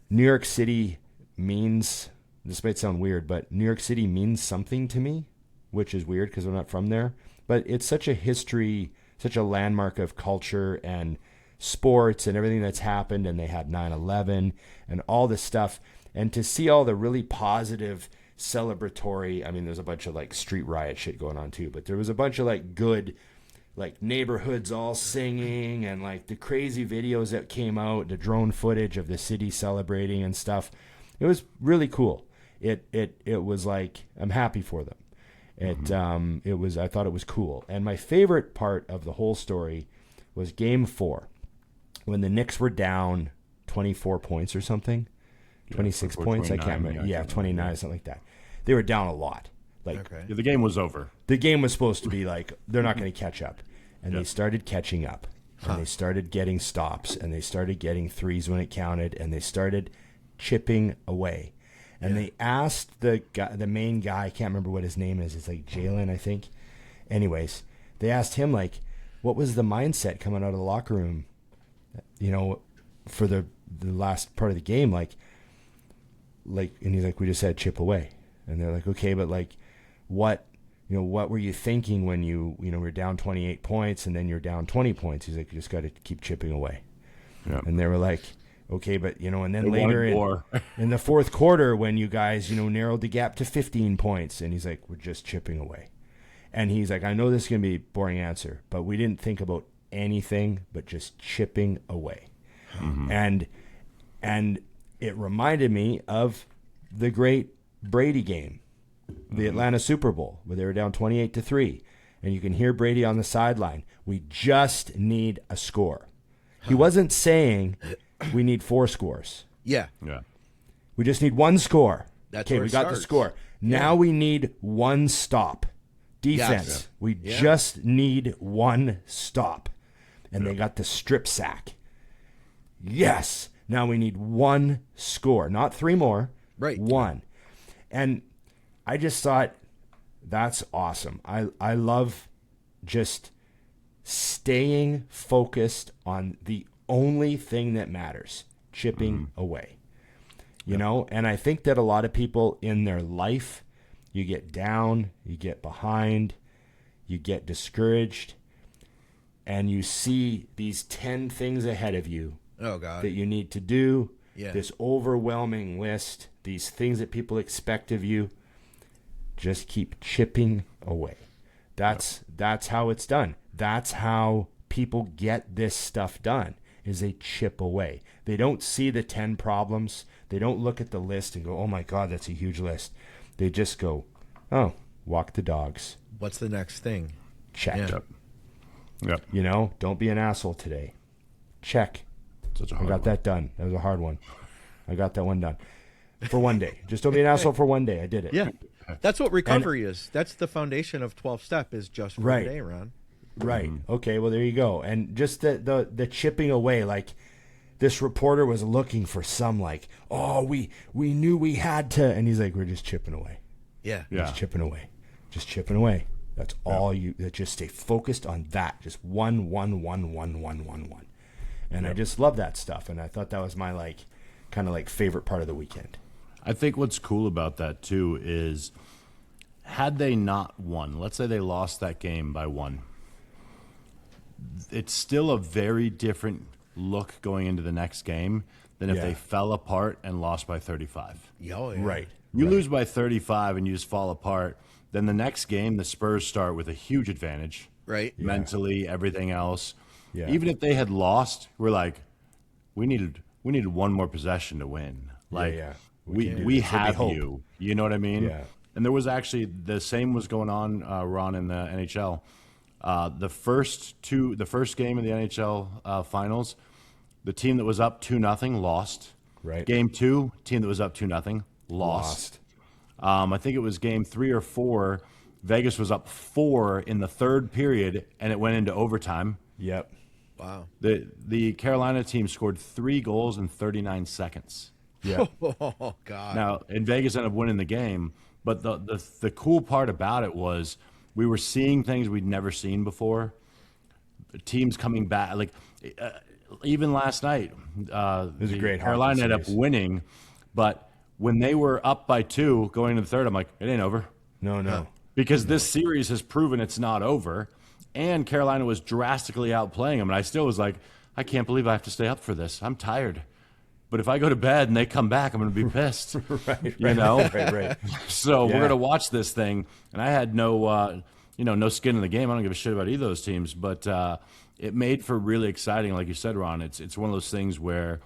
New York City means, this might sound weird, but New York City means something to me, which is weird because I'm not from there. But it's such a history, such a landmark of culture and sports and everything that's happened. And they had 9/11 and all this stuff. And to see all the really positive, celebratory, there's a bunch of like street riot shit going on too, but there was a bunch of like good, like neighborhoods all singing and like the crazy videos that came out, the drone footage of the city celebrating and stuff. It was really cool. It was like, I'm happy for them. I thought it was cool. And my favorite part of the whole story was game 4 when the Knicks were down 24 points or something, 26 points. I can't remember. Yeah, 29, something like that. They were down a lot. The game was over. The game was supposed to be like, they're not going to catch up. And they started catching up. And they started getting stops. And they started getting threes when it counted. And they started chipping away. And they asked the main guy, I can't remember what his name is. It's like Jalen, I think. Anyways, they asked him, like, what was the mindset coming out of the locker room, for the last part of the game? Like, and he's like, we just had chip away. And they're like, okay, but like, what were you thinking when you were down 28 points and then you're down 20 points? He's like, you just got to keep chipping away. Yeah. And they were like, okay, but, and then later in the fourth quarter when you guys, narrowed the gap to 15 points, and he's like, we're just chipping away. And he's like, I know this is going to be a boring answer, but we didn't think about anything but just chipping away. And it reminded me of the great Brady game, the Atlanta Super Bowl, where they were down 28-3, and you can hear Brady on the sideline. We just need a score. He wasn't saying we need 4 scores. Yeah. We just need 1 score. That's okay, we got the score. Now we need 1 stop. Defense. Yes. We just need 1 stop. And they got the strip sack. Yes. Now we need 1 score. Not 3 more. Right. 1. And I just thought, that's awesome. I love just staying focused on the only thing that matters, chipping away. And I think that a lot of people in their life, you get down, you get behind, you get discouraged, and you see these 10 things ahead of you that you need to do, this overwhelming list, these things that people expect of you. Just keep chipping away. That's how it's done. That's how people get this stuff done, is they chip away. They don't see the 10 problems. They don't look at the list and go, oh my God, that's a huge list. They just go, oh, walk the dogs. What's the next thing? Check. Yep. Don't be an asshole today. Check. I got that done. That was a hard one. I got that one done. For one day. Just don't be an asshole for one day. I did it. Yeah. That's what recovery is. That's the foundation of 12-step is just for a day, Ron. Right. Okay, well, there you go. And just the chipping away, like this reporter was looking for some like, oh, we knew we had to. And he's like, we're just chipping away. Yeah. Just chipping away. Just chipping away. That's all you, just stay focused on that. Just one. And I just love that stuff. And I thought that was my kind of favorite part of the weekend. I think what's cool about that too is, had they not won, let's say they lost that game by 1, it's still a very different look going into the next game than if they fell apart and lost by 35. Right. You lose by 35 and you just fall apart. Then the next game, the Spurs start with a huge advantage. Right. Mentally, everything else. Yeah. Even if they had lost, we're like, we needed one more possession to win. Like, we have you. You know what I mean? Yeah. And there was actually the same was going on, Ron, in the NHL. The first game of the NHL finals, the team that was up 2-0 lost. Right. Game 2, team that was up 2-0 lost. I think it was game 3 or 4. Vegas was up 4 in the third period, and it went into overtime. Yep. Wow. The Carolina team scored 3 goals in 39 seconds. Yeah. Oh, God. Now, and Vegas ended up winning the game, but the cool part about it was we were seeing things we'd never seen before. Teams coming back, like even last night, was a great Carolina ended hockey up series. winning, but when they were up by 2 going into the third, I'm like, it ain't over. No. Because this series has proven it's not over, and Carolina was drastically outplaying them. And I still was like, I can't believe I have to stay up for this. I'm tired. But if I go to bed and they come back, I'm going to be pissed. Right. You know? Right. So Yeah. we're going to watch this thing. And I had no skin in the game. I don't give a shit about either of those teams. But it made for really exciting, like you said, Ron. It's one of those things where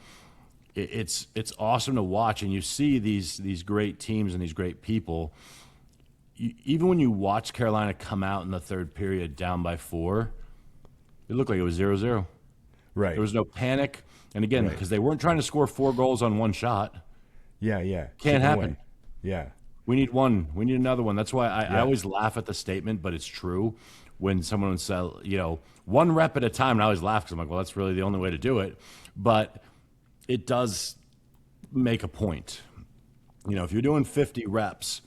it's awesome to watch. And you see these great teams and these great people. Even when you watch Carolina come out in the third period down by 4, it looked like it was 0-0. Right. There was no panic. And again, because they weren't trying to score 4 goals on one shot. Yeah. Can't Keep happen. away. Yeah. We need one. We need another one. That's why I always laugh at the statement, but it's true. When someone would say, one rep at a time, and I always laugh because I'm like, well, that's really the only way to do it. But it does make a point. If you're doing 50 reps,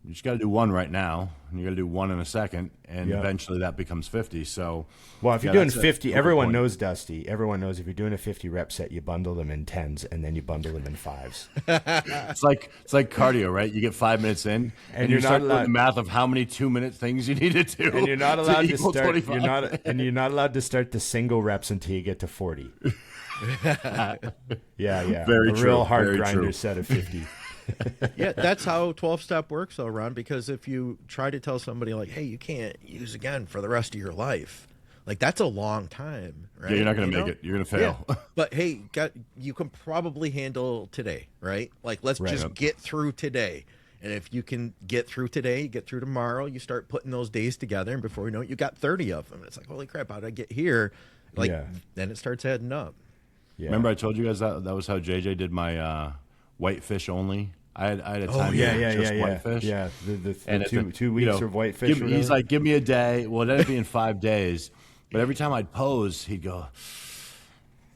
you just got to do 1 right now, and you got to do 1 in a second, and eventually that becomes 50. So, well, if you're doing 50, everyone knows, Dusty. Everyone knows if you're doing a 50 rep set, you bundle them in 10s, and then you bundle them in 5s. It's like cardio, right? You get 5 minutes in, and you start doing the math of how many 2-minute things you need to do. And you're not allowed to equal start. 25. You're not allowed to start the single reps until you get to 40. Yeah. Very a true. real hard Very grinder true. set of 50. Yeah, that's how 12-step works, though, Ron, because if you try to tell somebody, like, hey, you can't use again for the rest of your life, like, that's a long time, right? Yeah, you're not going to make it. You're going to fail. Yeah. But, hey, you can probably handle today, right? Like, let's just get through today. And if you can get through today, get through tomorrow, you start putting those days together, and before you know it, you got 30 of them. And it's like, holy crap, how did I get here? Like, then it starts adding up. Yeah. Remember I told you guys that was how JJ did my whitefish only? I had a time just whitefish. Yeah, the And two weeks of whitefish. He's like, give me a day. Well, it ended up being 5 days. But every time I'd pose, he'd go,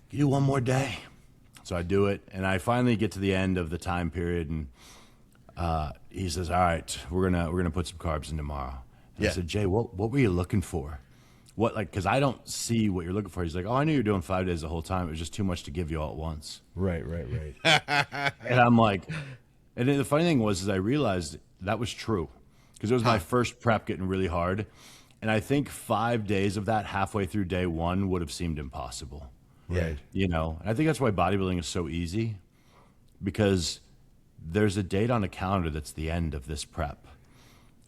you do 1 more day. So I do it, and I finally get to the end of the time period, and he says, all right, we're gonna put some carbs in tomorrow. And I said, Jay, what were you looking for? Because I don't see what you're looking for. He's like, oh, I knew you were doing 5 days the whole time. It was just too much to give you all at once. Right. And I'm like, and then the funny thing was, I realized that was true because it was my first prep getting really hard. And I think 5 days of that halfway through day 1 would have seemed impossible. Right. And I think that's why bodybuilding is so easy, because there's a date on a calendar that's the end of this prep.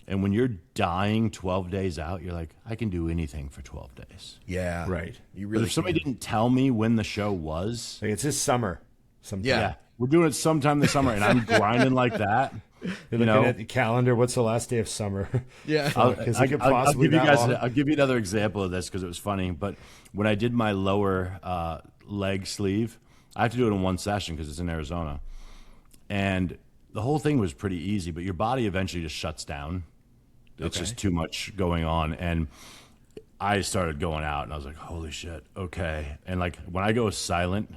And when you're dying 12 days out, you're like, I can do anything for 12 days. Yeah. Right. You But really if somebody didn't tell me when the show was, Like, it's this summer. Sometime. Yeah. we're doing it sometime this summer, and I'm grinding like that. You're looking at the calendar. What's the last day of summer? Yeah. Because it could possibly give you that guys. long. I'll give you another example of this because it was funny. But when I did my lower leg sleeve, I have to do it in 1 session because it's in Arizona, and the whole thing was pretty easy. But your body eventually just shuts down. It's just too much going on, and I started going out, and I was like, "Holy shit, okay!" And like when I go silent,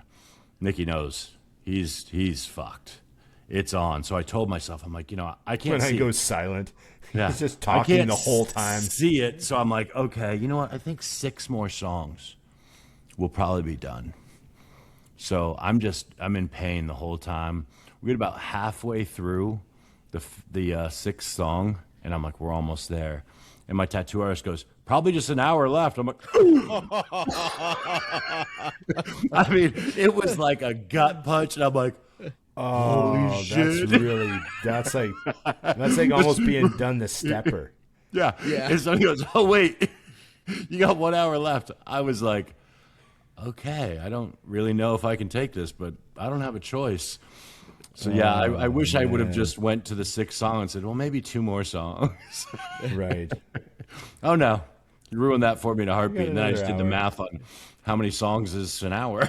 Nikki knows he's fucked. It's on. So I told myself, I'm like, I can't When I see go it. silent, Yeah. he's just I talking can't the whole time. See it. So I'm like, okay, you know what? I think 6 more songs will probably be done. So I'm in pain the whole time. We get about halfway through the 6th song, And I'm like, we're almost there. And my tattoo artist goes, probably just an hour left. I'm like, I mean, it was like a gut punch. And I'm like, holy shit. That's like almost being done the stepper. Yeah. And so he goes, oh, wait, you got 1 hour left. I was like, okay, I don't really know if I can take this, but I don't have a choice. So yeah, I wish I would have just went to the 6th song and said, well, maybe 2 more songs. Right. Oh no, you ruined that for me in a heartbeat. And then I just did the hour. math on how many songs is an hour.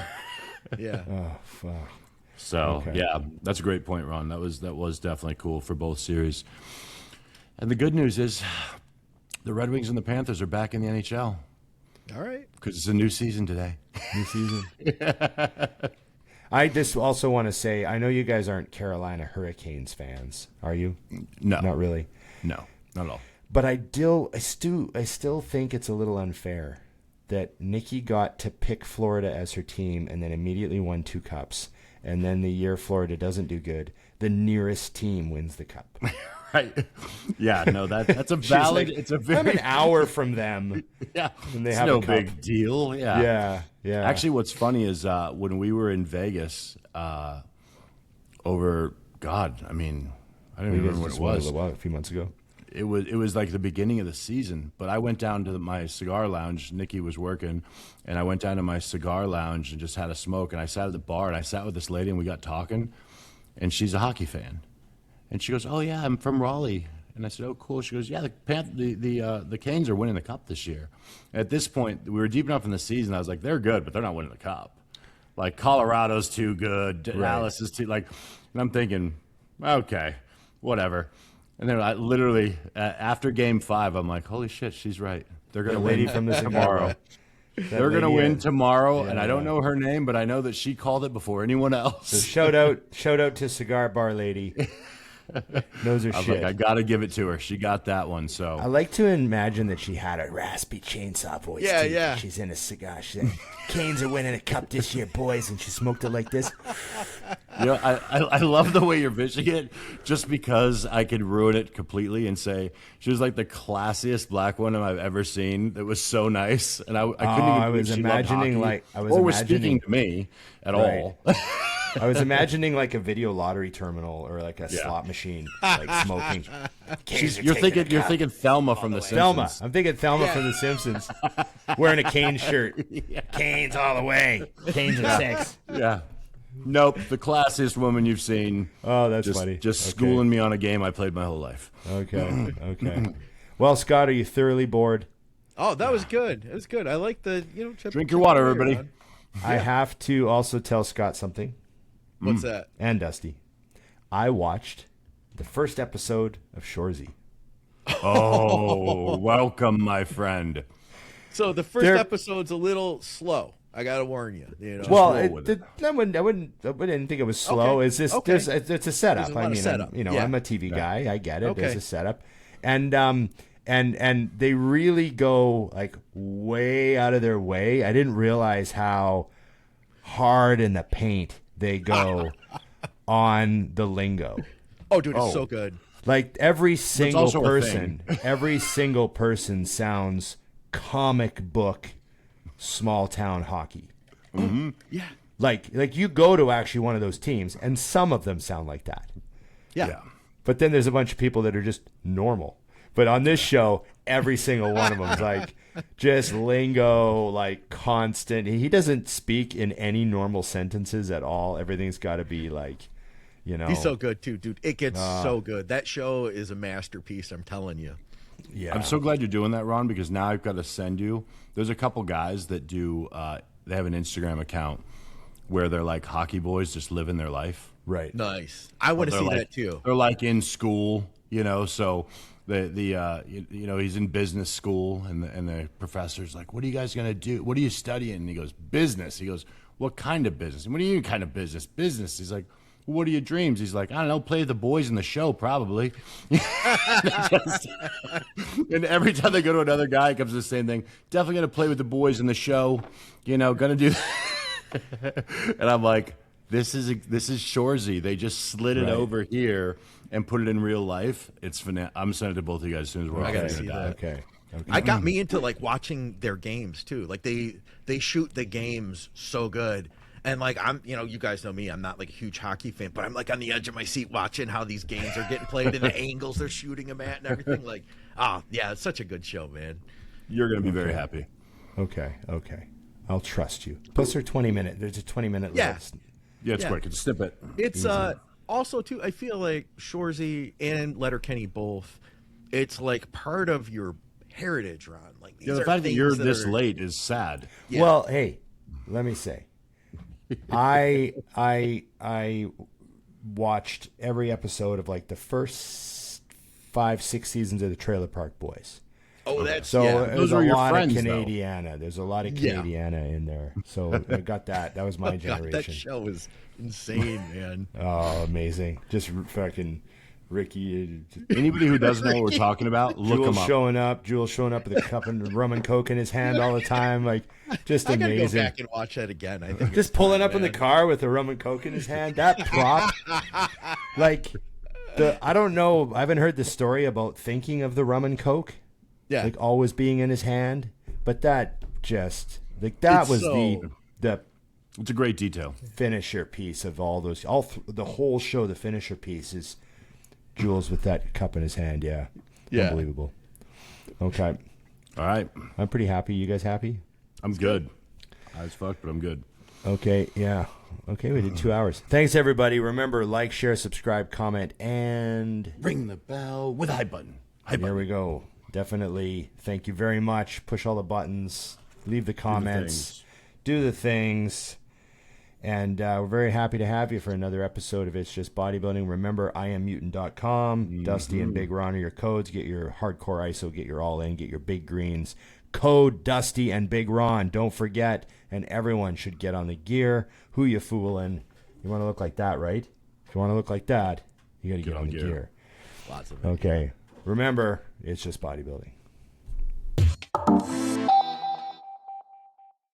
Yeah. Oh fuck. So yeah, that's a great point, Ron. That was definitely cool for both series. And the good news is, the Red Wings and the Panthers are back in the NHL. All right. Because it's a new season today. New season. I just also want to say, I know you guys aren't Carolina Hurricanes fans, are you? No, Not really. No, not at all. But I still think it's a little unfair that Nikki got to pick Florida as her team and then immediately won 2 cups. And then the year Florida doesn't do good, the nearest team wins the cup. Right. Yeah, no, that's a valid, like, it's a very... I'm an hour from them. Yeah, And they it's have no a cup. big deal. Yeah. Yeah. Actually, what's funny is when we were in Vegas over, God, I mean, I don't even remember what it was. A few months ago. It was like the beginning of the season, but I went down to my cigar lounge. Nikki was working, and I went down to my cigar lounge and just had a smoke. And I sat at the bar, and I sat with this lady, and we got talking. And she's a hockey fan, and she goes, "Oh yeah, I'm from Raleigh." And I said, "Oh cool." She goes, "Yeah, the Canes are winning the cup this year." At this point, we were deep enough in the season. I was like, "They're good, but they're not winning the cup. Like Colorado's too good, Dallas is too like." And I'm thinking, okay, whatever. And then I literally, after Game 5, I'm like, holy shit, she's right. They're going to win from the tomorrow. They're going to win tomorrow, and I don't know her name, but I know that she called it before anyone else. So shout out to Cigar Bar Lady. Knows her I was shit. like, I got to give it to her. She got that one. I So like to imagine that she had a raspy chainsaw voice. Yeah, too. yeah. She's in a cigar. She's like, Canes are winning a cup this year, boys, and she smoked it like this. you know, I love the way you're visioning it, just because I could ruin it completely and say she was like the classiest black woman I've ever seen. That was so nice, and I couldn't even. I was imagining was speaking to me at all. I was imagining like a video lottery terminal or like a slot machine, like smoking. You're thinking Thelma from The Simpsons. Thelma. I'm thinking Thelma from The Simpsons, wearing a Canes shirt. Canes all the way. Canes and 6. Yeah. Nope. The classiest woman you've seen. Oh, that's funny. Just schooling me on a game I played my whole life. Okay. Well, Scott, are you thoroughly bored? Oh, that was good. It was good. I like the Drink your water, everybody. Ron. I have to also tell Scott something. What's that? And Dusty. I watched the first episode of Shoresy. Oh, welcome, my friend. So the first episode's a little slow. I gotta warn you. Well, roll with it. I didn't think it was slow. Okay. It's just Okay. it's a setup. There's a lot of setup. I'm a TV guy. I get it. Okay. There's a setup, and they really go like way out of their way. I didn't realize how hard in the paint they go on the lingo. Oh, dude, it's so good. Like every single also a person, every single person sounds comic book small town hockey. Mm-hmm. Yeah. Like you go to actually one of those teams, and some of them sound like that. Yeah. But then there's a bunch of people that are just normal. But on this show, every single one of them is like just lingo, like constant. He doesn't speak in any normal sentences at all. Everything's got to be like, He's so good too, dude. It gets so good. That show is a masterpiece. I'm telling you. Yeah. I'm so glad you're doing that, Ron, because now I've got to send you. There's a couple guys that do. They have an Instagram account where they're like hockey boys, just living their life. Right. Nice. I want to see that too. They're like in school, so he's in business school, and the professor's like, "What are you guys gonna do? What are you studying?" And he goes, "Business." He goes, "What kind of business?" And what do you mean kind of business? Business. He's like, "What are your dreams?" He's like, "I don't know, play the boys in the show, probably." And every time they go to another guy, it comes to the same thing. Definitely gonna play with the boys in the show, gonna do. And I'm like, This is Shoresy. They just slid it over here and put it in real life. It's I'm sending it to both of you guys as soon as we're I all gotta gonna see die. that. Okay. I got me into like watching their games too. Like they shoot the games so good. And like I'm, you guys know me, I'm not like a huge hockey fan, but I'm like on the edge of my seat watching how these games are getting played and the angles they're shooting them at and everything. Like, yeah, it's such a good show, man. You're gonna be very happy. Okay. I'll trust you. Plus, there's a 20-minute list. Yeah, it's quick. It's a snippet. It's also too. I feel like Shoresy and Letterkenny both. It's like part of your heritage, Ron. Like these The are fact that you're things this are- late is sad. Yeah. Well, hey, let me say, I watched every episode of like the first 5-6 seasons of the Trailer Park Boys. Oh, that's So yeah. there's a are your lot friends, of though. Canadiana. There's a lot of Yeah. Canadiana in there. So I got that. That was my God, generation. that show is insane, man. Oh, amazing! Just fucking Ricky. Anybody who doesn't know what we're talking about, look Jules them up. Jules showing up with a cup of rum and coke in his hand all the time, like just I gotta go amazing. back and watch that again. I think Just it's pulling time, up in the man. car with a rum and coke in his hand. That prop, like I don't know. I haven't heard the story about thinking of the rum and coke, Yeah, like always being in his hand. But that just like that It's was so- the It's a great detail. finisher piece of all those. The whole show, the finisher piece is Jules with that cup in his hand. Yeah, unbelievable. Okay, All right. I'm pretty happy. You guys happy? I'm good. High as fuck, but I'm good. Okay, yeah. Okay, we did 2 hours. Thanks, everybody. Remember, like, share, subscribe, comment, and Ring the bell with I button. I there we go. Definitely. Thank you very much. Push all the buttons. Leave the comments. Do the things. And we're very happy to have you for another episode of It's Just Bodybuilding. Remember, IamMutant.com. Dusty and Big Ron are your codes. Get your hardcore ISO. Get your all in. Get your big greens. Code Dusty and Big Ron. Don't forget. And everyone should get on the gear. Who you fooling? You want to look like that, right? If you want to look like that, you got to get on the gear. Lots of it. Okay. Remember, it's just bodybuilding.